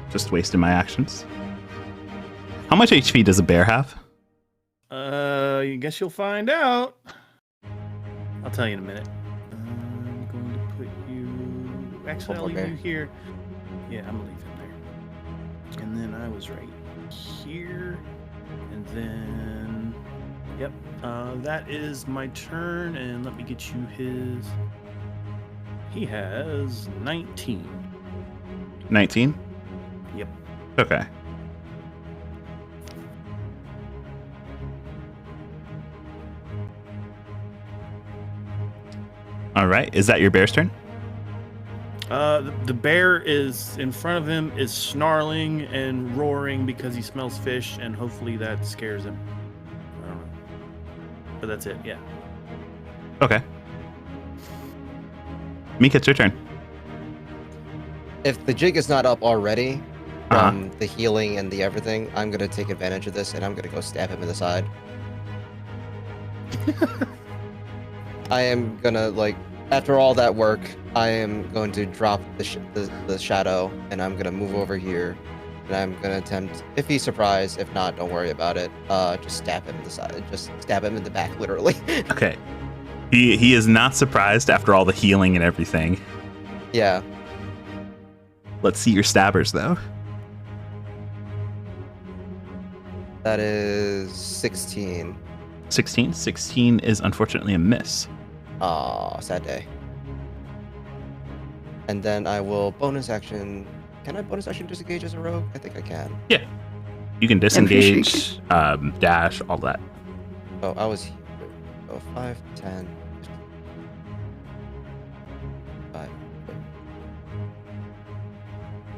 Just wasting my actions. How much HP does a bear have? I guess you'll find out. I'll tell you in a minute. I'm going to put you... Actually, I'll One more leave bear. you here. Yeah, I'm going to leave him there. And then I was right here. And then... Yep. That is my turn. And let me get you his... He has 19. 19? Yep. Okay. All right. Is that your bear's turn? The bear is in front of him, is snarling and roaring because he smells fish, and hopefully that scares him. I don't know. But that's it, yeah. Okay. Mika, it's your turn. If the jig is not up already from the healing and the everything, I'm gonna take advantage of this and I'm gonna go stab him in the side. I am gonna, like, after all that work, I am going to drop the shadow and I'm gonna move over here and I'm gonna attempt, if he's surprised, if not, don't worry about it, just stab him in the side, just stab him in the back, literally. Okay. He is not surprised after all the healing and everything. Yeah. Let's see your stabbers, though. That is 16. 16? 16 is unfortunately a miss. Aw, sad day. And then I will bonus action. Can I bonus action disengage as a rogue? I think I can. Yeah. You can disengage, dash, all that. Oh, I was here. So 5, 10, 5.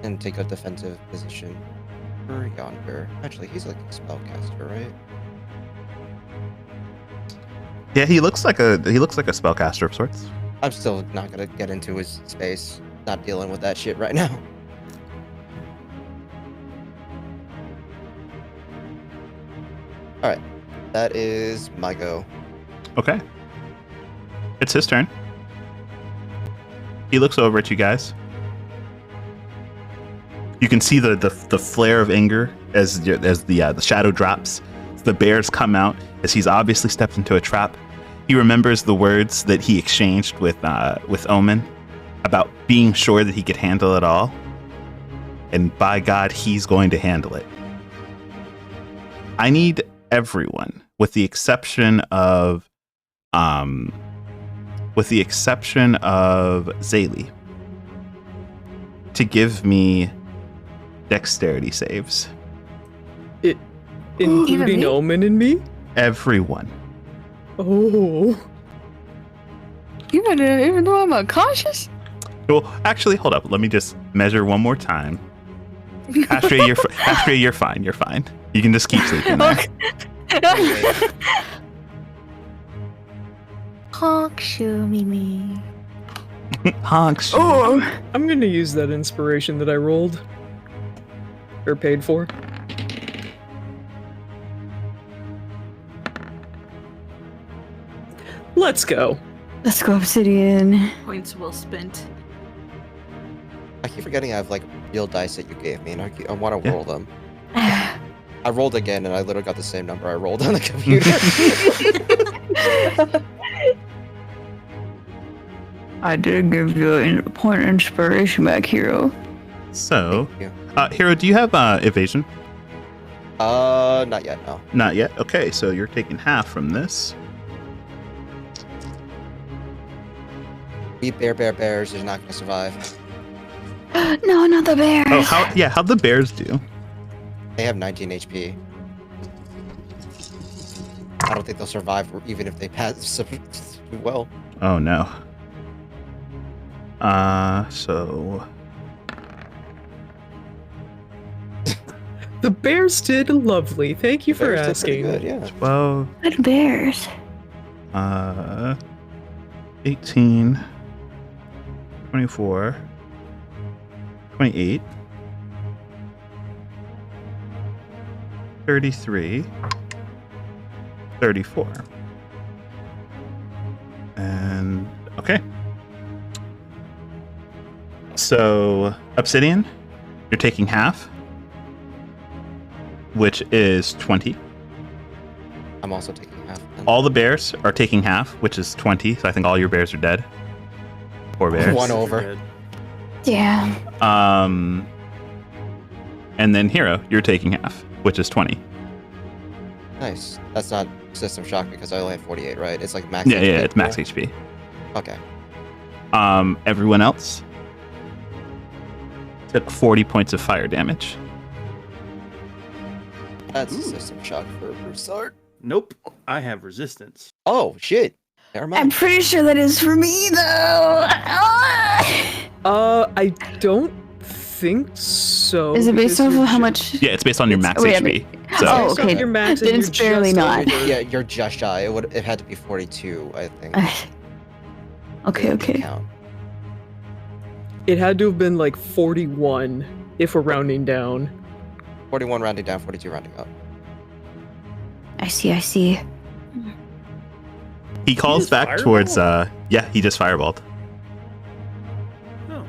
And take a defensive position for yonder. Actually, he's like a spellcaster, right? Yeah, he looks like a spellcaster of sorts. I'm still not gonna get into his space. Not dealing with that shit right now. Alright. That is my go. Okay. It's his turn. He looks over at you guys. You can see the flare of anger as the shadow drops. The bears come out as he's obviously stepped into a trap. He remembers the words that he exchanged with Omen about being sure that he could handle it all. And by God, he's going to handle it. I need everyone, with the exception of Zaylee, to give me dexterity saves. Including Omen and me? Everyone. Oh. Even though I'm unconscious? Well, actually, hold up. Let me just measure one more time. Astria, you're fine. You're fine. You can just keep sleeping there. Honk, show me. Honks. Oh, I'm gonna use that inspiration that I rolled. Or paid for. Let's go. Let's go, Obsidian. Points well spent. I keep forgetting I have like real dice that you gave me, and I want to Yeah. roll them. I rolled again, and I literally got the same number I rolled on the computer. I did give you a point of inspiration back, Hero. So, Thank you. Hero, do you have evasion? Not yet, no. Not yet. Okay, so you're taking half from this. We bears are not gonna survive. No, not the bear. Oh, how'd the bears do? They have 19 HP. I don't think they'll survive, even if they pass well. Oh no. So The bears did lovely. Thank you for Bears did pretty asking. good, yeah. 12, Good bears. 18, 24, 28, 33, 34. And okay. So, Obsidian, you're taking half, which is 20. I'm also taking half. All the bears are taking half, which is 20. So I think all your bears are dead. Poor bears. One over. Yeah. And then Hero, you're taking half, which is 20. Nice. That's not system shock because I only had 48, right? It's like max. Yeah, HP. it's max HP. Okay. Everyone else took 40 points of fire damage. That's a system shock for Broussard. Nope. I have resistance. Oh shit. Never I'm mind. pretty sure that is for me, though. I don't think so. Is it based because off you're of how ju- much? Yeah, it's based on your max wait, HP. It's So Oh, based off okay. your max, Then and it's you're barely just not. over. Yeah, you're just shy. It had to be 42, I think. Okay, to okay. count. It had to have been like 41 if we're rounding down. 41 rounding down, 42 rounding up. I see. he calls just back towards fireballed? yeah, he just fireballed. Oh.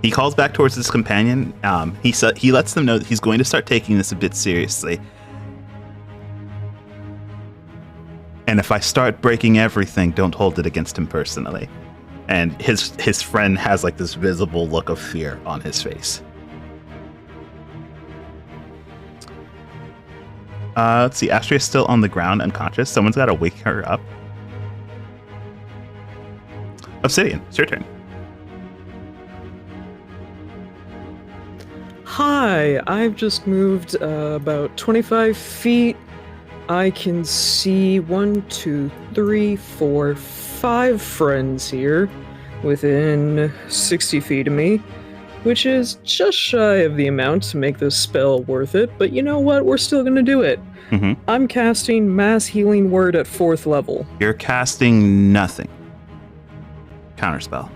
He calls back towards his companion. He lets them know that he's going to start taking this a bit seriously. And if I start breaking everything, don't hold it against him personally. And his friend has like this visible look of fear on his face. Let's see. Astria's still on the ground, unconscious. Someone's got to wake her up. Obsidian, it's your turn. Hi, I've just moved about 25 feet. I can see 1, 2, 3, 4, 5 friends here within 60 feet of me, which is just shy of the amount to make this spell worth it, but you know what? We're still gonna do it. Mhm. I'm casting Mass Healing Word at 4th level. You're casting nothing. Counterspell.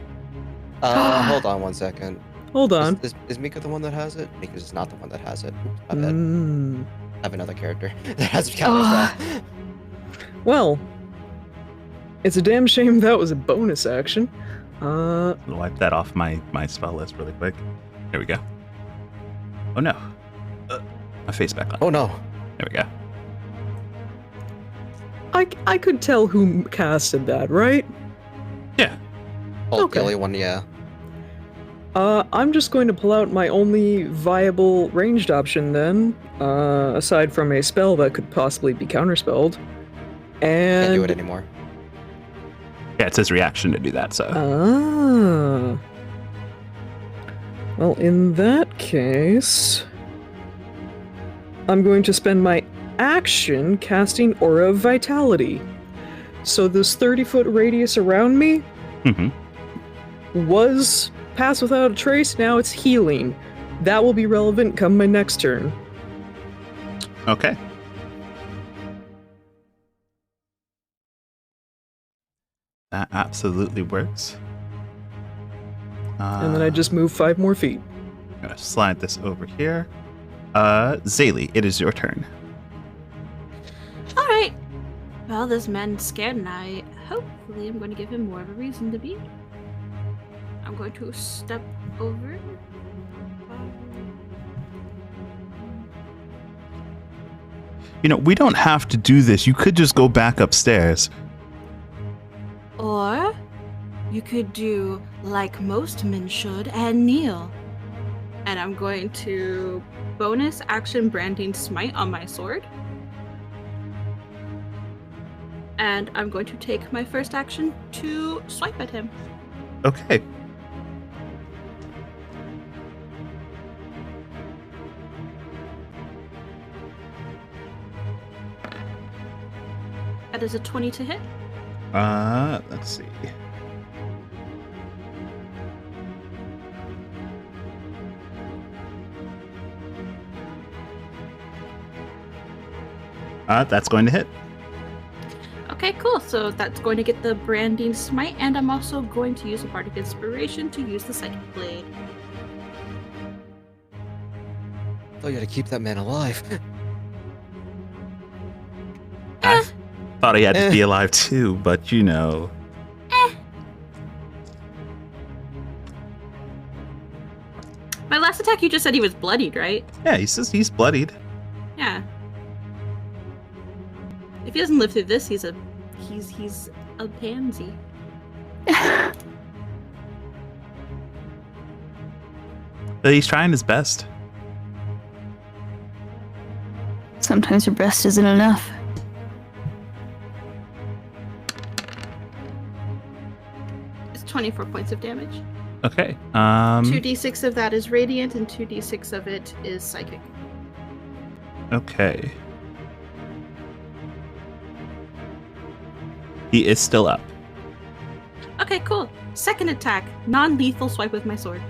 Hold on 1 second. Hold on. Is Mika the one that has it? Mika's not the one that has it. Oops, my bad. Mm. I have another character that has counterspell. Well, it's a damn shame that was a bonus action. I'll wipe that off my spell list really quick. There we go. Oh no. My face back on. Oh no. There we go. I could tell who casted that, right? Yeah. Oh, Okay. the only one, yeah. I'm just going to pull out my only viable ranged option then, aside from a spell that could possibly be counterspelled. And Can't do it anymore. Yeah, it's his reaction to do that, so. Ah. Well, in that case, I'm going to spend my action casting Aura of Vitality. So this 30-foot radius around me Mhm. was Pass Without a Trace, now it's healing. That will be relevant come my next turn. Okay. That absolutely works. And then I just move 5 more feet. I'm gonna slide this over here. Zaylee, it is your turn. All right. Well, this man's scared, and hopefully I'm going to give him more of a reason to be. I'm going to step over. You know, we don't have to do this. You could just go back upstairs. Or you could do like most men should and kneel. And I'm going to bonus action branding smite on my sword. And I'm going to take my first action to swipe at him. Okay. That is a 20 to hit. Let's see. That's going to hit. Okay, cool. So that's going to get the branding smite, and I'm also going to use a bardic inspiration to use the psychic blade. Oh, you had to keep that man alive. I thought he had to be alive too, but you know. My last attack, you just said he was bloodied, right? Yeah, he says he's bloodied. Yeah. If he doesn't live through this, he's a pansy. But he's trying his best. Sometimes your breast isn't enough. It's 24 points of damage. Okay. 2d6 of that is radiant, and 2d6 of it is psychic. Okay. He is still up. Okay, cool. Second attack, non-lethal swipe with my sword.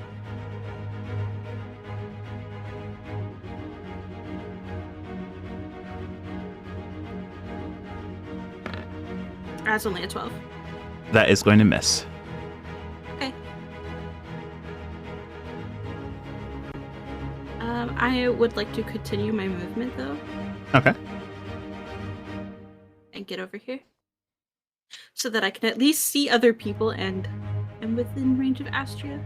That's only a 12. That is going to miss. Okay. I would like to continue my movement though. Okay. And get over here. So that I can at least see other people and am within range of Astria.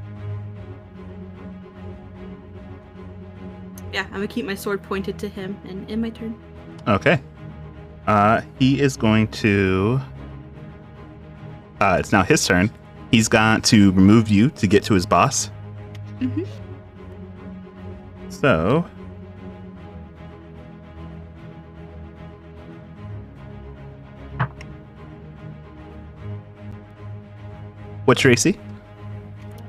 Yeah, I'm gonna keep my sword pointed to him and in my turn. Okay. He is going to... it's now his turn. He's got to remove you to get to his boss. Mm-hmm. So... What's your AC?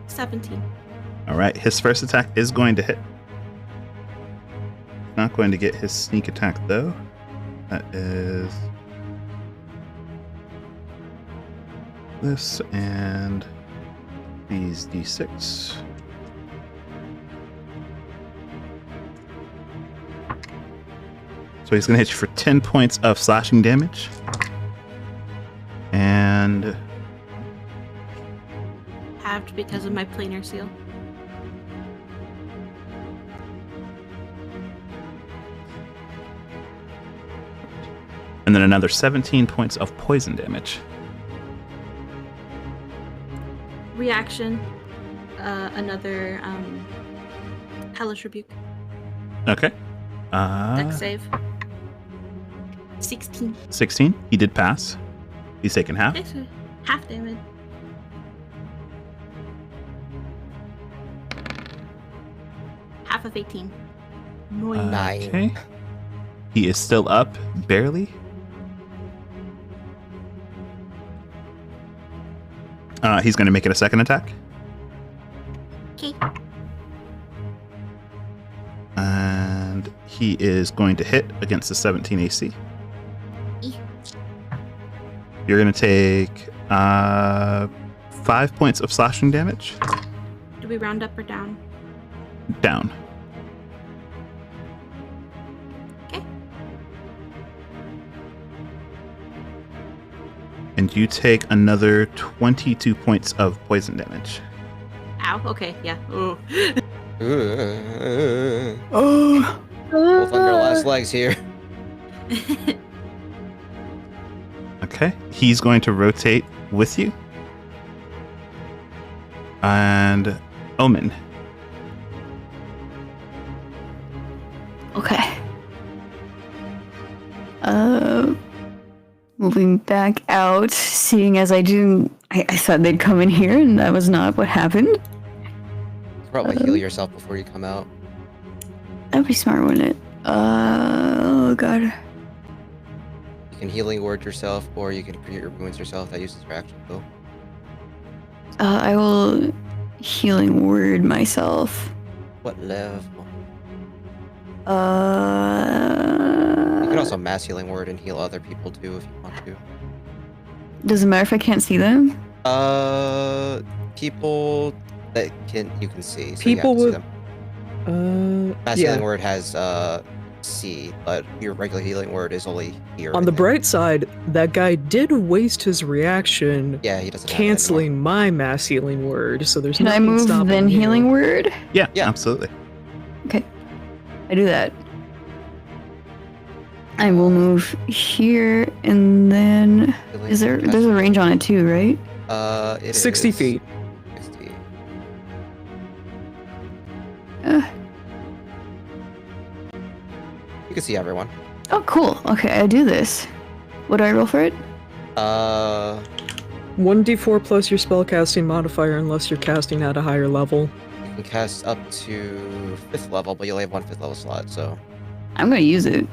17. All right, his first attack is going to hit. Not going to get his sneak attack though. That is this and these d6. So he's going to hit you for 10 points of slashing damage. And Halved because of my planar seal. then another 17 points of poison damage. Reaction. Another Hellish Rebuke. Okay. Dex save. 16. 16. He did pass. He's taken half. Okay, so half damage. Half of 18. Nine. Okay. He is still up, barely. He's going to make it a second attack. Okay. And he is going to hit against the 17 AC. You're going to take 5 points of slashing damage. Do we round up or down? Down. Okay. And you take another 22 points of poison damage. Ow. Okay. Yeah. Oh. Oh. Both on your last legs here. Okay. He's going to rotate with you. And Omen. Okay. Moving back out, seeing as I thought they'd come in here, and that was not what happened. Probably heal yourself before you come out. That'd be smart, wouldn't it? Oh god. You can healing word yourself, or you can create your wounds yourself. That uses your action though. I will healing word myself. What level? You You can also mass healing word and heal other people too if you want to. Doesn't matter if I can't see them. People that you can see. So People you have to see with- them. Mass yeah. healing word has C, but your regular healing word is only here. On I the think. bright side, that guy did waste his rereaction Yeah, he doesn't. have it canceling my mass healing word, so there's Can I nothing move stopping then you. healing word? Yeah, Yeah. absolutely. I do that. I will move here and then anymore. is Healing there's a range on it too, right? It 60 is feet. 60. Uh, You can see everyone. oh cool. Okay, I do this. What do I roll for it? 1d4 plus your spellcasting modifier unless you're casting at a higher level. You can cast up to 5th level, but you only have 1 5th level slot, so I'm gonna use it.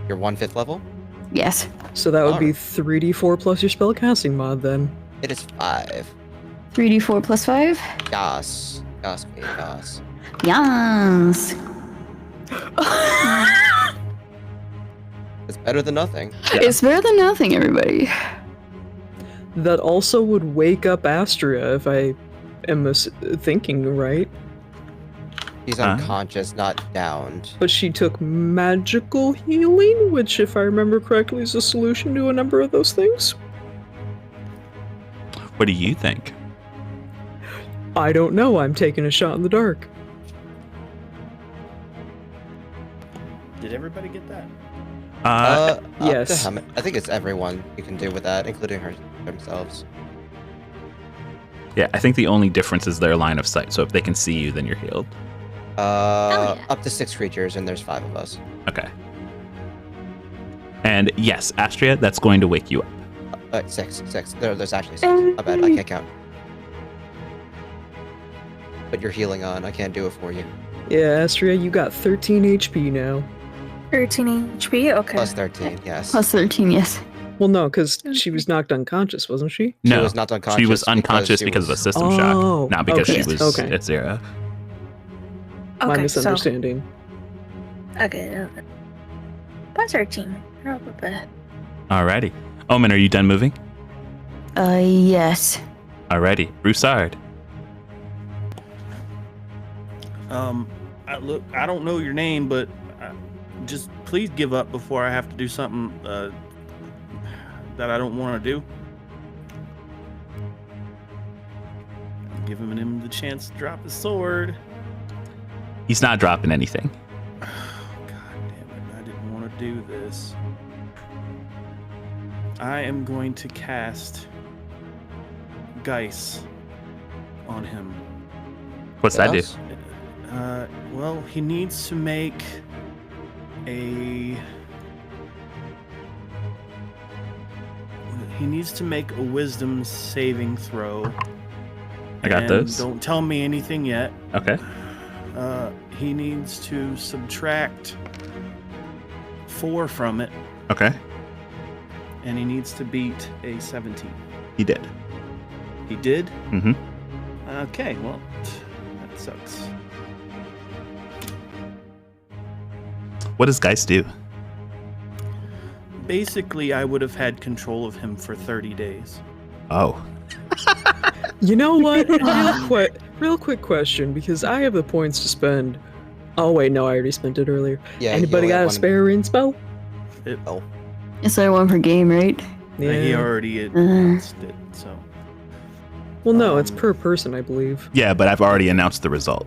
you're 1 5th level. Yes. So that would be Alright. 3d4 plus your spellcasting mod then. It is 5. 3d4 plus 5? Yas. Yas, queen, yas. Yes. It's better than nothing. Yeah. It's better than nothing, everybody. that also would wake up Astria if I am thinking right. She's Huh? unconscious, not downed. But she took magical healing, which, if I remember correctly, is a solution to a number of those things. What do you think? I don't know. I'm taking a shot in the dark. Did everybody get that? Up to yes. how I think it's everyone you can do with that, including themselves. Yeah, I think the only difference is their line of sight. So if they can see you, then you're healed. yeah. Up to 6 creatures, and there's 5 of us. Okay. And yes, Astria, that's going to wake you up. 6. There's actually 6. I bet I can't count. But you're healing on. I can't do it for you. Yeah, Astria, you got 13 HP now. 13 HP? Okay. Plus 13, yes. Plus 13, yes. Well, no, because she was knocked unconscious, wasn't she? She No, was not unconscious. she was unconscious because of a system Oh, shock, not because okay, she was okay. at 0. My Okay, misunderstanding. Okay. Plus 13. Alrighty. Omen, are you done moving? Yes. Alrighty. Broussard. I don't know your name, but just please give up before I have to do something that I don't want to do. I'm giving him the chance to drop his sword. He's not dropping anything. God damn it, I didn't want to do this. I am going to cast Geis on him. What's that do? Yes? Well, he needs to make a wisdom saving throw. I got And those. Don't tell me anything yet. Okay. He needs to subtract 4 from it, Okay. and he needs to beat a 17. He did. He did? Mm-hmm. Okay, well, that sucks. What does Geist do? Basically, I would have had control of him for 30 days. Oh. You know what? Real quick question, because I have the points to spend. Oh wait, no, I already spent it earlier. Yeah. Anybody got a spare inspo? Oh. It's only one per game, right? He already announced it, so. Well, no, it's Um, per person, I believe. Yeah, but I've already announced the result.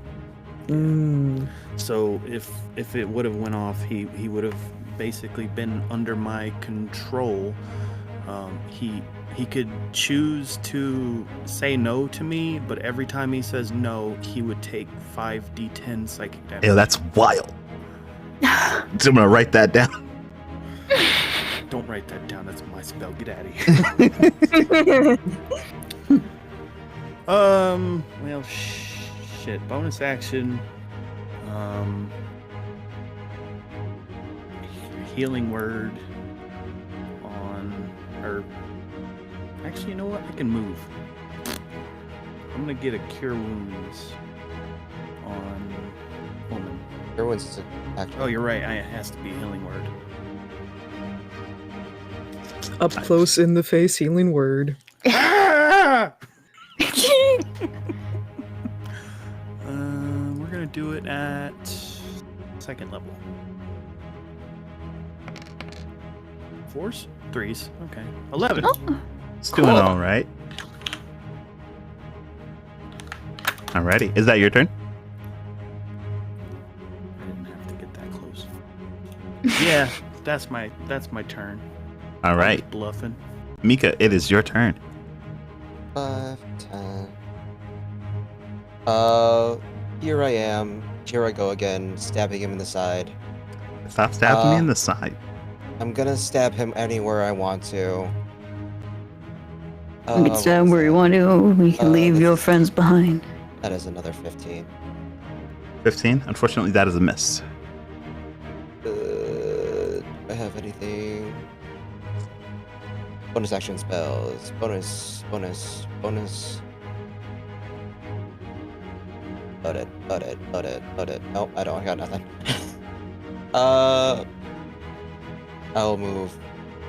Mm. So if it would have went off, he would have basically been under my control. He could choose to say no to me, but every time he says no, he would take 5d10 psychic damage. Ew, that's wild. I'm gonna write that down. Don't write that down. That's my spell. Get out of here. Well, shit. Bonus action. Healing word on her. Actually, you know what? I can move. I'm gonna get a cure wounds on woman. Everyone's actually. Oh, you're right. It has to be a healing word. Up close in the face, healing word. Ah! We're gonna do it at 2nd level. 4s? 3s. Okay. 11. It's doing all right. Alrighty. Is that your turn? I didn't have to get that close. Yeah, that's my turn. All I right. was bluffing. Mika, it is your turn. 5, 10. Here I am. Here I go again, stabbing him in the side. Stop stabbing me in the side. I'm gonna stab him anywhere I want to. You can stab where you want to. We can leave your friends behind. That is another 15. 15. Unfortunately, that is a miss. Do I have anything? Bonus action spells. Bonus. Load it. Nope, I don't. I got nothing. I'll move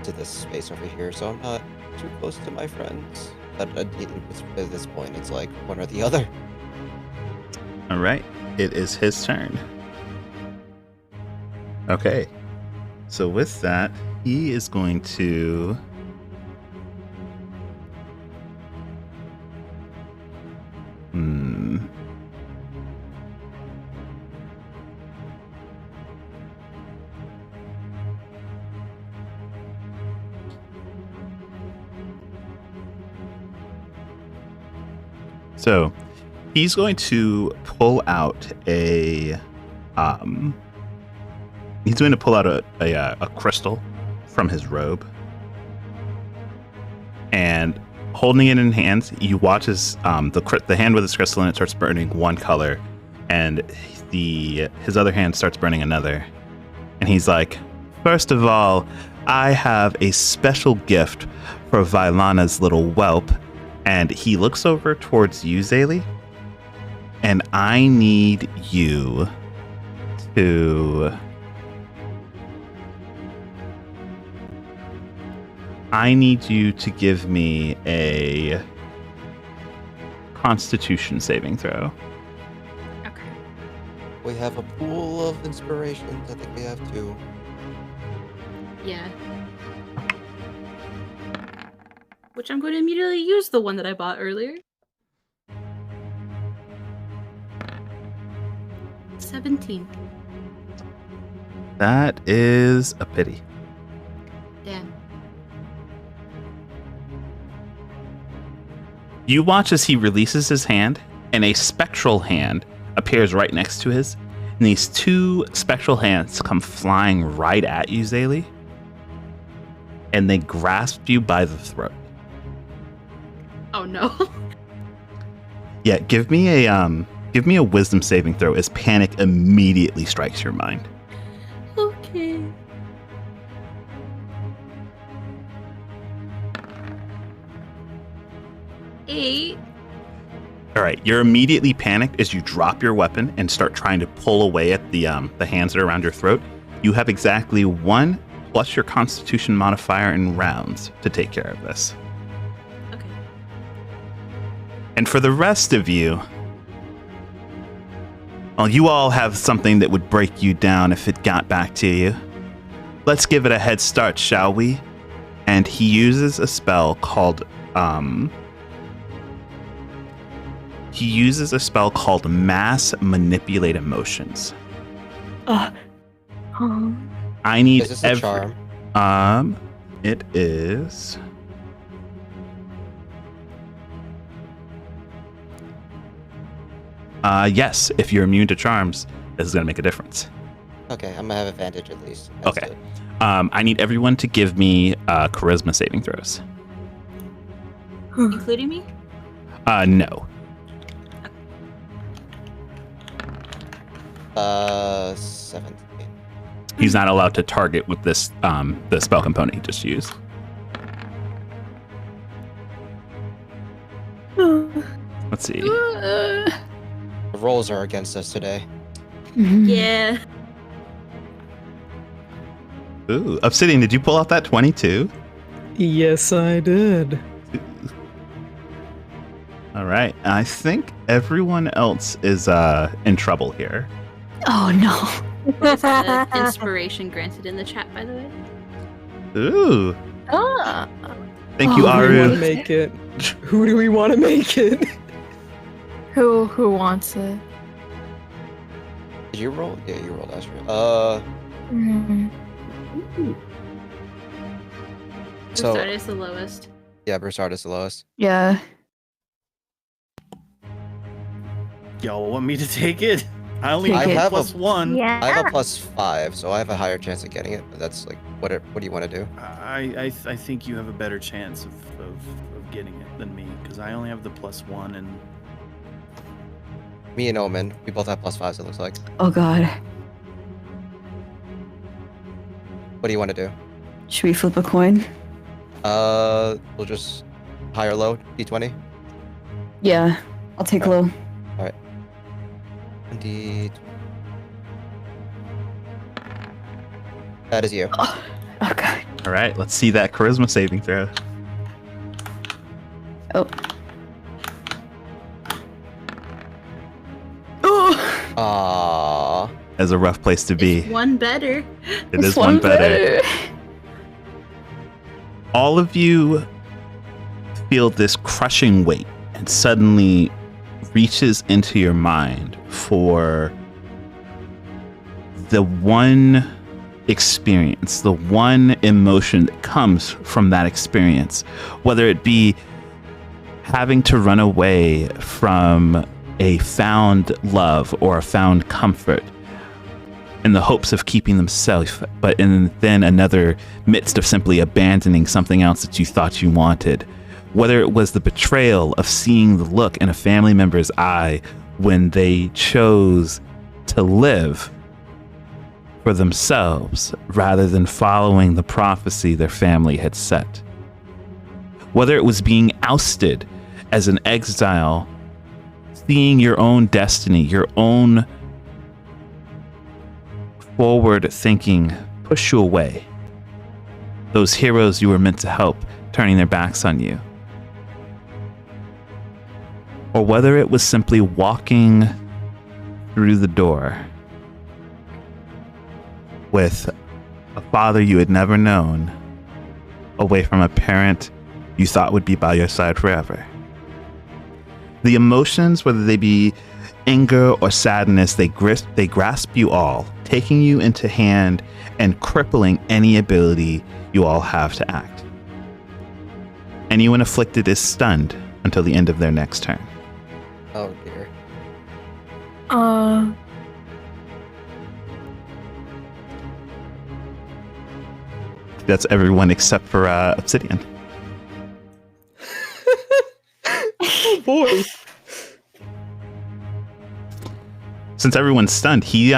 to this space over here, so I'm not too close to my friends. At this point, it's like one or the other. All right, it is his turn. Okay, so with that, he is going to. So he's going to pull out a crystal from his robe, and holding it in hands, you watch as the hand with his crystal in it starts burning one color, and his other hand starts burning another. And he's like, "First of all, I have a special gift for Vailana's little whelp." And he looks over towards you, Zaylee, and I need you to. I need you to give me a Constitution saving throw. Okay. We have a pool of inspirations. I think we have two. Yeah. Which I'm going to immediately use the one that I bought earlier. 17. That is a pity. Damn. You watch as he releases his hand, and a spectral hand appears right next to his. And these two spectral hands come flying right at you, Zaylee. And they grasp you by the throat. Oh no. Yeah, give me a wisdom saving throw as panic immediately strikes your mind. Okay. Eight. All right, you're immediately panicked as you drop your weapon and start trying to pull away at the hands that are around your throat. You have exactly 1 plus your Constitution modifier in rounds to take care of this. Okay. And for the rest of you, well, you all have something that would break you down if it got back to you. Let's give it a head start, shall we? And he uses a spell called Mass Manipulate Emotions. I need Is this a charm? It is. Yes, if you're immune to charms, this is going to make a difference. Okay, I'm gonna have advantage at least. That's Okay. good. I need everyone to give me charisma saving throws. Including me? No. 17. He's not allowed to target with this the spell component he just used. Let's see. The rolls are against us today. Yeah. Ooh, Obsidian, did you pull out that 22? Yes, I did. All right. I think everyone else is in trouble here. Oh no. Is inspiration granted in the chat, by the way? Ooh. Ah. Thank you, Who do we want to Aru. make it? Who do we want to make it? Who wants it? Did you roll? Yeah, you rolled Astro. So Start is the lowest. yeah, Broussard is the lowest. Yeah. Y'all want me to take it? I only Take have it. a +1. Yeah. I have a +5, so I have a higher chance of getting it. But that's like, what do you want to do? I think you have a better chance of getting it than me because I only have the +1 and Me and Omen, we both have +5s. It looks like. Oh god. What do you want to do? Should we flip a coin? We'll just high or low, D20. Yeah. I'll take low. 20. That is you. Oh god. All right, let's see that charisma saving throw. Oh. Aww. As a rough place to be. It's one better. It is one better. All of you feel this crushing weight and suddenly reaches into your mind for the one experience, the one emotion that comes from that experience, whether it be having to run away from a found love or a found comfort in the hopes of keeping them safe, but then another midst of simply abandoning something else that you thought you wanted. Whether it was the betrayal of seeing the look in a family member's eye when they chose to live for themselves rather than following the prophecy their family had set. Whether it was being ousted as an exile, seeing your own destiny, your own forward thinking push you away. Those heroes you were meant to help turning their backs on you. Or whether it was simply walking through the door with a father you had never known, away from a parent you thought would be by your side forever. The emotions, whether they be anger or sadness, they grasp you all, taking you into hand and crippling any ability you all have to act. Anyone afflicted is stunned until the end of their next turn. Oh dear. That's everyone except for Obsidian. Oh boy. Since everyone's stunned, he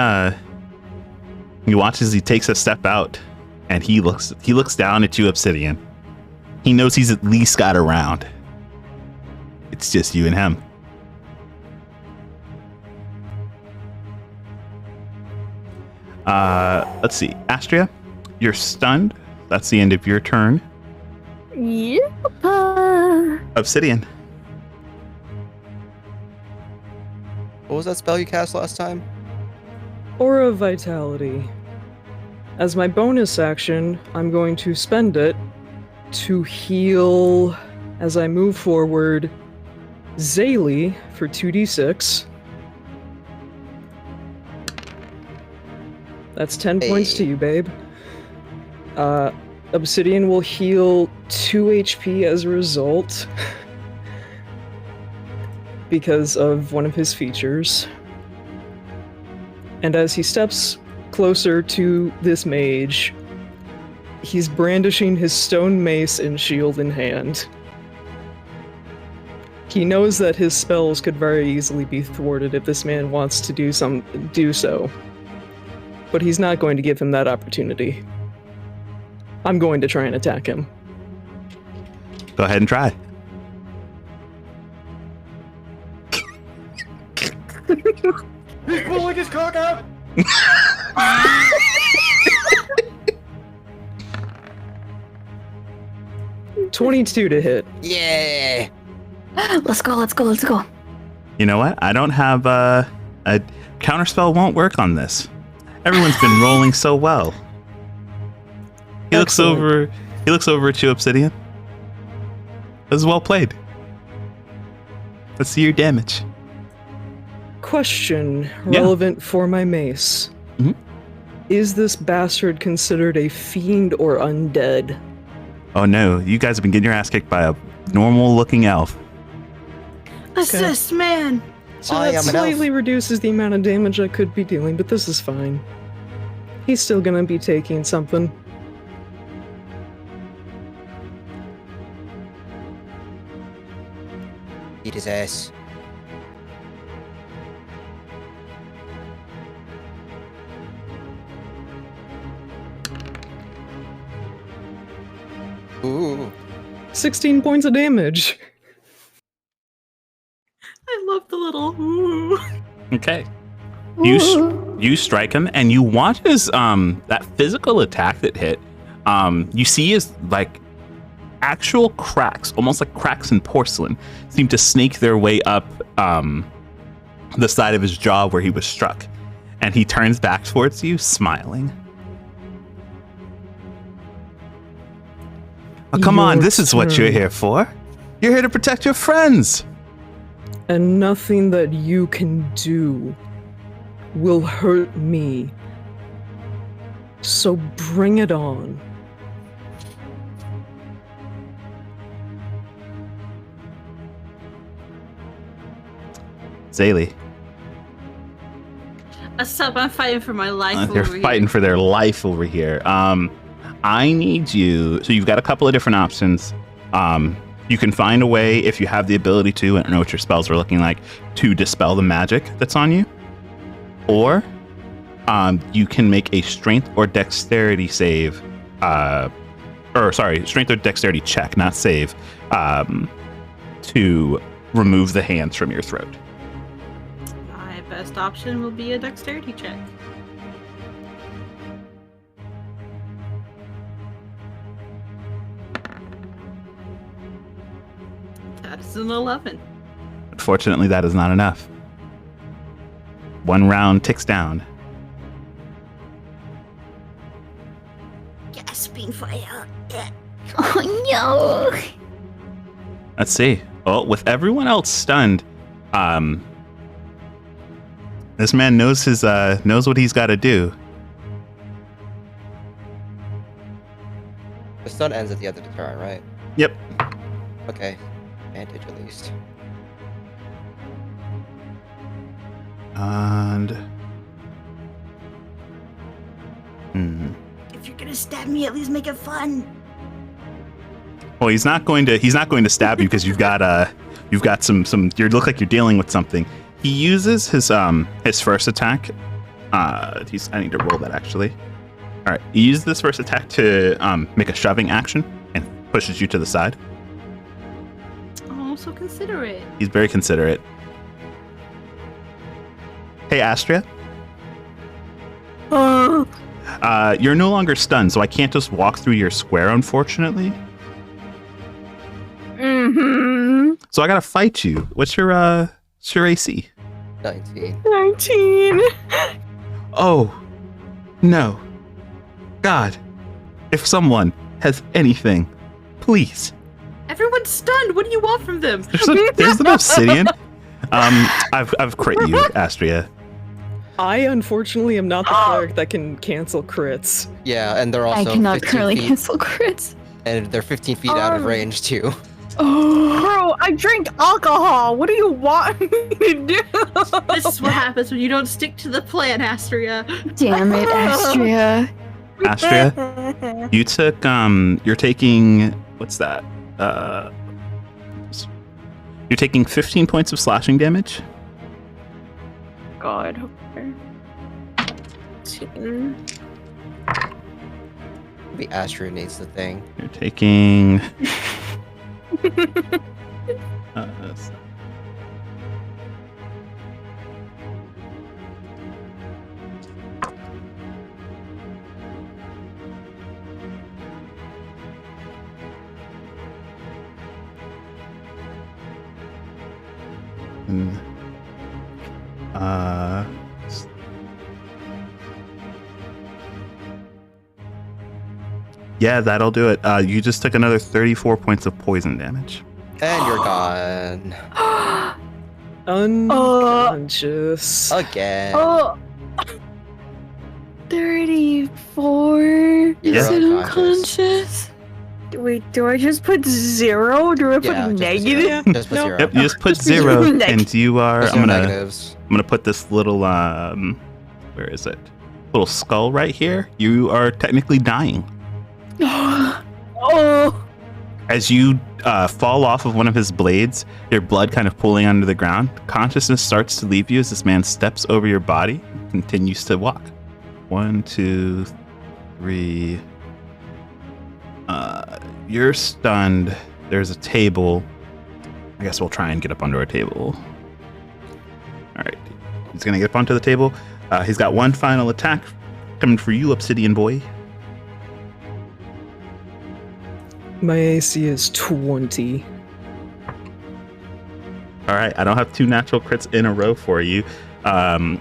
watches as he takes a step out, and he looks down at you, Obsidian. He knows he's at least got a round. It's just you and him. Let's see. Astria, you're stunned. That's the end of your turn. Yep. Obsidian. What was that spell you cast last time? Aura of Vitality. As my bonus action, I'm going to spend it to heal as I move forward Zaylee for 2d6. That's 10 points to you, babe. Obsidian will heal 2 HP as a result because of one of his features. And as he steps closer to this mage, he's brandishing his stone mace and shield in hand. He knows that his spells could very easily be thwarted if this man wants to do so. But he's not going to give him that opportunity. I'm going to try and attack him. Go ahead and try. He's pulling his cock out! 22 to hit. Yeah. Let's go. You know what? I don't have a counterspell won't work on this. Everyone's been rolling so well. He looks over at you, Obsidian. That was well played. Let's see your damage. Question relevant for my mace. Mhm. Is this bastard considered a fiend or undead? Oh no, you guys have been getting your ass kicked by a normal looking elf. Assist, man. So I that am an elf. slightly reduces the amount of damage I could be dealing, but this is fine. He's still gonna be taking something. Eat his ass. Ooh. 16 points of damage. I love the little ooh. Okay. You strike him, and you watch as that physical attack that hit. You see his like actual cracks, almost like cracks in porcelain, seem to snake their way up the side of his jaw where he was struck. And he turns back towards you, smiling. Oh, come on, Your this is what you're turn. here for. You're here to protect your friends. And nothing that you can do will hurt me. So bring it on. Zaylee, What's up? I'm fighting for my life they're over fighting here. for their life over here. I need you. So you've got a couple of different options. You can find a way, if you have the ability to, I don't know what your spells are looking like, to dispel the magic that's on you. Or you can make a strength or dexterity save. Strength or dexterity check, not save, to remove the hands from your throat. My best option will be a dexterity check. That is an 11. Unfortunately, that is not enough. One round ticks down. Gasping fire. Oh no! Let's see. Well, with everyone else stunned, this man knows his knows what he's got to do. The stun ends at the end of the turn, right? Yep. Okay. Advantage at least. And If you're gonna stab me, at least make it fun. well, he's not going to stab you because you've got some you look like you're dealing with something. He uses his first attack. I need to roll that actually. All right, he uses this first attack to make a shoving action and pushes you to the side. Oh, so considerate. He's very considerate. Hey, Astria. You're no longer stunned, so I can't just walk through your square, unfortunately. Mm-hmm. So I gotta fight you. What's your AC? 19. 19. Oh, no. God, if someone has anything, please. Everyone's stunned. What do you want from them? There's an obsidian. I've crit you, Astria. I unfortunately am not the cleric that can cancel crits. Yeah, and they're also I cannot 15 currently feet, cancel crits. and they're 15 feet out of range too. Oh, Bro, I drink alcohol. What do you want me to do? This is what happens when you don't stick to the plan, Astria. damn it, Astria. Astria, you took you're taking what's that? You're taking 15 points of slashing damage. God. The Astro needs the thing. You're taking. Yeah, that'll do it. You just took another 34 points of poison damage. And you're gone. Unconscious. Again. Oh, 34? You're Is it unconscious. unconscious? wait, do I just put 0? Do I put Yeah, just put negative? zero. Just put No. 0. Yep, you just put Just 0, neg- and you are. There's I'm no gonna negatives. put this little where is it? Little skull right here. You are technically dying. Oh, As you fall off of one of his blades, your blood kind of pooling under the ground. Consciousness starts to leave you as this man steps over your body and continues to walk. 1, 2, 3. You're stunned. There's a table. I guess we'll try and get up under a table. All right. He's going to get up onto the table. He's got one final attack coming for you, Obsidian Boy. My AC is 20. All right, I don't have 2 natural crits in a row for you.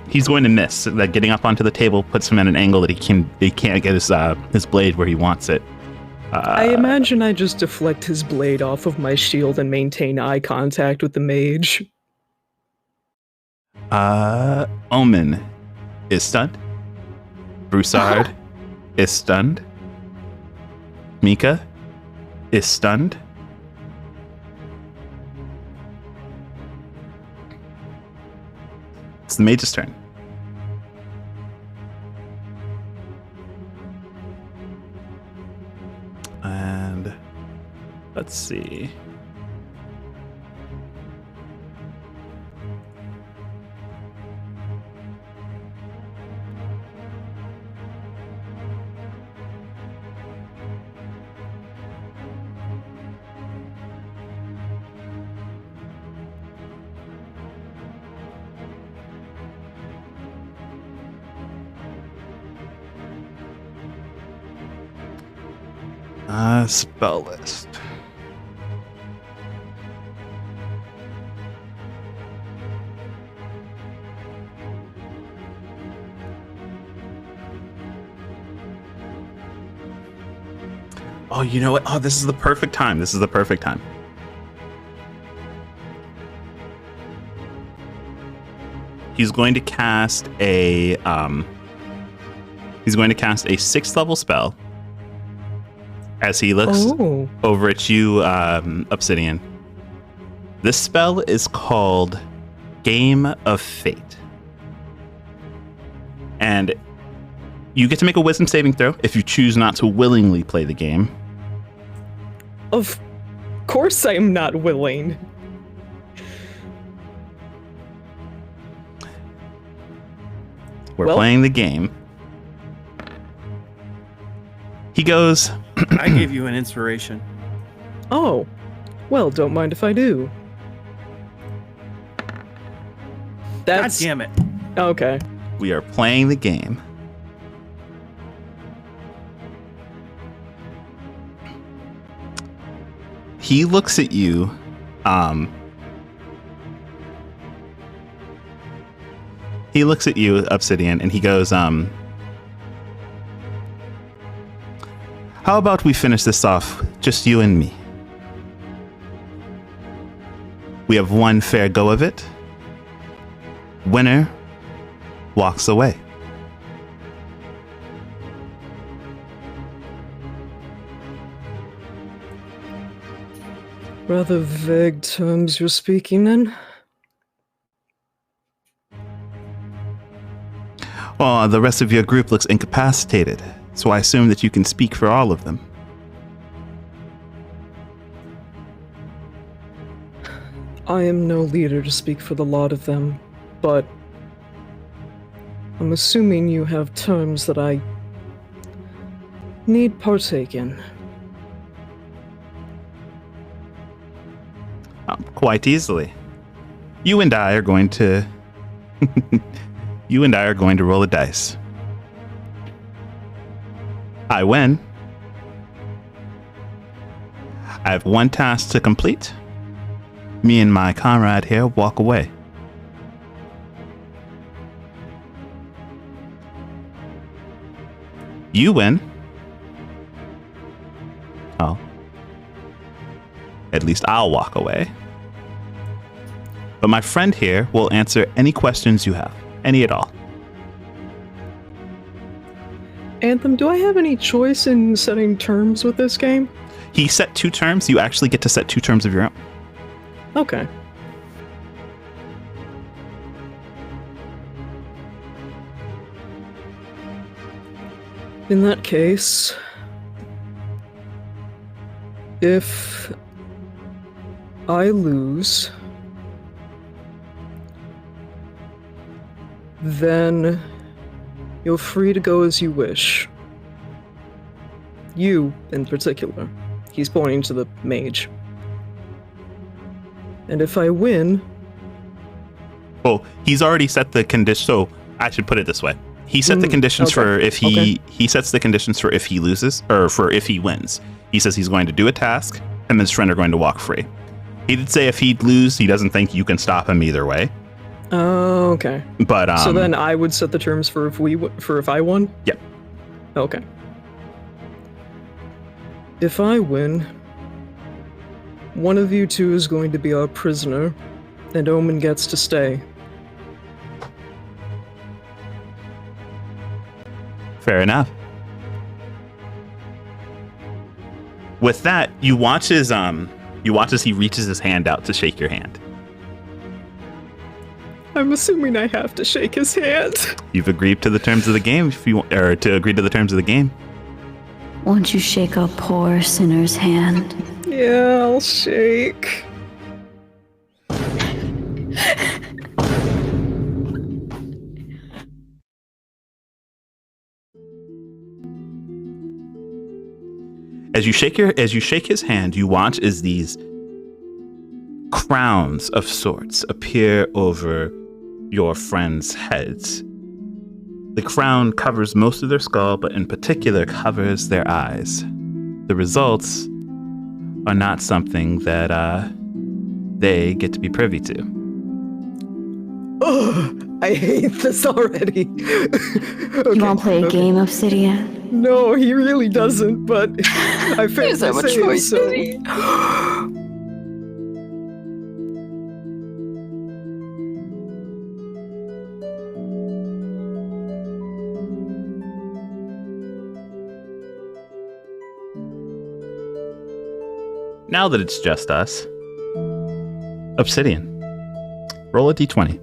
He's going to miss. That getting up onto the table puts him at an angle that he can't get his blade where he wants it. I imagine I just deflect his blade off of my shield and maintain eye contact with the mage. Omen is stunned. Broussard is stunned. Mika is stunned. It's the mage's turn. And let's see. Spell list. Oh, you know what? Oh, this is the perfect time. This is the perfect time. He's going to cast a 6th level spell. As he looks over at you, Obsidian. This spell is called Game of Fate. And you get to make a wisdom saving throw if you choose not to willingly play the game. Of course I'm not willing. We're playing the game. He goes... I gave you an inspiration. Oh, well, don't mind if I do. God damn it. Okay. We are playing the game. He looks at you. He looks at you, Obsidian, and he goes, how about we finish this off, just you and me? We have one fair go of it. Winner walks away. Rather vague terms you're speaking in. Oh, the rest of your group looks incapacitated, so I assume that you can speak for all of them. I am no leader to speak for the lot of them, but I'm assuming you have terms that I need partake in. Quite easily. You and I are going to roll a dice. I win. I have one task to complete. Me and my comrade here walk away. You win. Oh. At least I'll walk away. But my friend here will answer any questions you have. Any at all. Anthem, do I have any choice in setting terms with this game? He set 2 terms. You actually get to set 2 terms of your own. Okay. In that case, if I lose, then you're free to go as you wish. You, in particular. He's pointing to the mage. And if I win... Well, he's already set the condition, so I should put it this way. He set the conditions for if he sets the conditions for if he loses, or for if he wins. He says he's going to do a task, him and his friend are going to walk free. He did say if he'd lose, he doesn't think you can stop him either way. Oh, okay. But so then I would set the terms for if I won? Yep. Okay. If I win, one of you two is going to be our prisoner, and Omen gets to stay. Fair enough. With that, you watch as he reaches his hand out to shake your hand. I'm assuming I have to shake his hand. You've agreed to the terms of the game Won't you shake a poor sinner's hand? Yeah, I'll shake. As you shake his hand, you watch as these crowns of sorts appear over your friends' heads. The crown covers most of their skull, but in particular covers their eyes. The results are not something that they get to be privy to. Oh, I hate this already. Okay, You want to play a game, Obsidian? No, he really doesn't, but I face the same, choice, so... does he? Now that it's just us, Obsidian, roll a d20.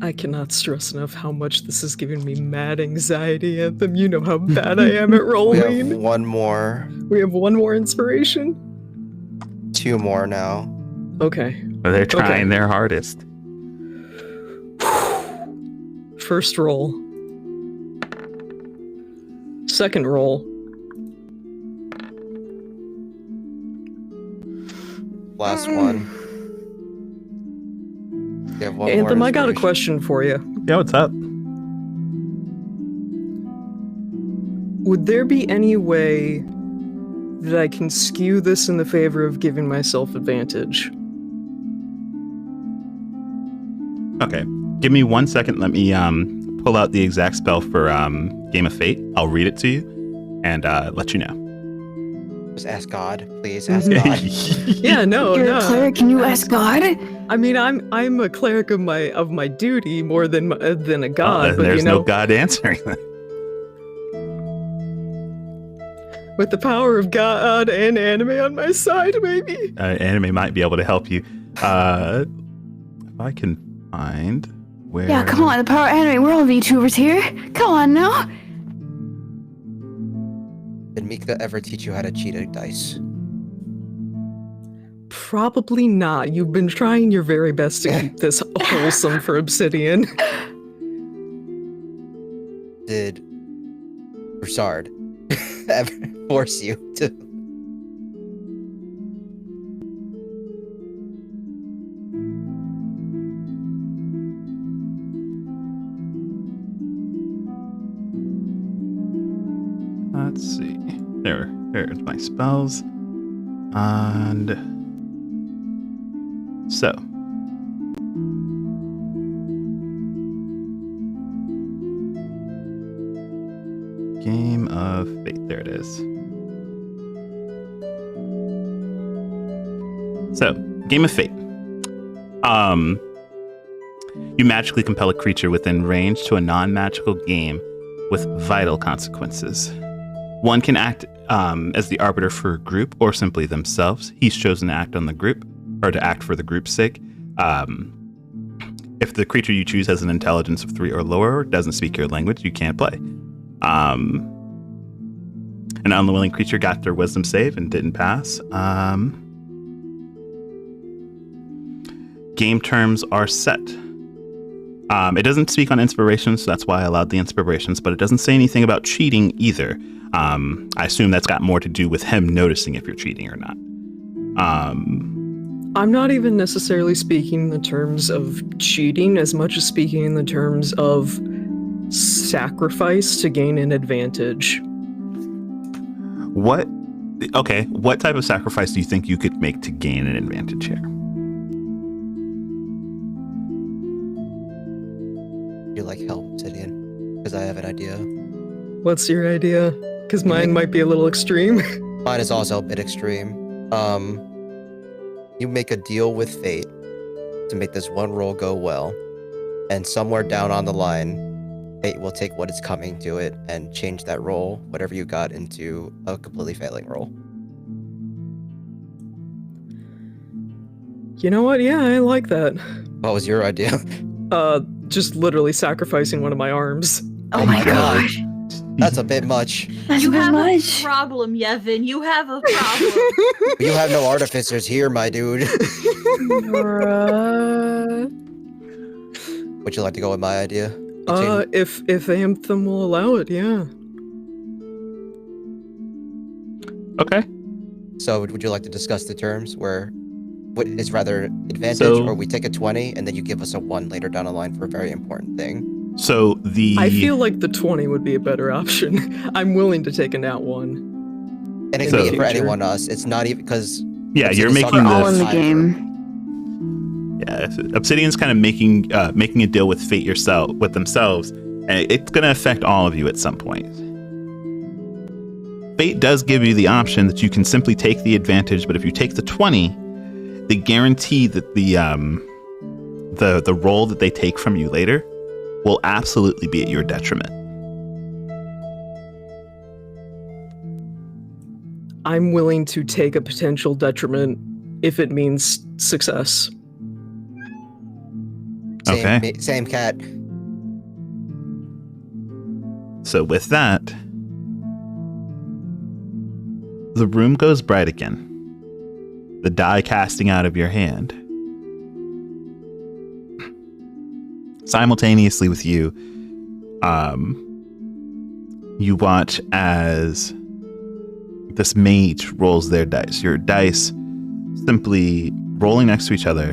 I cannot stress enough how much this is giving me mad anxiety, Anthem. You know how bad I am at We rolling. have one more. We have one more inspiration? 2 more now. Okay. They're trying their hardest. First roll. Second roll. Last one. You have one Anthem, more I got a inspiration. question for you. Yeah, what's up? Would there be any way that I can skew this in the favor of giving myself advantage? Okay, give me 1 second. Let me pull out the exact spell for Game of Fate. I'll read it to you and let you know. Just ask God, please. Ask God. Yeah, no, You're no. a cleric, can you ask God? I mean, I'm a cleric of my duty more than a god. Then but there's you know, no God answering that. with the power of God and anime on my side, maybe. Anime might be able to help you. If I can find where. Yeah, come on, the power anime, we're all VTubers here. Come on now. Did Mika ever teach you how to cheat at dice? Probably not. You've been trying your very best to keep this wholesome for Obsidian. Did Broussard ever force you to? Let's see. There's my spells. And so. Game of Fate. There it is. So, Game of Fate. You magically compel a creature within range to a non-magical game with vital consequences. One can act as the arbiter for a group or simply themselves. He's chosen to act on the group or to act for the group's sake. If the creature you choose has an intelligence of 3 or lower or doesn't speak your language, you can't play. An unwilling creature got their wisdom save and didn't pass. Game terms are set. It doesn't speak on inspirations, so that's why I allowed the inspirations, but it doesn't say anything about cheating either. I assume that's got more to do with him noticing if you're cheating or not. I'm not even necessarily speaking in the terms of cheating as much as speaking in the terms of Sacrifice to gain an advantage. What type of sacrifice do you think you could make to gain an advantage here? You like help, Obsidian? Because I have an idea. What's your idea? Because mine might be a little extreme. Mine is also a bit extreme. You make a deal with fate to make this one roll go well, and somewhere down on the line, fate will take what is coming to it and change that roll, whatever you got, into a completely failing roll. You know what? Yeah, I like that. What was your idea? Just literally sacrificing one of my arms. Oh my gosh. That's a bit much. That's You a bit have much. a problem, Yevon. You have a problem. You have no artificers here, my dude. Bruh. Would you like to go with my idea? If Anthem will allow it, yeah. Okay. So would you like to discuss the terms where what is rather advantage, So- or we take a 20 and then you give us a 1 later down the line for a very important thing? So I feel like the 20 would be a better option. I'm willing to take a nat 1. And it So- can be for Future. anyone else. It's not even because yeah, you're Obsidian's making talking We're about all in the Tiger. game. Yeah, Obsidian's kind of making a deal with fate with themselves, and it's going to affect all of you at some point. Fate does give you the option that you can simply take the advantage, but if you take the 20, they guarantee that the roll that they take from you later will absolutely be at your detriment. I'm willing to take a potential detriment if it means success. Okay. Same cat. So with that, the room goes bright again. The die casting out of your hand. Simultaneously with you, you watch as this mage rolls their dice. Your dice simply rolling next to each other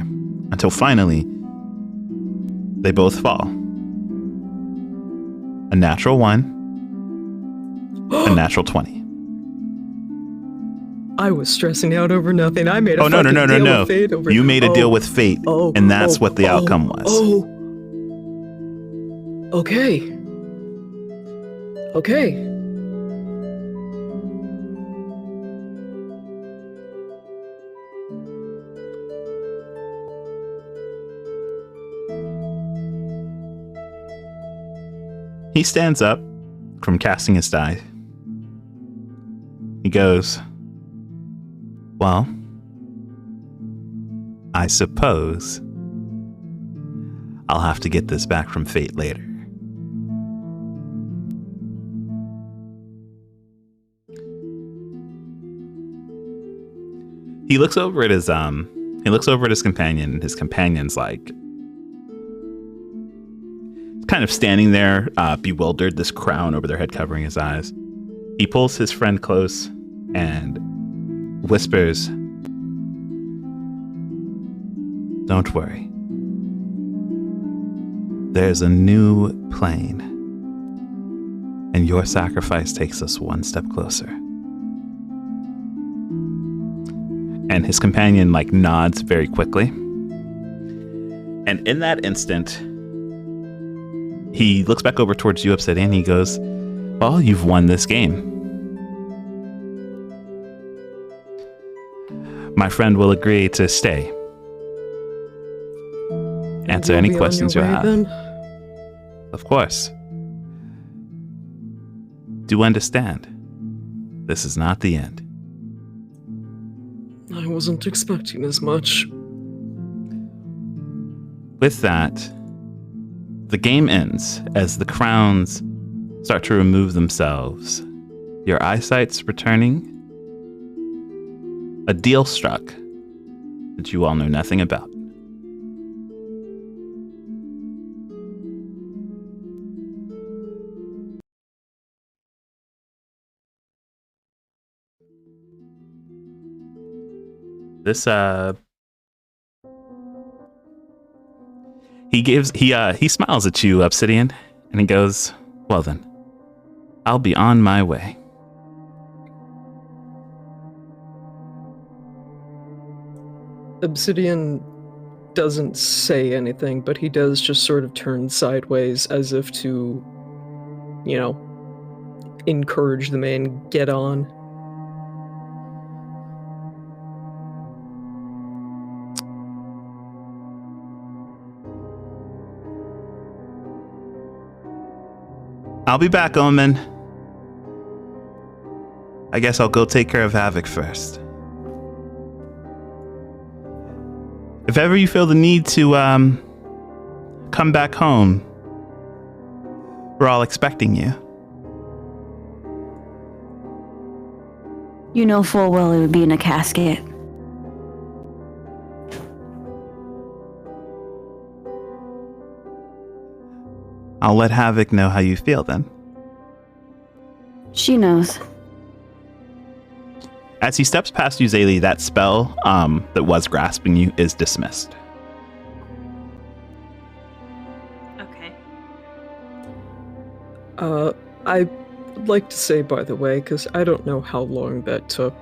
until finally they both fall. A natural 1, a natural 20. I was stressing out over nothing. I made a Oh, no, fucking deal with fate over. You made a deal with fate, and that's what the outcome was. Okay. Okay. He stands up from casting his die. He goes, well, I suppose I'll have to get this back from fate later. He looks over at his companion, and his companion's like kind of standing there, bewildered, this crown over their head covering his eyes. He pulls his friend close and whispers, "Don't worry. There's a new plane, and your sacrifice takes us one step closer." And his companion nods very quickly. And in that instant, he looks back over towards you, Obsidian, and he goes, well, you've won this game. My friend will agree to stay. Answer You'll any be on questions you your way have. then? Of course. Do understand, this is not the end. I wasn't expecting as much. With that, the game ends as the crowns start to remove themselves. Your eyesight's returning. A deal struck that you all know nothing about. This he smiles at you, Obsidian, And he goes, well then, I'll be on my way. Obsidian doesn't say anything, but he does just sort of turn sideways as if to, encourage the man, get on. I'll be back, Omen. I guess I'll go take care of Havoc first. If ever you feel the need to come back home, we're all expecting you. You know full well it would be in a casket. I'll let Havoc know how you feel then. She knows. As he steps past you, Zaylee, that spell that was grasping you is dismissed. Okay. I'd like to say, by the way, because I don't know how long that took,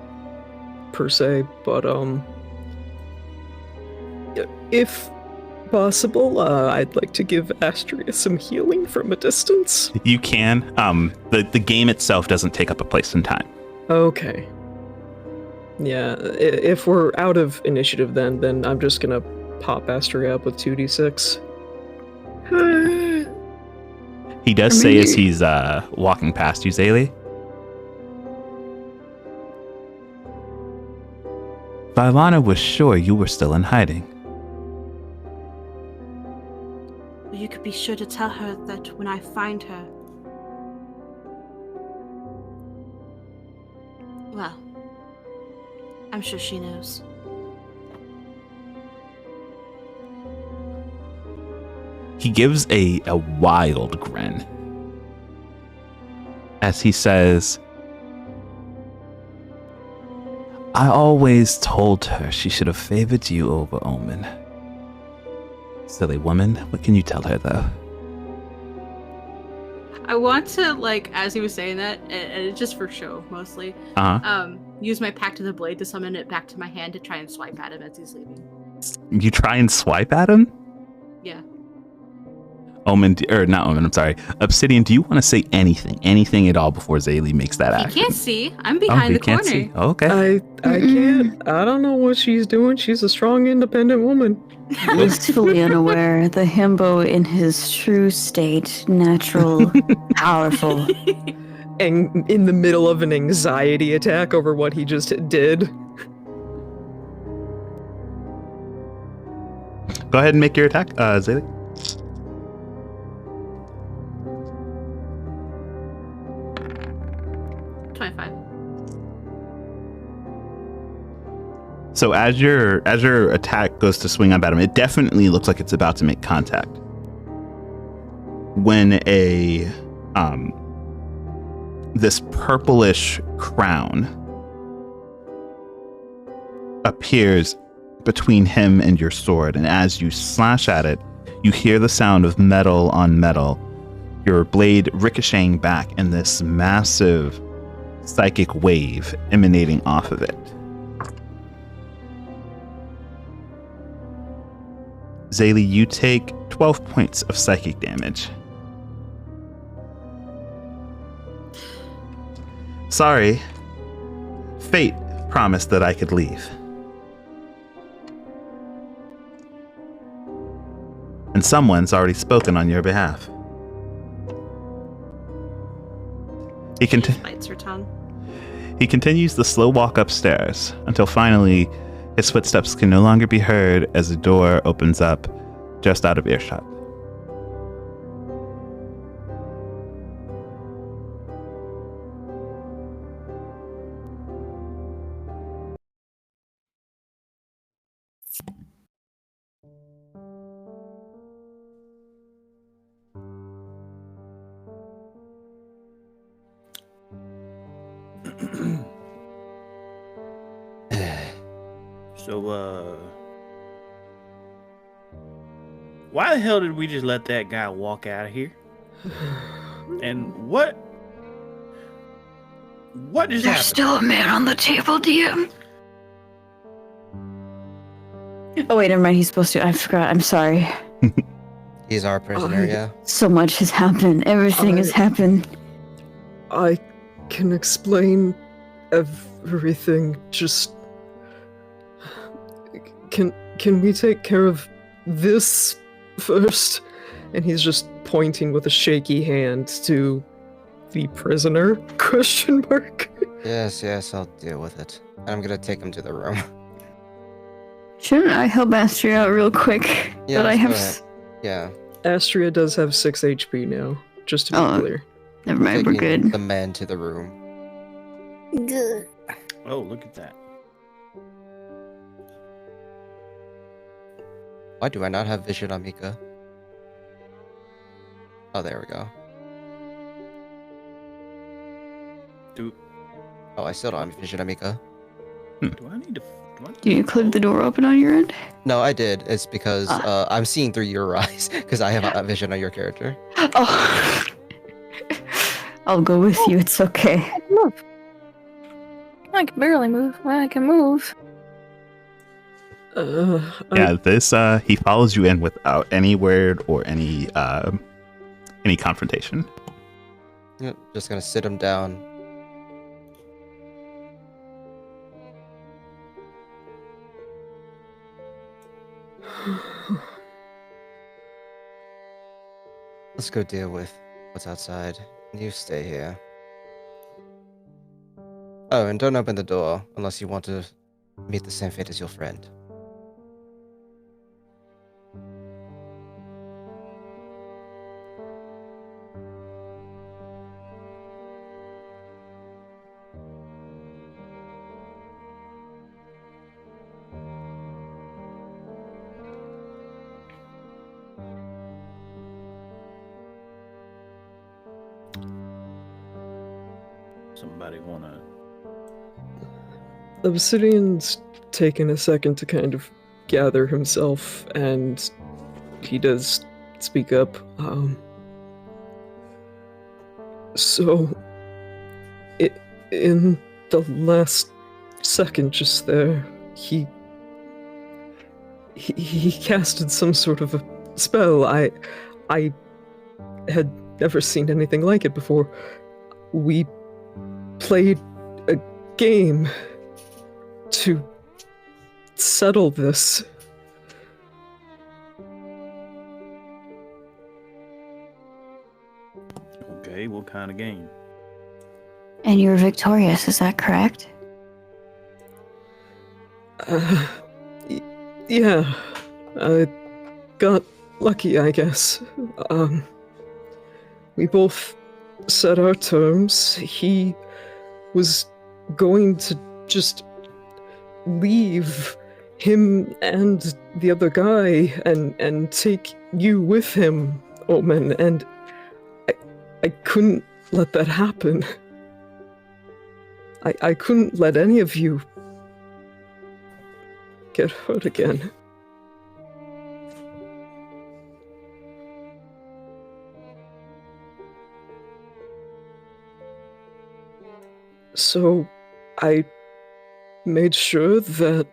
per se, but, if possible, I'd like to give Astria some healing from a distance. You can. The game itself doesn't take up a place in time. Okay. Yeah, if we're out of initiative then I'm just gonna pop Astria up with 2d6. He does say as he's walking past you, Zaylee. Vylana was sure you were still in hiding. You could be sure to tell her that when I find her. Well, I'm sure she knows. He gives a wild grin as he says, I always told her she should have favored you over Omen. Silly woman, what can you tell her though? I want to, like, as he was saying that, and just for show mostly, use my Pact of the Blade to summon it back to my hand to try and swipe at him as he's leaving. You try and swipe at him? Yeah. Omen, or not Omen, I'm sorry. Obsidian, do you want to say anything at all before Zaylee makes that action? He can't see. I'm behind the corner. See. Okay. I can't. I don't know what she's doing. She's a strong, independent woman. Blissfully unaware, the himbo in his true state, natural, powerful. And in the middle of an anxiety attack over what he just did. Go ahead and make your attack, Zaylee. So as your attack goes to swing up at him, it definitely looks like it's about to make contact. When this purplish crown appears between him and your sword, and as you slash at it, you hear the sound of metal on metal, your blade ricocheting back in this massive psychic wave emanating off of it. Zaylee, you take 12 points of psychic damage. Sorry. Fate promised that I could leave. And someone's already spoken on your behalf. He bites her tongue. He continues the slow walk upstairs until finally his footsteps can no longer be heard as the door opens up just out of earshot. So, why the hell did we just let that guy walk out of here? And what is There's happening? still a man on the table, DM. Oh wait, never mind. He's supposed to. I forgot. I'm sorry. He's our prisoner, yeah. So much has happened. Everything has happened. I can explain everything. Just can we take care of this first? And he's just pointing with a shaky hand to the prisoner? Question mark. Yes, I'll deal with it. I'm gonna take him to the room. Shouldn't I help Astria out real quick? Yeah, But I let's have. go ahead. Yeah. Astria does have 6 HP now, just to be clear. Never mind. We're Taking good. the man to the room. Good. Oh, look at that. Why do I not have vision on Mika? Oh, there we go. Oh, I still don't have vision on Mika. Do I need to? Do you click the door open on your end? No, I did. It's because I'm seeing through your eyes because I have a vision on your character. Oh. I'll go with you. It's okay. I can move. I can barely move. I can move. Yeah, this he follows you in without any word or any confrontation. Yep, just gonna sit him down. Let's go deal with what's outside. You stay here. Oh, and don't open the door unless you want to meet the same fate as your friend. Somebody wanna? Obsidian's taken a second to kind of gather himself, and he does speak up. So, in the last second just there, he casted some sort of a spell. I had never seen anything like it before. We played a game to settle this. Okay, what kind of game? And you were victorious, is that correct? Yeah. I got lucky, I guess. We both set our terms. He was going to just leave him and the other guy and take you with him, Omen, and I couldn't let that happen. I couldn't let any of you get hurt again. So I made sure that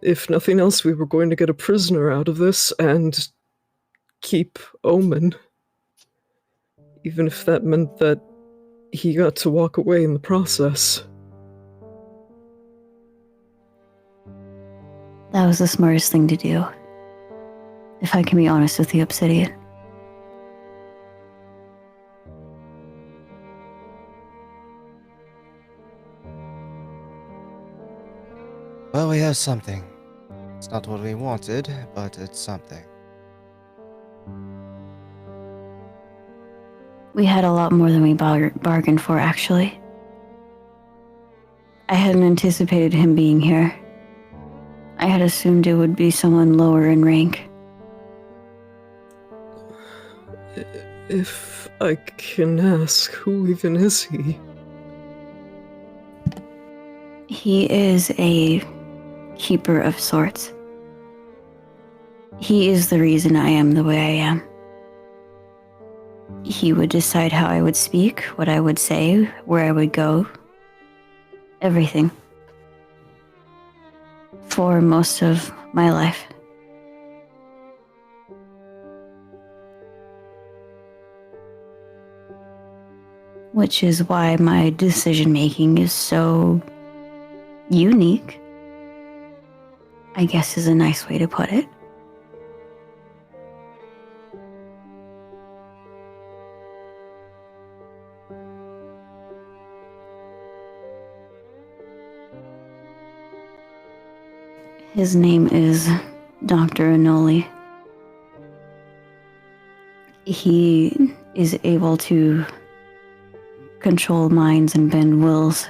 if nothing else, we were going to get a prisoner out of this and keep Omen. Even if that meant that he got to walk away in the process. That was the smartest thing to do. If I can be honest with you, Obsidian. Well, we have something. It's not what we wanted, but it's something. We had a lot more than we bargained for, actually. I hadn't anticipated him being here. I had assumed it would be someone lower in rank. If I can ask, who even is he? He is a keeper of sorts. He is the reason I am the way I am. He would decide how I would speak, what I would say, where I would go. Everything. For most of my life. Which is why my decision making is so unique, I guess is a nice way to put it. His name is Dr. Anoli. He is able to control minds and bend wills.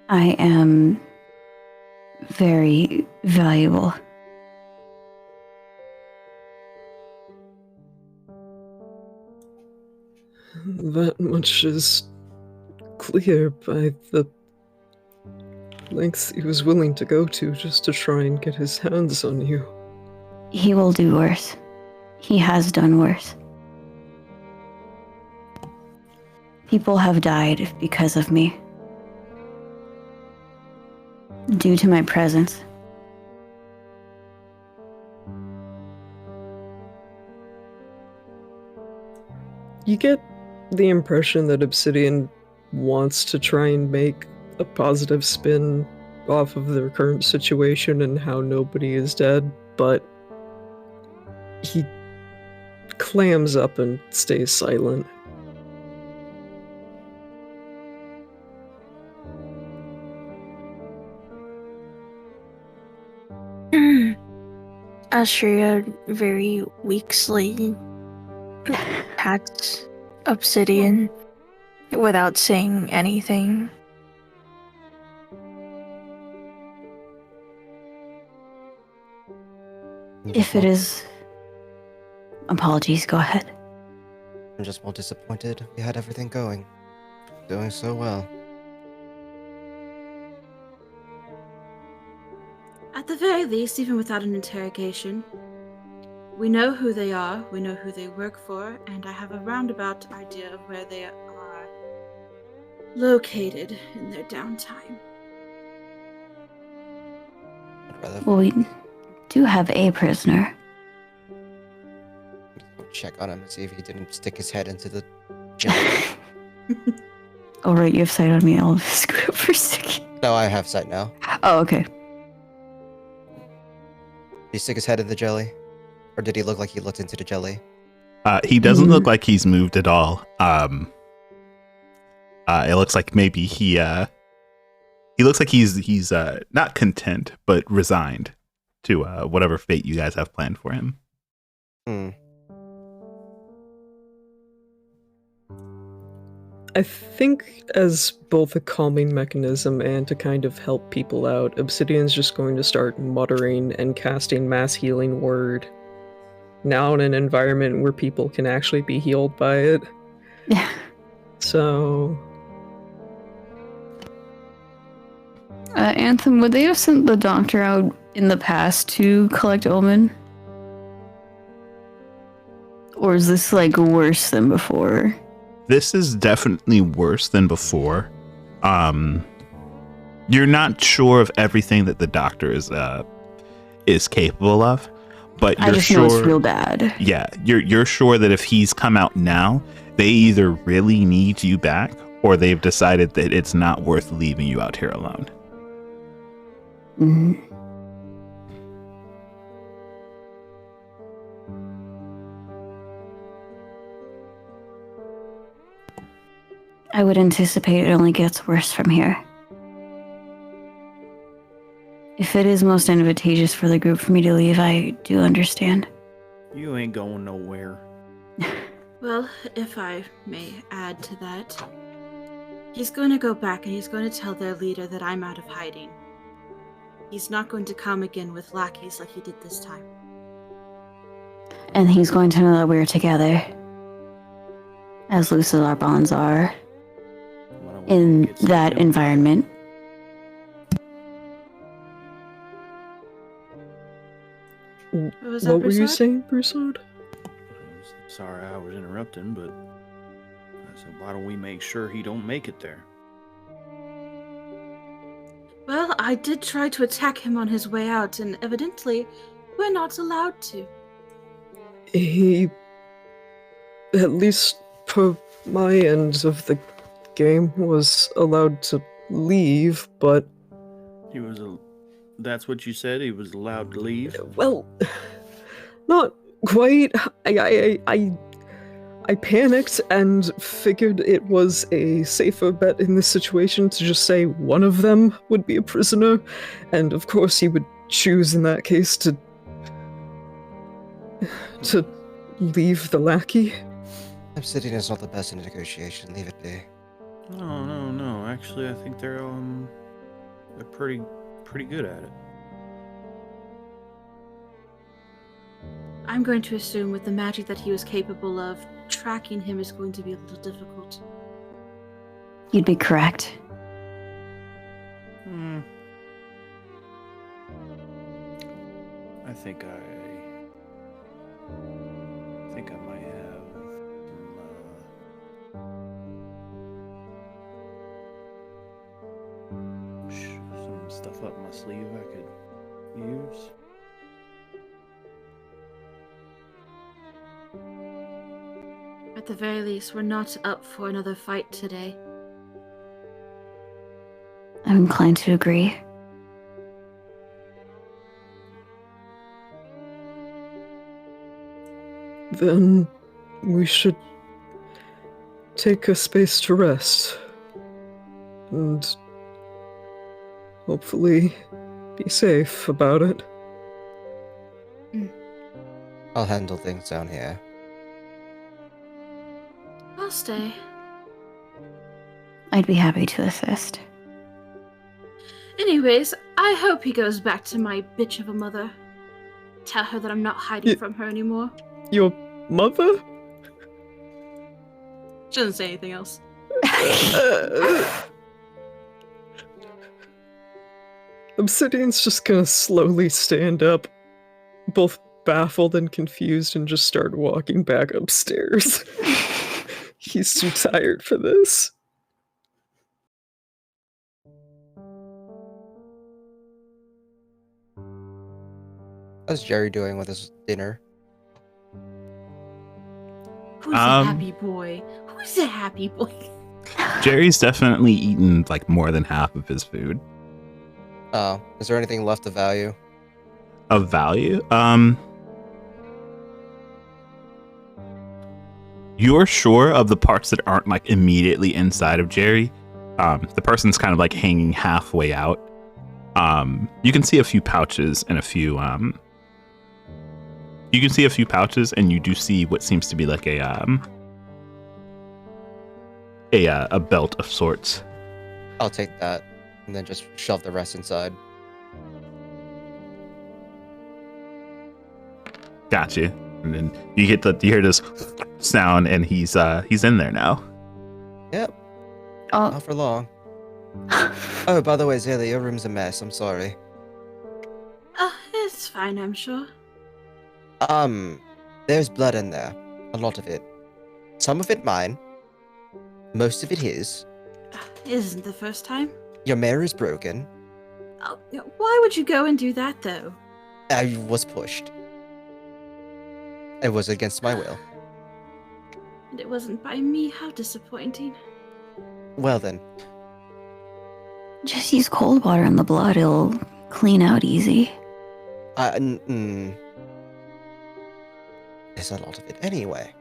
I am very valuable. That much is clear by the lengths he was willing to go to just to try and get his hands on you. He will do worse. He has done worse. People have died because of me. Due to my presence. You get the impression that Obsidian wants to try and make a positive spin off of their current situation and how nobody is dead, but he clams up and stays silent. Astria very weakly pats Obsidian without saying anything. If it is... Apologies, go ahead. I'm just more disappointed we had everything going. Doing so well. At the very least, even without an interrogation, we know who they are, we know who they work for, and I have a roundabout idea of where they are located in their downtime. Well, we do have a prisoner. Check on him and see if he didn't stick his head into the jelly. Oh, right, you have sight on me. I'll scoot up for a second. No, I have sight now. Oh, okay. Did he stick his head in the jelly? Or did he look like he looked into the jelly? He doesn't look like he's moved at all. It looks like maybe he looks like he's not content, but resigned to whatever fate you guys have planned for him. I think as both a calming mechanism and to kind of help people out, Obsidian's just going to start muttering and casting mass healing word. Now in an environment where people can actually be healed by it. Yeah. So... Anthem, would they have sent the doctor out in the past to collect Omen? Or is this, like, worse than before? This is definitely worse than before. You're not sure of everything that the doctor is capable of, but you're I just know it's real bad. Yeah, you're sure that if he's come out now, they either really need you back or they've decided that it's not worth leaving you out here alone. Mm-hmm. I would anticipate it only gets worse from here. If it is most advantageous for the group for me to leave, I do understand. You ain't going nowhere. Well, if I may add to that, he's going to go back and he's going to tell their leader that I'm out of hiding. He's not going to come again with lackeys like he did this time. And he's going to know that we're together. as loose as our bonds are Why don't we in get some that milk? environment. What was that, What were you Broussard? saying, Broussard? Sorry I was interrupting, but I said, why don't we make sure he don't make it there? Well, I did try to attack him on his way out, and evidently, we're not allowed to. He, at least per my end of the game, was allowed to leave, but He was That's what you said? He was allowed to leave? well, not quite. I panicked and figured it was a safer bet in this situation to just say one of them would be a prisoner, and of course he would choose in that case to leave the lackey. Obsidian is not the best in negotiation. Leave it be. No. Actually, I think they're pretty good at it. I'm going to assume with the magic that he was capable of, tracking him is going to be a little difficult. You'd be correct. I think I might have some stuff up my sleeve I could use. At the very least, we're not up for another fight today. I'm inclined to agree. Then we should take a space to rest. And hopefully be safe about it. I'll handle things down here. I'll stay. I'd be happy to assist. Anyways, I hope he goes back to my bitch of a mother. Tell her that I'm not hiding from her anymore. Your mother? She doesn't say anything else. Obsidian's just gonna slowly stand up, both baffled and confused, and just start walking back upstairs. He's too tired for this. How's Jerry doing with his dinner? Who's a happy boy? Who's a happy boy? Jerry's definitely eaten like more than half of his food. Oh, is there anything left of value? Of value? You're sure of the parts that aren't like immediately inside of Jerry? The person's kind of like hanging halfway out. You can see a few pouches and a few you can see a few pouches, and you do see what seems to be like a belt of sorts. I'll take that, and then just shove the rest inside. Gotcha. And then you hear this sound, and he's in there now. Yep. Oh, Not for long. Oh, by the way, Zayla, your room's a mess. I'm sorry. It's fine, I'm sure. There's blood in there. A lot of it. Some of it mine. Most of it his. Isn't the first time. Your mirror is broken. Oh, why would you go and do that, though? I was pushed. It was against my will. And it wasn't by me. How disappointing. Well then. just use cold water on the blood. It'll clean out easy. There's a lot of it anyway.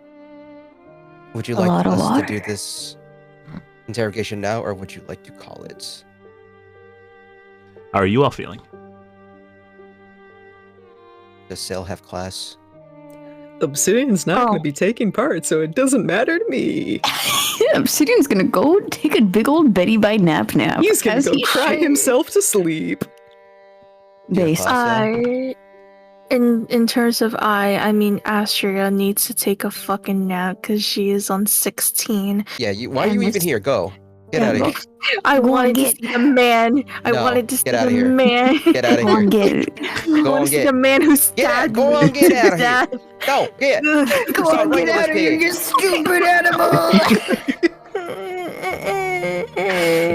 Would you A like lot of us to water. do this interrogation now, or would you like to call it? How are you all feeling? Does Sail have class? Obsidian's not going Oh. to be taking part, so it doesn't matter to me. Obsidian's gonna go take a big old Betty by nap. He's going as to go he cry should. himself to sleep. Based. Yeah, I In terms of I mean Astria needs to take a fucking nap because she is on 16. Yeah, why are you even here? Go. Get out of here. I Go wanted to on, see the man. I No, wanted to see get outta the here. man. Get out of Go on, here. get. I Go want on, to see get. the man who Get out. stabbed Go on, me get to out of here. death. Go, get. Go Start on, right get on out this of here, page. you stupid animal!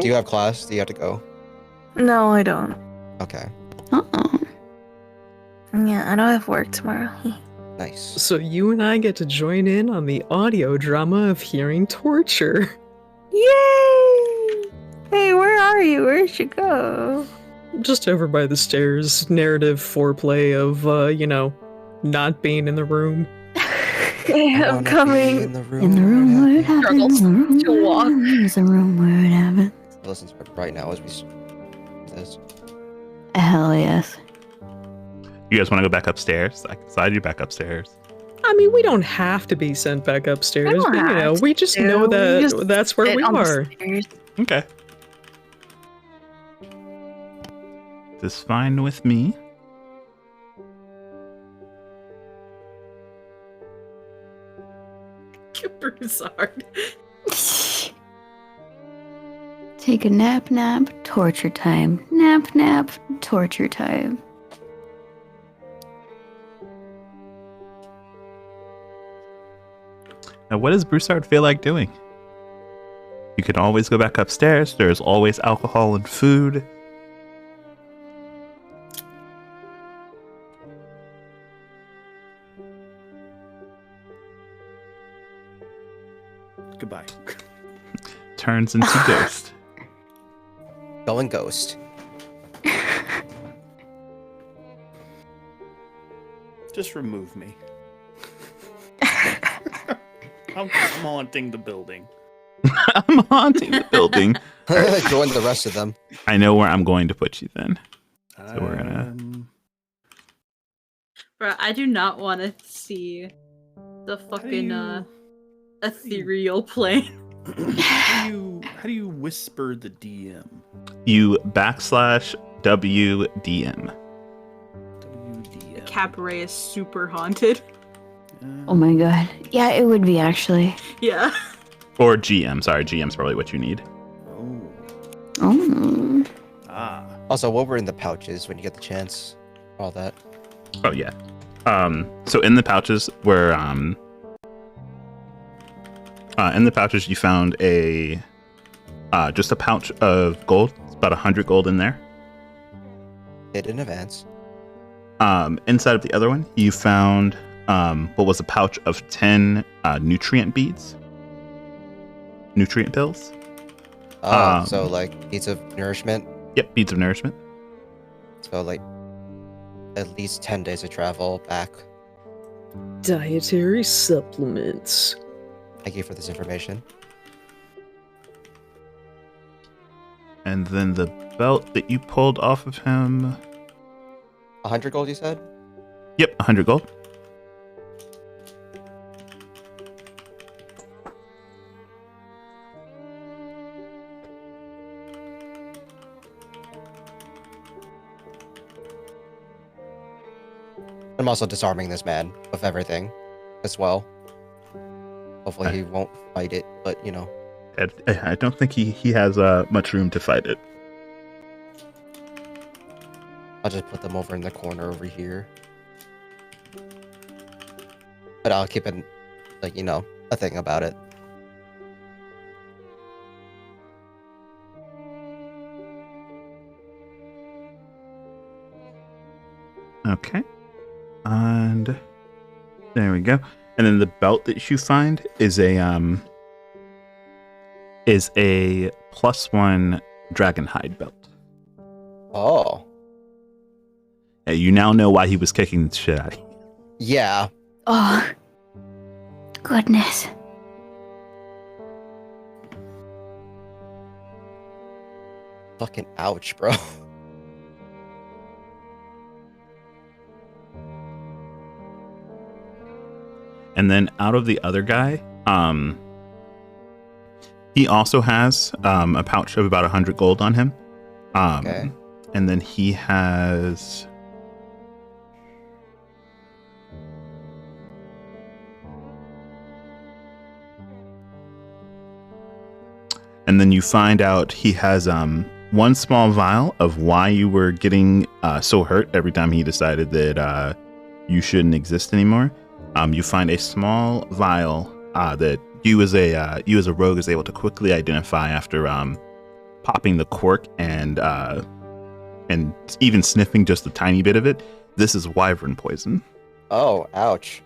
Do you have class? Do you have to go? No, I don't. Okay. Uh-oh. Yeah, I don't have work tomorrow. Nice. So you and I get to join in on the audio drama of hearing torture. Yay! Hey, where are you? Where'd you go? Just over by the stairs, narrative foreplay of, not being in the room. Hey, I'm coming. In the room. In the room where it Struggles happens, in the room to where it walk. happens, in the room where it happens. Listen to it right now as we this. Hell yes. You guys want to go back upstairs? I can slide you back upstairs. I mean, we don't have to be sent back upstairs, don't but have we just to. know We that just that's where sit we on the are. stairs. Okay. This is fine with me. Broussard. Take a nap, torture time. Nap, torture time. Now, what does Broussard feel like doing? You can always go back upstairs. There's always alcohol and food. Goodbye. Turns into Ghost. Going ghost. Just remove me. I'm haunting the building. I'm haunting the building. Join the rest of them. I know where I'm going to put you then. So we're gonna. Bro, I do not want to see the fucking ethereal plane. How do you whisper the DM? You /WDM. WDM. Caprie is super haunted. Oh my god. Yeah, it would be actually. Yeah. Or GM. Sorry, GM's probably what you need. Oh. Oh. Ah. Also, what were in the pouches when you get the chance? All that. Oh yeah. So in the pouches were in the pouches you found a just a pouch of gold. It's about 100 gold in there. Hit in advance. Inside of the other one, you found what was a pouch of 10 nutrient beads. Nutrient pills. Oh, so like beads of nourishment. Yep, beads of nourishment. So like at least 10 days of travel back. Dietary supplements. Thank you for this information. And then the belt that you pulled off of him. 100 gold, you said? Yep, 100 gold. I'm also disarming this man of everything as well. Hopefully he won't fight it, but you know. I don't think he has much room to fight it. I'll just put them over in the corner over here. But I'll keep it, like, you know, a thing about it. Okay. And there we go. And then the belt that you find is a +1 dragon hide belt. Oh. Yeah, you now know why he was kicking the shit out of you. Yeah. Oh. Goodness. Fucking ouch, bro. And then out of the other guy, he also has a pouch of about 100 gold on him. Okay. And then he has And then you find out he has one small vial of why you were getting so hurt every time he decided that you shouldn't exist anymore. You find a small vial that you as a rogue is able to quickly identify after popping the cork and even sniffing just a tiny bit of it. This is wyvern poison. Oh, ouch.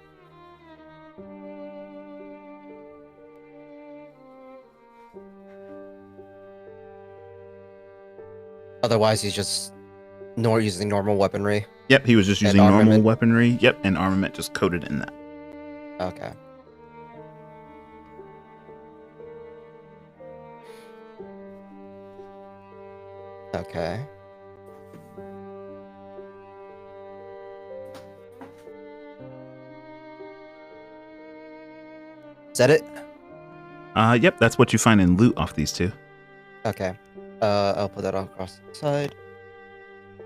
Otherwise, he's just using normal weaponry. Yep, he was just And using normal armament. weaponry. Yep, and armament just coated in that. Okay. Okay. Is that it? Yep, that's what you find in loot off these two. Okay. I'll put that across the side.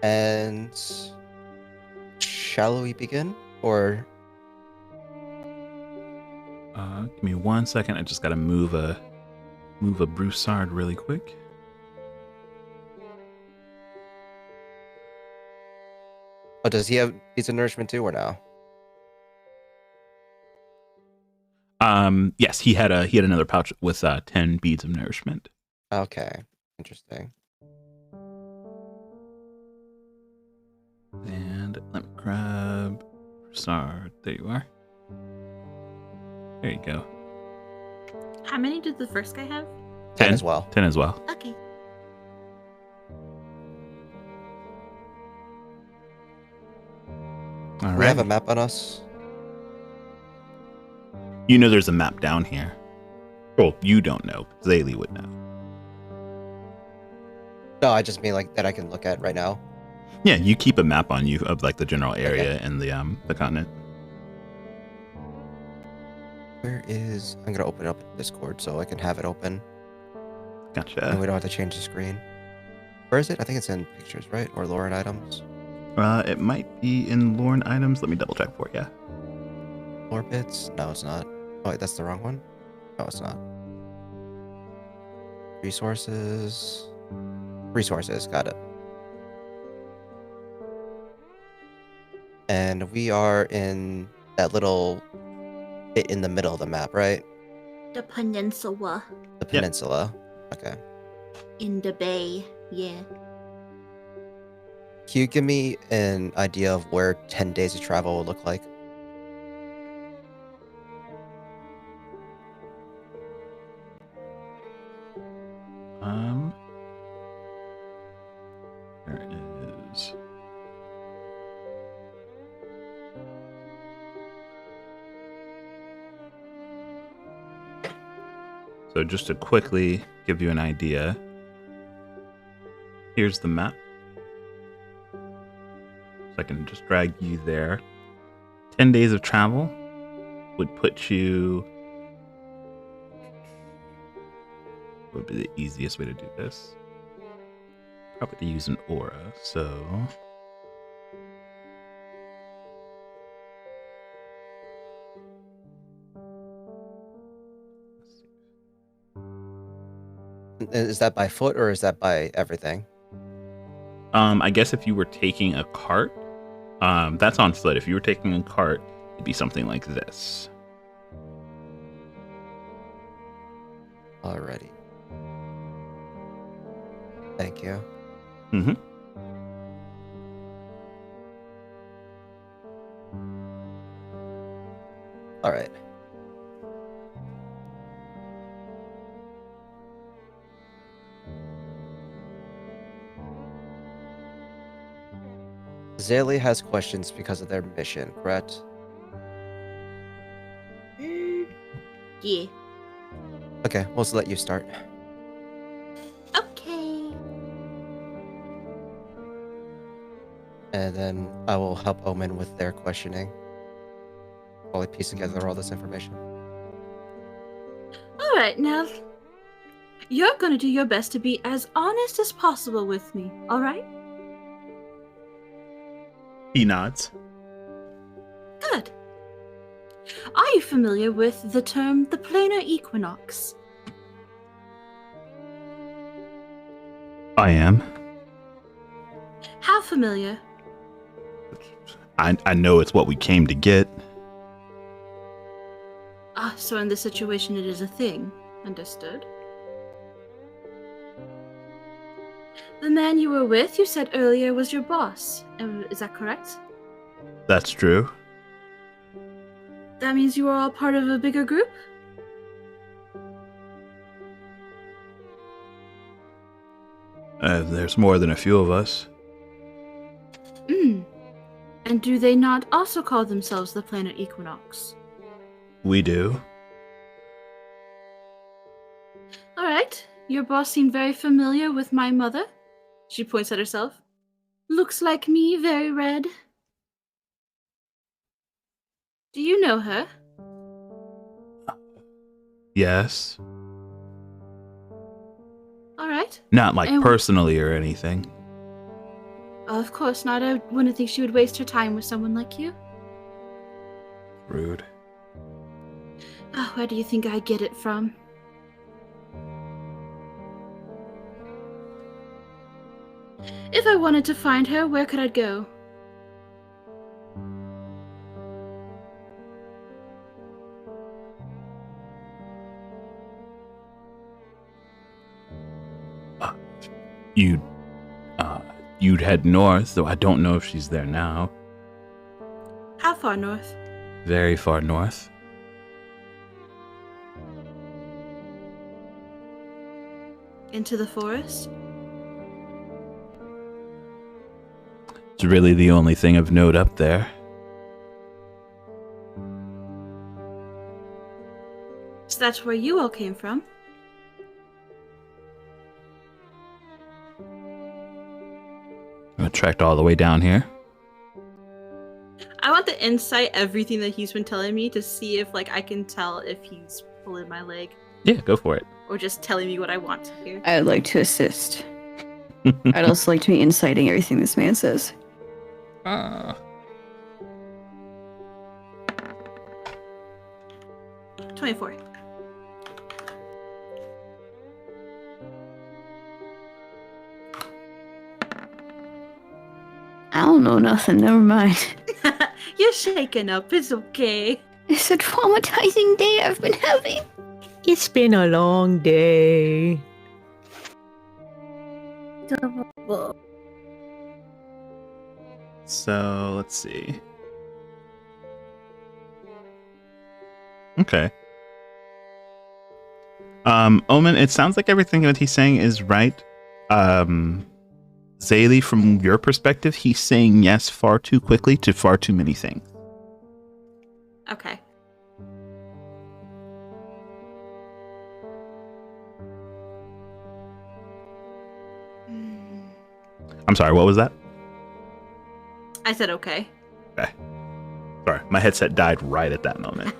And shall we begin? Or Give me 1 second. I just gotta move a broussard really quick. oh, does he have pizza nourishment too, or no? Yes, he had another pouch with 10 beads of nourishment. Okay. Interesting. And let me grab broussard. There you are. There you go. How many did the first guy have? 10 as well. 10 as well. Okay. All We right. have a map on us. You know there's a map down here. Well, you don't know. Zaylee would know. No, I just mean like that I can look at right now. Yeah, you keep a map on you of like the general area and the continent. Where is... I'm gonna open it up in Discord so I can have it open. And Gotcha. we don't have to change the screen. Where is it? I think it's in pictures, right? Or lore and items. It might be in Lorne items. Let me double check for you. Lore bits? No, it's not. Oh, wait, that's the wrong one? No, it's not. Resources. Resources, got it. And we are in that little bit in the middle of the map, right? The peninsula The peninsula. Okay. in the bay. Yeah. Can you give me an idea of where 10 days of travel will look like? There is. So just to quickly give you an idea, here's the map. So I can just drag you there. 10 days of travel would put you... What would be the easiest way to do this? Probably to use an aura, so... Is that by foot or is that by everything? I guess if you were taking a cart, that's on foot. If you were taking a cart, it'd be something like this. Alrighty. Thank you. Mm-hmm. Alright. Zaylee has questions because of their mission, correct? Yeah. Okay, we'll just let you start. Okay. And then I will help Omen with their questioning while we piece together all this information. All right, now you're gonna do your best to be as honest as possible with me. All right? He nods. Good. Are you familiar with the term the planar equinox? I am. How familiar? I know it's what we came to get. Ah, so in this situation it is a thing. Understood. The man you were with, you said earlier, was your boss. Is that correct? That's true. That means you are all part of a bigger group? There's more than a few of us. And do they not also call themselves the planet Equinox? We do. Alright, your boss seemed very familiar with my mother. She points at herself. Looks like me, very red. Do you know her? Yes. Alright. Not like And- personally or anything. Oh, of course not. I wouldn't think she would waste her time with someone like you. Rude. Oh, where do you think I get it from? If I wanted to find her, where could I go? You'd head north, though I don't know if she's there now. How far north? Very far north. Into the forest? It's really the only thing of note up there. So that's where you all came from? I trekked all the way down here. I want to insight everything that he's been telling me to see if I can tell if he's pulling my leg Yeah, go for it. or just telling me what I want to hear. I would like to assist. I'd also like to be inciting everything this man says. 24. I don't know nothing, never mind. You're shaken up, it's okay. It's a traumatizing day I've been having. It's been a long day. So, let's see. Okay. Omen, it sounds like everything that he's saying is right. Zaylee, from your perspective, he's saying yes far too quickly to far too many things. Okay. I'm sorry, what was that? I said okay. Okay. Sorry, my headset died right at that moment.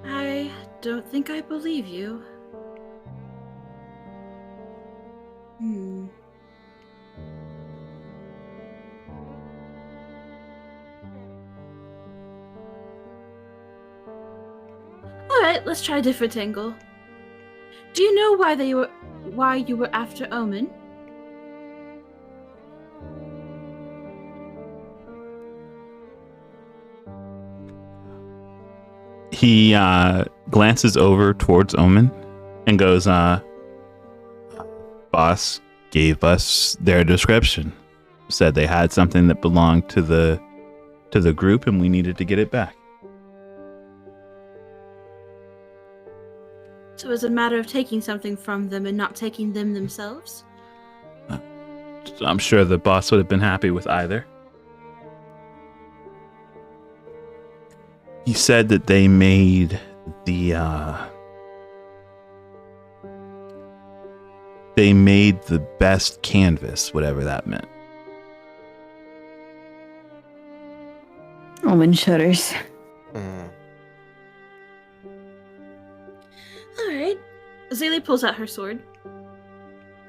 I don't think I believe you. Alright, let's try a different angle. Do you know why you were after Omen? He glances over towards Omen and goes, boss gave us their description. Said they had something that belonged to the group and we needed to get it back. So it's a matter of taking something from them and not taking them themselves? I'm sure the boss would have been happy with either. He said that they made the best canvas, whatever that meant. Omen shudders. Alright. Zaylee pulls out her sword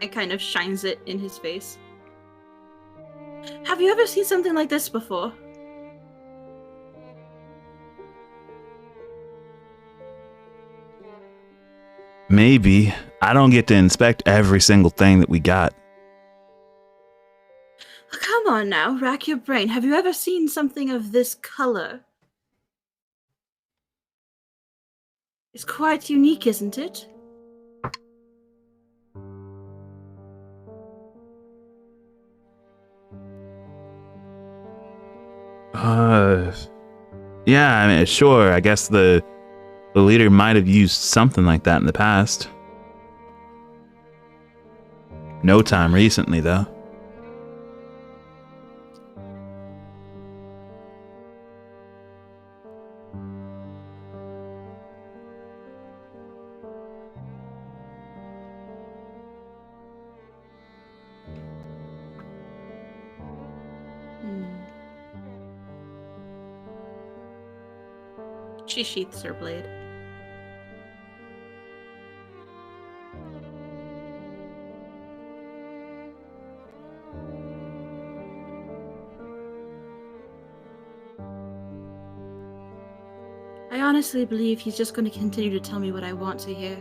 and kind of shines it in his face. Have you ever seen something like this before? Maybe. I don't get to inspect every single thing that we got. Come on now, rack your brain. Have you ever seen something of this color? It's quite unique, isn't it? Yeah, I mean, sure. I guess the leader might have used something like that in the past. No time recently, though. She sheaths her blade. I honestly believe he's just going to continue to tell me what I want to hear.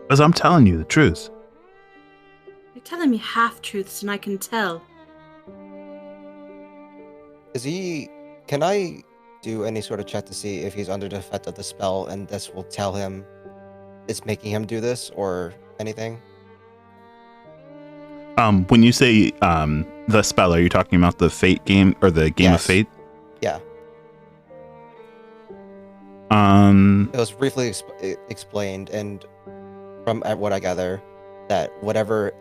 Because I'm telling you the truth. You're telling me half-truths and I can tell. Can I do any sort of check to see if he's under the effect of the spell and this will tell him it's making him do this or anything? When you say the spell, are you talking about the Fate game or the game of Fate? Yeah. It was briefly explained, and from what I gather, that whatever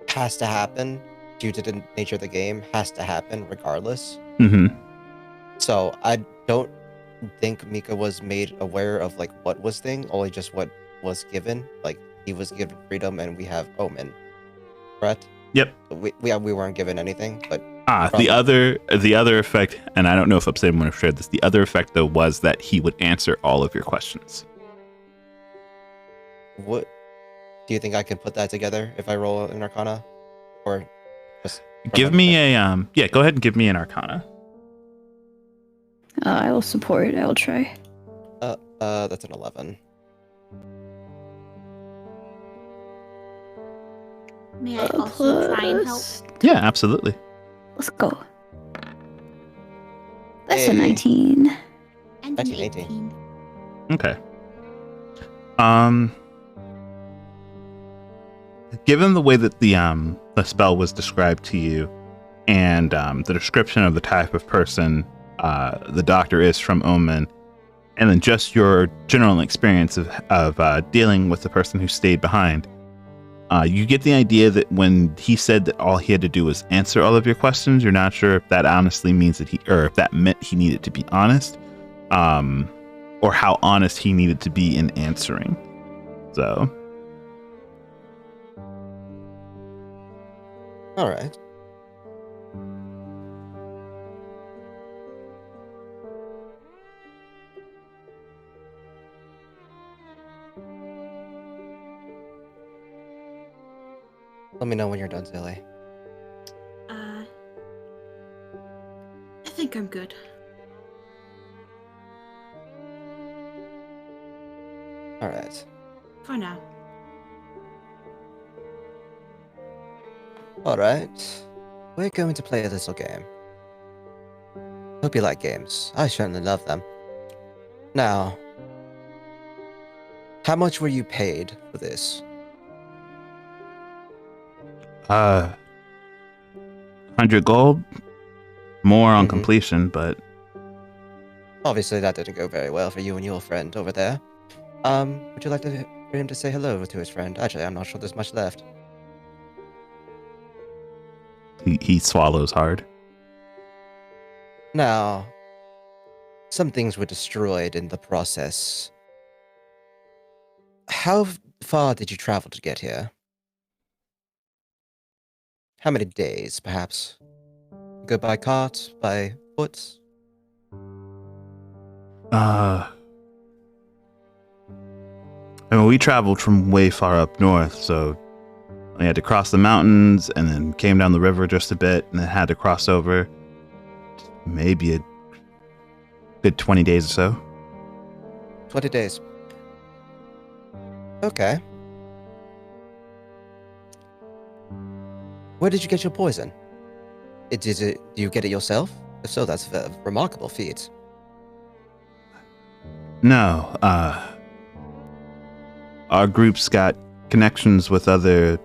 has to happen due to the nature of the game has to happen regardless. Mm-hmm. So I don't think Mika was made aware of like what was thing, only just what was given. Like he was given freedom, and we have Omen, correct? Yep. We weren't given anything, but the other effect, and I don't know if Obsidian would have shared this. The other effect though was that he would answer all of your questions. What do you think I can put that together if I roll an Arcana, or just give me a yeah? Go ahead and give me an Arcana. I will support. I will try. That's an 11. May I also try and help? Yeah, absolutely. Let's go. That's a 19. And 18. Okay. Given the way that the spell was described to you, and the description of the type of person the doctor is from Omen, and then just your general experience of dealing with the person who stayed behind, you get the idea that when he said that all he had to do was answer all of your questions, you're not sure if that honestly means that if that meant he needed to be honest, or how honest he needed to be in answering. So. All right. Let me know when you're done, Zilly. I think I'm good. All right. For now. All right. We're going to play a little game. Hope you like games. I certainly love them. Now, how much were you paid for this? 100 gold, more on completion, but obviously that didn't go very well for you and your friend over there. Would you like for him to say hello to his friend? Actually, I'm not sure there's much left. he swallows hard. Now, some things were destroyed in the process. How far did you travel to get here? How many days, perhaps? Go by cart, by foot? I mean, we traveled from way far up north, so we had to cross the mountains and then came down the river just a bit and then had to cross over. Maybe a good 20 days or so. 20 days. Okay. Where did you get your poison? Do you get it yourself? If so, that's a remarkable feat. No, our group's got connections with other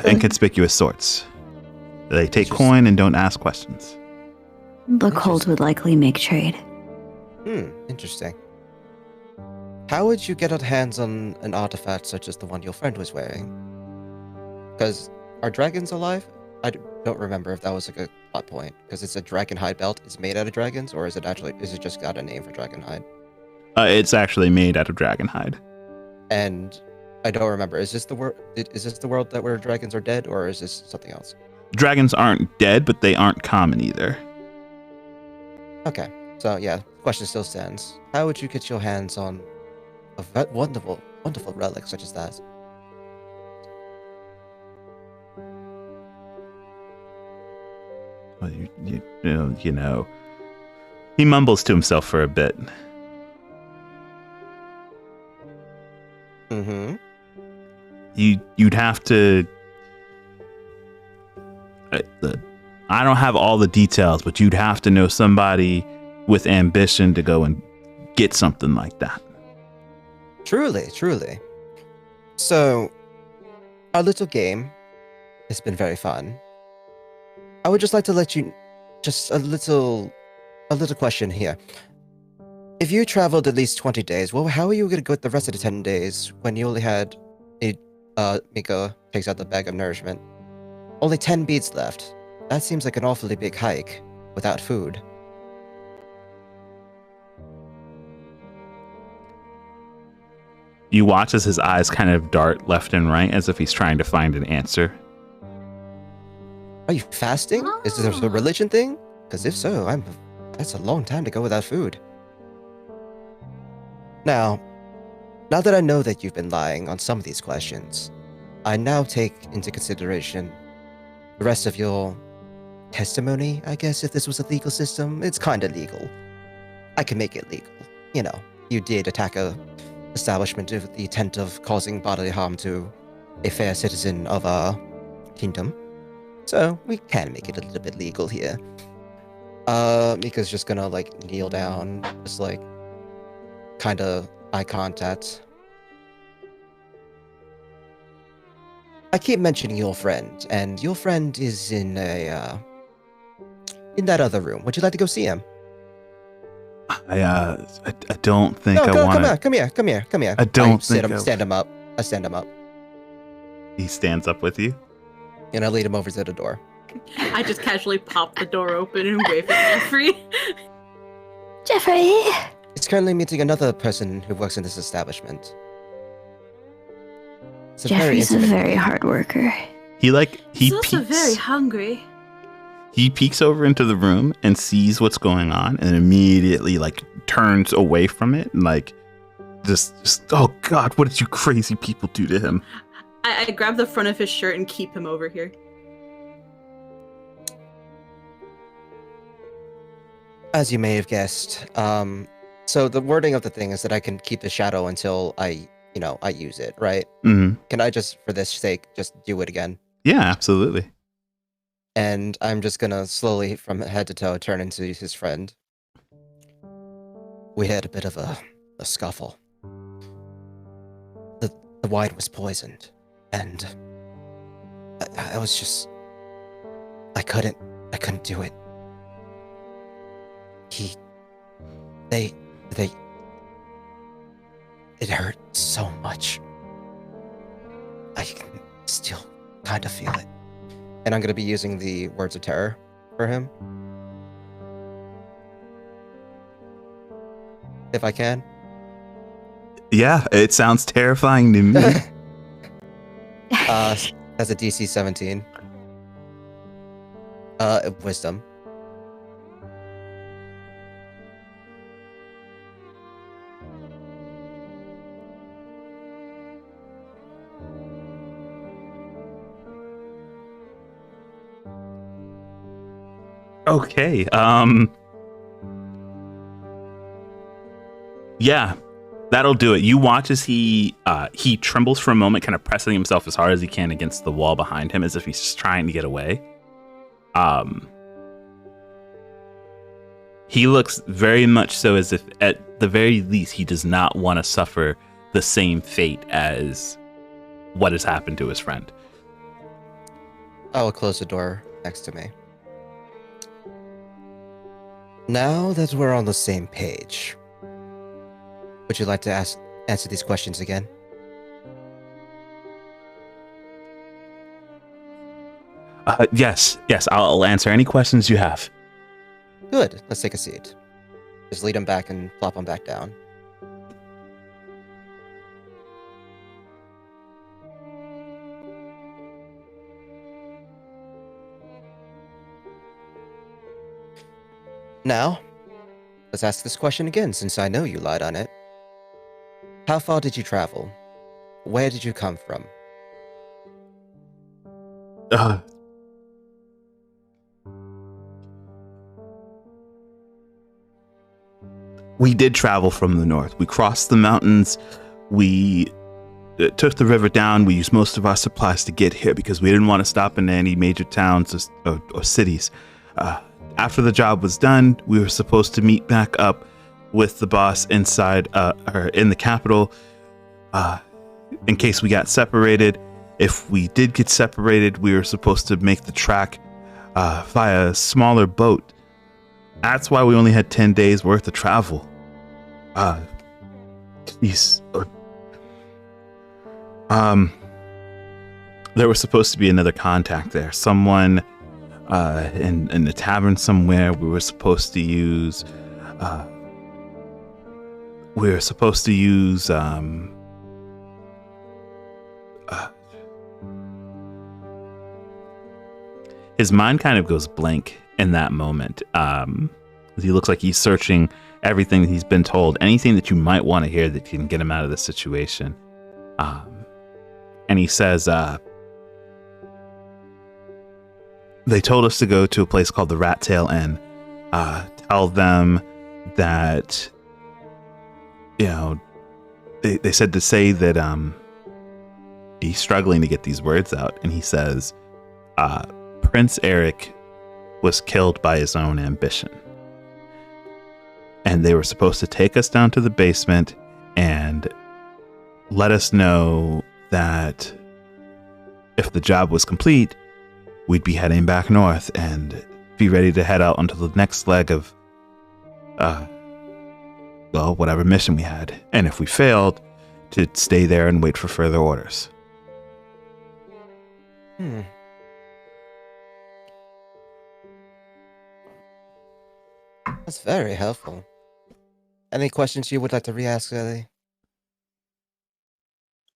inconspicuous sorts. They take coin and don't ask questions. The cult would likely make trade. Interesting. How would you get your hands on an artifact such as the one your friend was wearing? Because are dragons alive? I don't remember if that was like a plot point. Because it's a dragon hide belt. It's made out of dragons, or is it just got a name for dragon hide? It's actually made out of dragon hide. And I don't remember. Is this the world that where dragons are dead, or is this something else? Dragons aren't dead, but they aren't common either. Okay. So yeah, the question still stands. How would you get your hands on a wonderful relic such as that? Well, you know, he mumbles to himself for a bit. Mm-hmm. You'd have to. I don't have all the details, but you'd have to know somebody with ambition to go and get something like that. Truly, truly. So, our little game has been very fun. I would just like to let you, just a little question here. If you traveled at least 20 days, well, how are you going to go with the rest of the 10 days when you only had Miko takes out the bag of nourishment. Only 10 beads left. That seems like an awfully big hike without food. You watch as his eyes kind of dart left and right as if he's trying to find an answer. Are you fasting? Is this a religion thing? Because if so, that's a long time to go without food. Now that I know that you've been lying on some of these questions, I now take into consideration the rest of your testimony, I guess, if this was a legal system. It's kind of legal. I can make it legal. You know, you did attack a establishment with the intent of causing bodily harm to a fair citizen of our kingdom. So, we can make it a little bit legal here. Mika's just gonna, kneel down, just, kind of eye contact. I keep mentioning your friend, and your friend is in that other room. Would you like to go see him? I don't think I want to. Come here. I don't think I stand him up. I stand him up. He stands up with you? And I lead him over to the door. I just casually pop the door open and wave at Jeffrey. Jeffrey! He's currently meeting another person who works in this establishment. Jeffrey's a very hard worker. He's also very hungry. He peeks over into the room and sees what's going on and immediately turns away from it and just oh god, what did you crazy people do to him? I grab the front of his shirt and keep him over here. As you may have guessed, so the wording of the thing is that I can keep the shadow until I use it, right? Mm-hmm. Can I just, for this sake, just do it again? Yeah, absolutely. And I'm just gonna slowly, from head to toe, turn into his friend. We had a bit of a scuffle. The wine was poisoned, and I was just... I couldn't do it. It hurt so much. I can still kind of feel it. And I'm going to be using the words of terror for him. If I can. Yeah, it sounds terrifying to me. That's a DC 17. Wisdom. Okay. Yeah, that'll do it. You watch as he trembles for a moment, kind of pressing himself as hard as he can against the wall behind him, as if he's just trying to get away. He looks very much so as if, at the very least, he does not want to suffer the same fate as what has happened to his friend. I will close the door next to me. Now that we're on the same page, would you like to answer these questions again? Yes, I'll answer any questions you have. Good. Let's take a seat. Just lead him back and plop him back down. Now, let's ask this question again, since I know you lied on it. How far did you travel? Where did you come from? We did travel from the north. We crossed the mountains. We took the river down. We used most of our supplies to get here because we didn't want to stop in any major towns or cities. After the job was done, we were supposed to meet back up with the boss inside or in the capital in case we got separated. If we did get separated, we were supposed to make the track via a smaller boat. That's why we only had 10 days worth of travel. There was supposed to be another contact there. Someone in the tavern somewhere. We were supposed to use his mind kind of goes blank in that moment. He looks like he's searching everything that he's been told, anything that you might want to hear that can get him out of this situation. And he says, they told us to go to a place called the Rat Tail Inn. Tell them that, they said to say that he's struggling to get these words out. And he says, Prince Eric was killed by his own ambition. And they were supposed to take us down to the basement and let us know that if the job was complete, we'd be heading back north and be ready to head out onto the next leg of, whatever mission we had. And if we failed, to stay there and wait for further orders. That's very helpful. Any questions you would like to re-ask, Ellie?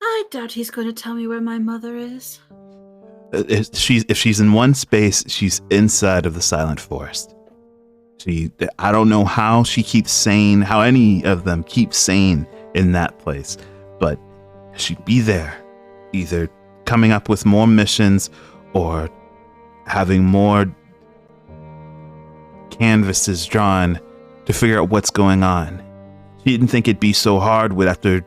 I doubt he's going to tell me where my mother is. If she's in one space, she's inside of the Silent Forest. I don't know how she keeps sane, how any of them keep sane in that place, but she'd be there, either coming up with more missions or having more canvases drawn to figure out what's going on. She didn't think it'd be so hard after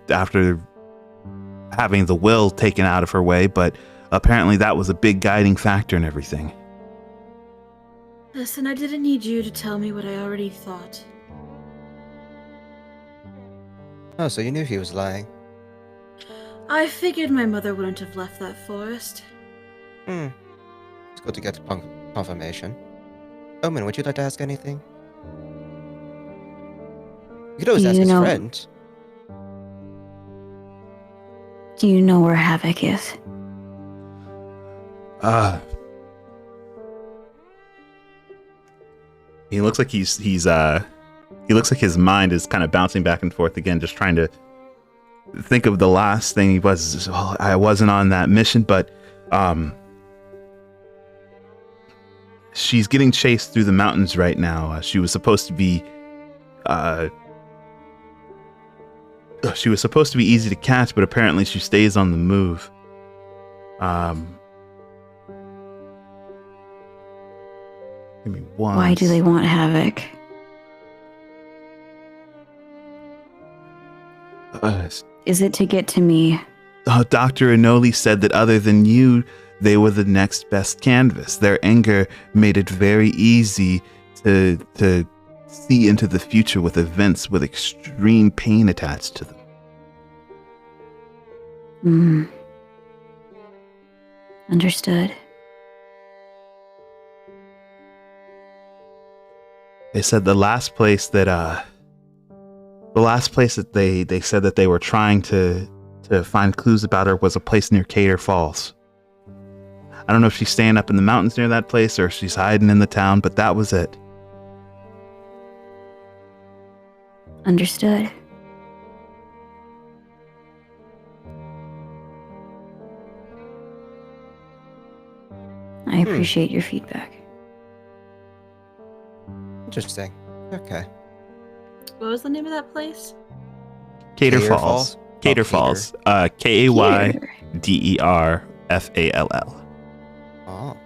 having the will taken out of her way, but apparently that was a big guiding factor in everything. Listen, I didn't need you to tell me what I already thought. Oh, so you knew he was lying. I figured my mother wouldn't have left that forest. It's good to get confirmation. Omen, would you like to ask anything? You could always ask his friend. Do you know where Havoc is? He looks like he looks like his mind is kind of bouncing back and forth again, just trying to think of the last thing he was. Well, I wasn't on that mission, but she's getting chased through the mountains right now. She was supposed to be easy to catch, but apparently she stays on the move. Give me one. Why do they want Havoc? Is it to get to me? Dr. Anoli said that other than you, they were the next best canvas. Their anger made it very easy to see into the future with events with extreme pain attached to them. Understood. They said the last place that they said that they were trying to find clues about her was a place near Cater Falls. I don't know if she's staying up in the mountains near that place or if she's hiding in the town, but that was it. Understood. I appreciate your feedback. Interesting. Okay. What was the name of that place? Cater Falls. Cater Falls. Kayderfall. Oh.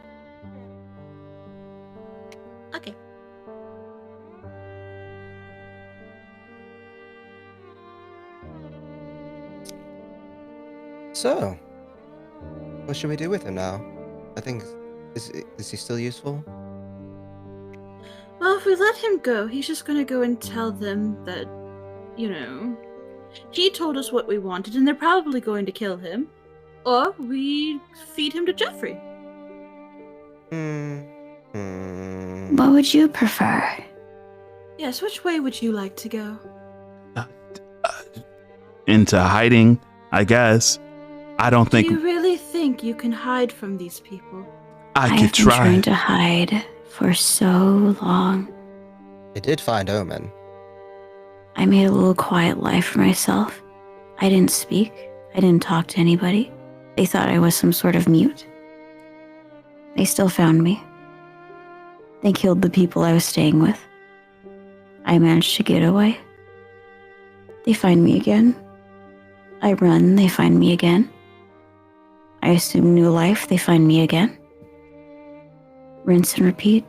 Okay. So, what should we do with him now? I think, is he still useful? Well, if we let him go, he's just gonna go and tell them that, he told us what we wanted and they're probably going to kill him. Or we feed him to Jeffrey. What would you prefer? Yes, which way would you like to go? Into hiding, I guess. I don't think... Do you really think you can hide from these people? I could I've been try. trying to hide for so long. I did find Omen. I made a little quiet life for myself. I didn't speak. I didn't talk to anybody. They thought I was some sort of mute. They still found me. They killed the people I was staying with. I managed to get away. They find me again. I run, they find me again. I assume new life, they find me again. Rinse and repeat.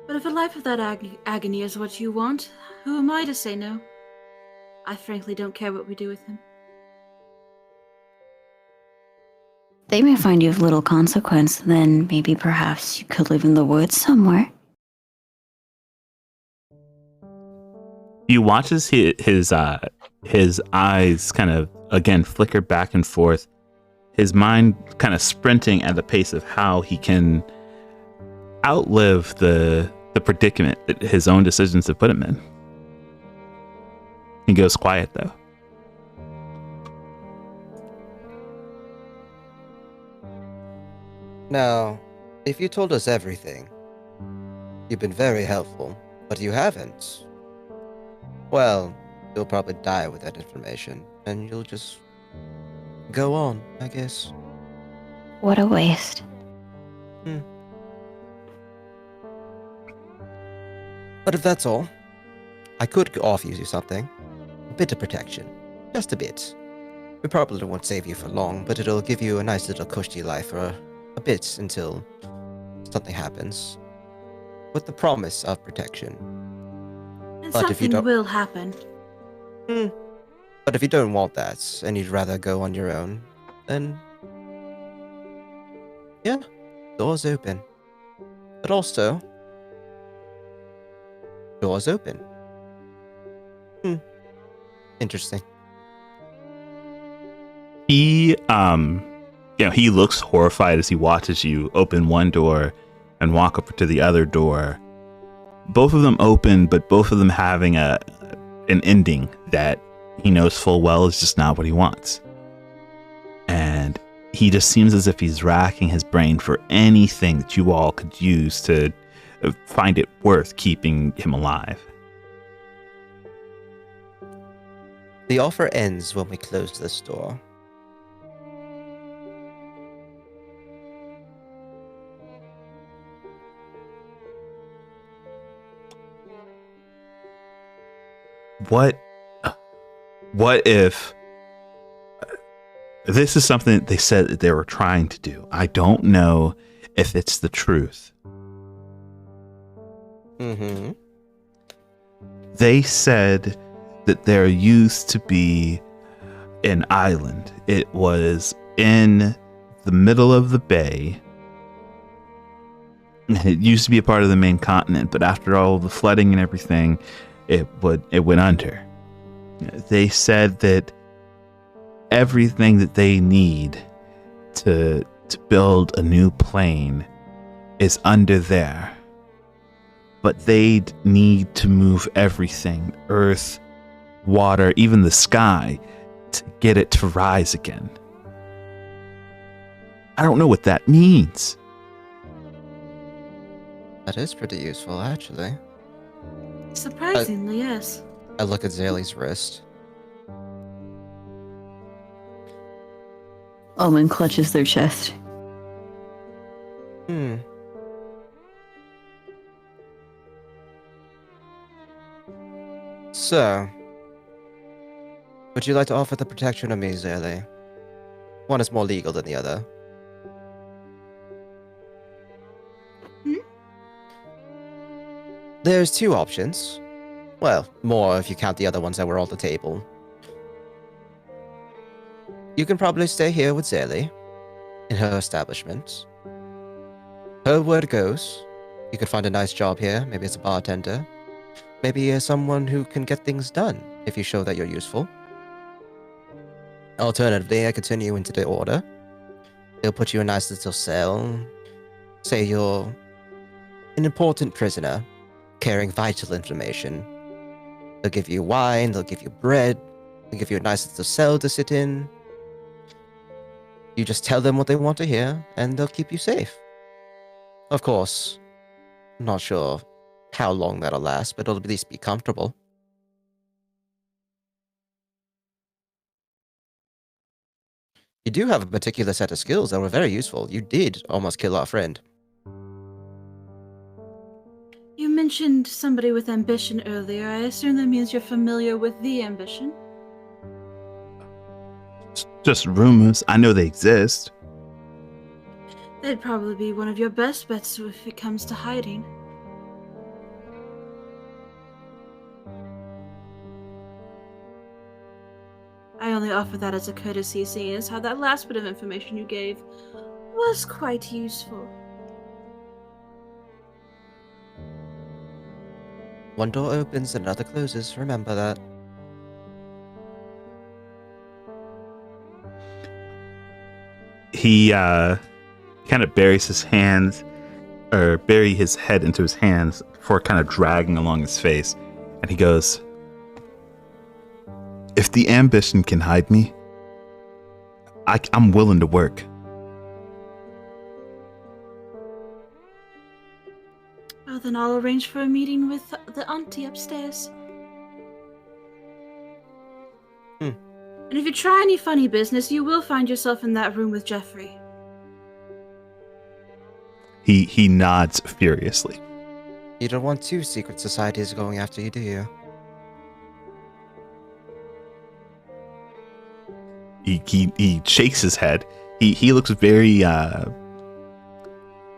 But if a life of that agony is what you want, who am I to say no? I frankly don't care what we do with him. They may find you of little consequence, then maybe perhaps you could live in the woods somewhere. You watch as his eyes kind of again flicker back and forth, his mind kind of sprinting at the pace of how he can outlive the predicament that his own decisions have put him in. He goes quiet though. Now, if you told us everything, you've been very helpful, but you haven't. Well, you'll probably die with that information, and you'll just go on, I guess. What a waste. But if that's all, I could offer you something. A bit of protection. Just a bit. We probably won't save you for long, but it'll give you a nice little cushy life for a bit until something happens. With the promise of protection. And But if you something don't- will happen. But if you don't want that, and you'd rather go on your own, then... yeah, doors open. But also... doors open. Interesting. He he looks horrified as he watches you open one door and walk up to the other door. Both of them open, but both of them having an ending that he knows full well is just not what he wants. And he just seems as if he's racking his brain for anything that you all could use to find it worth keeping him alive. The offer ends when we close this door. What if this is something that they said that they were trying to do? I don't know if it's the truth. Mm-hmm. They said that there used to be an island. It was in the middle of the bay. It used to be a part of the main continent, but after all the flooding and everything, it went under. They said that everything that they need to build a new plane is under there. But they'd need to move everything, earth, water, even the sky, to get it to rise again. I don't know what that means. That is pretty useful, actually. Surprisingly, yes. I look at Zaylee's wrist. Omen clutches their chest. So, would you like to offer the protection of me, Zaylee? One is more legal than the other. There's two options. Well, more if you count the other ones that were on the table. You can probably stay here with Zaylee, in her establishment. Her word goes, you could find a nice job here, maybe as a bartender. Maybe as someone who can get things done, if you show that you're useful. Alternatively, I could turn you into the order. They'll put you in a nice little cell. Say you're an important prisoner, carrying vital information. They'll give you wine, they'll give you bread, they'll give you a nice little cell to sit in. You just tell them what they want to hear, and they'll keep you safe. Of course, I'm not sure how long that'll last, but it'll at least be comfortable. You do have a particular set of skills that were very useful. You did almost kill our friend. You mentioned somebody with ambition earlier. I assume that means you're familiar with the ambition. Just rumors. I know they exist. They'd probably be one of your best bets if it comes to hiding. I only offer that as a courtesy, seeing as how that last bit of information you gave was quite useful. One door opens, another closes. Remember that. He kind of buries his hands, or bury his head into his hands before kind of dragging along his face. And he goes, if the ambition can hide me, I'm willing to work. Well, then I'll arrange for a meeting with the auntie upstairs. And if you try any funny business, you will find yourself in that room with Jeffrey. He nods furiously. You don't want two secret societies going after you, do you? He shakes his head. He looks very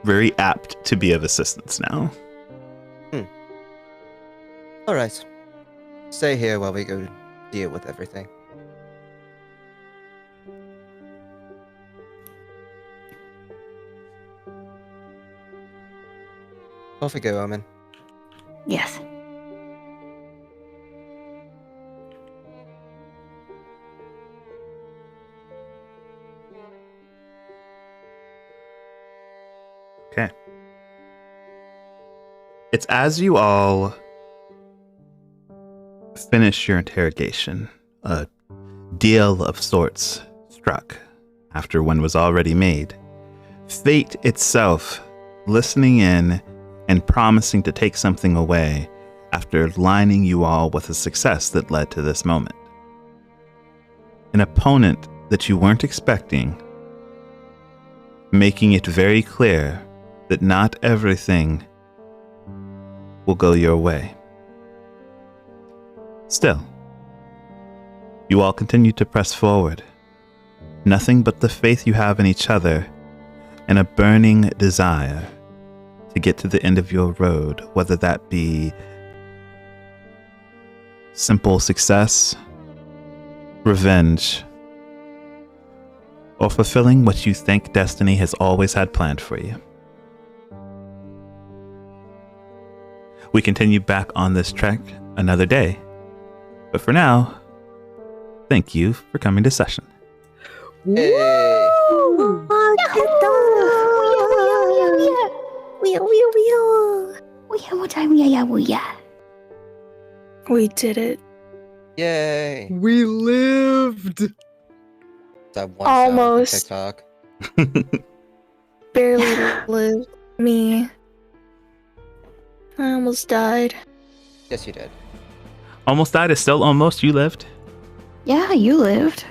very apt to be of assistance now. All right. Stay here while we go deal with everything. Off we go, Omen. Yes. Okay. It's as you all finish your interrogation, a deal of sorts struck after one was already made. Fate itself listening in and promising to take something away after lining you all with a success that led to this moment. An opponent that you weren't expecting, making it very clear that not everything will go your way. Still, you all continue to press forward. Nothing but the faith you have in each other and a burning desire to get to the end of your road, whether that be simple success, revenge, or fulfilling what you think destiny has always had planned for you. We continue back on this trek another day, but for now, thank you for coming to session. Hey. We did it. Yay! We lived. That one Almost. sound from TikTok. Barely lived. Me. I almost died. Yes, you did. Almost died is still almost. You lived. Yeah, you lived.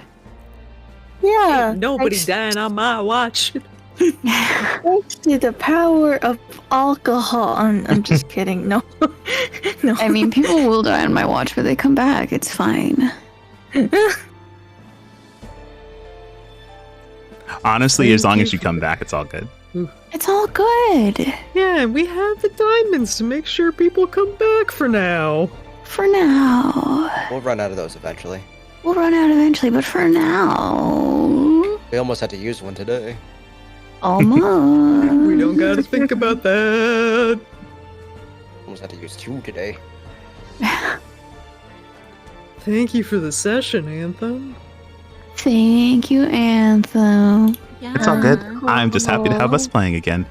Yeah. Ain't nobody thanks- dying on my watch. Thanks to the power of alcohol. I'm just kidding. No. No. I mean, people will die on my watch, but they come back. It's fine. Honestly, as Thank long you as you for come that. back, it's all good. It's all good. Yeah, and we have the diamonds to make sure people come back for now. For now. We'll run out of those eventually. We'll run out eventually, but for now. We almost had to use one today. Almost. We don't gotta think about that. Almost had to use 2 today. Thank you for the session, Anthem. Thank you, Anthem. Yeah. It's all good. Uh-huh. I'm just happy to have us playing again.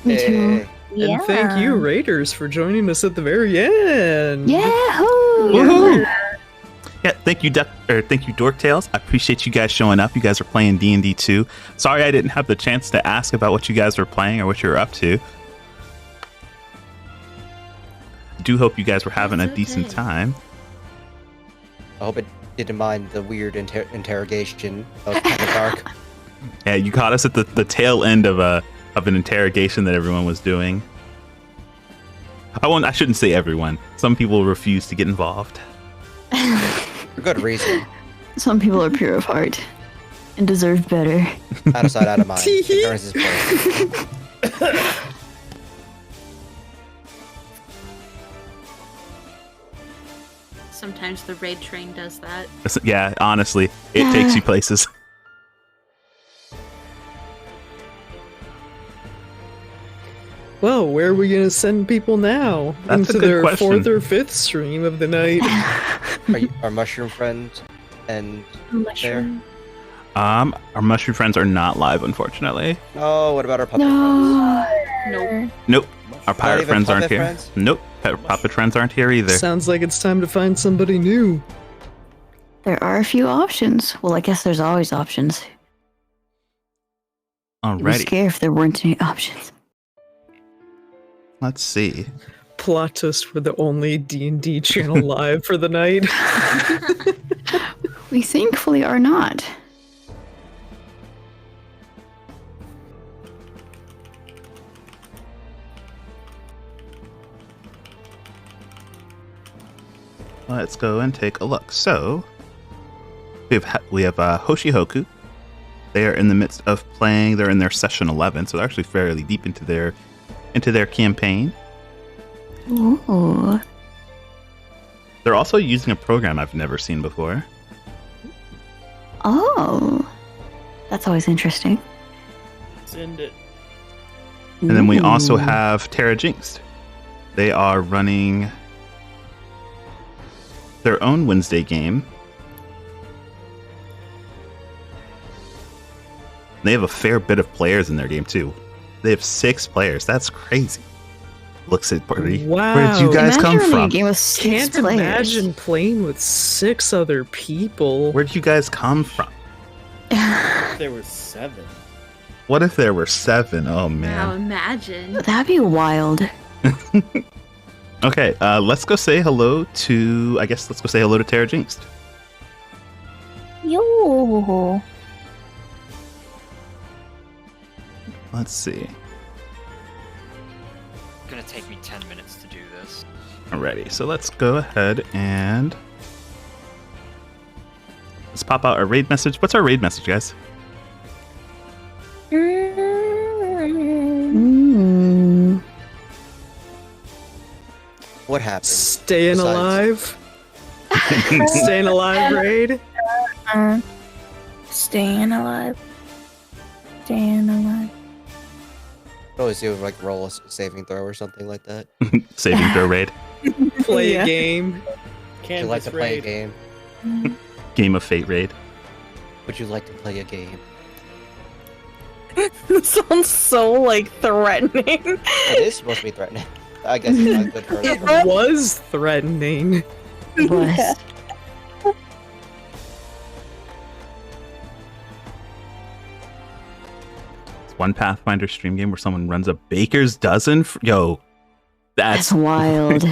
Me too. Hey. And thank you, Raiders, for joining us at the very end. Yahoo! Woohoo! Yeah, thank you, thank you, Dorktails. I appreciate you guys showing up. You guys are playing D&D 2. Sorry I didn't have the chance to ask about what you guys were playing or what you were up to. Do hope you guys were having That's a decent okay. time. I hope it didn't mind the weird interrogation. That was kind of dark. Yeah, you caught us at the tail end of an interrogation that everyone was doing. I shouldn't say everyone. Some people refuse to get involved. For good reason. Some people are pure of heart and deserve better. Out of sight, out of mind. Ignorance is bliss. Sometimes the raid train does that. Yeah, honestly, it takes you places. Well, where are we going to send people now? That's a Into good their question. 4th or 5th stream of the night. Our mushroom friend and Mushroom. Our mushroom friends are not live, unfortunately. oh, what about our puppet No. Nope. Nope. Our Not pirate even friends aren't puppet here. friends? Nope. Puppet friends aren't here either. Sounds like it's time to find somebody new. There are a few options. Well, I guess there's always options. I'd be Alrighty. scared if there weren't any options. Let's see. Plot twist, we're the only D&D channel live for the night. We thankfully are not. Let's go and take a look. So, we have Hoshihoku. They are in the midst of playing. They're in their session 11, so they're actually fairly deep into their campaign. Ooh. They're also using a program I've never seen before. Oh. That's always interesting. Send it. And then we also Ooh. have Terra Jinxed. They are running their own Wednesday game. They have a fair bit of players in their game too. They have 6 players. That's crazy. Looks at pretty. Wow. Where did you guys Imagine come running a from? game with 6 Can't players. imagine playing with 6 other people. Where did you guys come from? There were 7. What if there were 7? Oh Now man. imagine. That'd be wild. Okay, let's go say hello to. I guess let's go say hello to Terra Jinxed. Yo. Let's see. It's gonna take me 10 minutes to do this. Alrighty, so let's go ahead and let's pop out our raid message. What's our raid message, guys? Mm. What happened? Staying Besides- alive. Staying alive raid. Staying alive. Staying alive. Always do like roll a saving throw or something like that. Saving throw raid. Play Yeah. a game. Would you Canvas like to play a raid. game? Game of Fate raid. Would you like to play a game? This sounds so like threatening. It is supposed to be threatening. I guess it's not good for It us. was threatening. It was. It's one Pathfinder stream game where someone runs a baker's dozen. Yo, That's that's wild.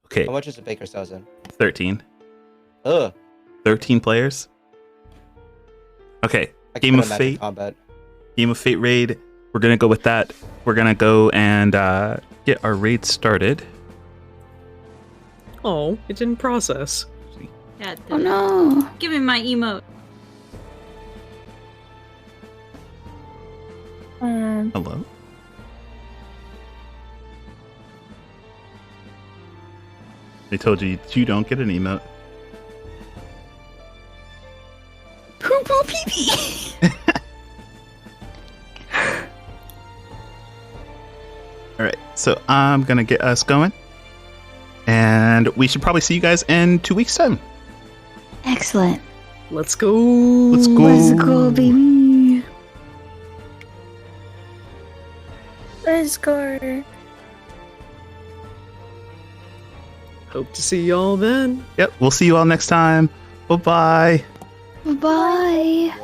okay. How much is a baker's dozen? 13. Ugh. 13 players. Okay, I Game can't of imagine Fate. combat. Game of Fate raid. We're gonna go with that. We're gonna go and get our raid started. Oh, it didn't process. Yeah, Oh no. Give me my emote. Hello. They told you you don't get an emote. Poo poo pee pee. All right, so I'm gonna get us going, and we should probably see you guys in 2 weeks' time. Excellent. Let's go. Let's go. Let's go, baby. Let's go. Hope to see y'all then. Yep, we'll see you all next time. Bye bye. Bye.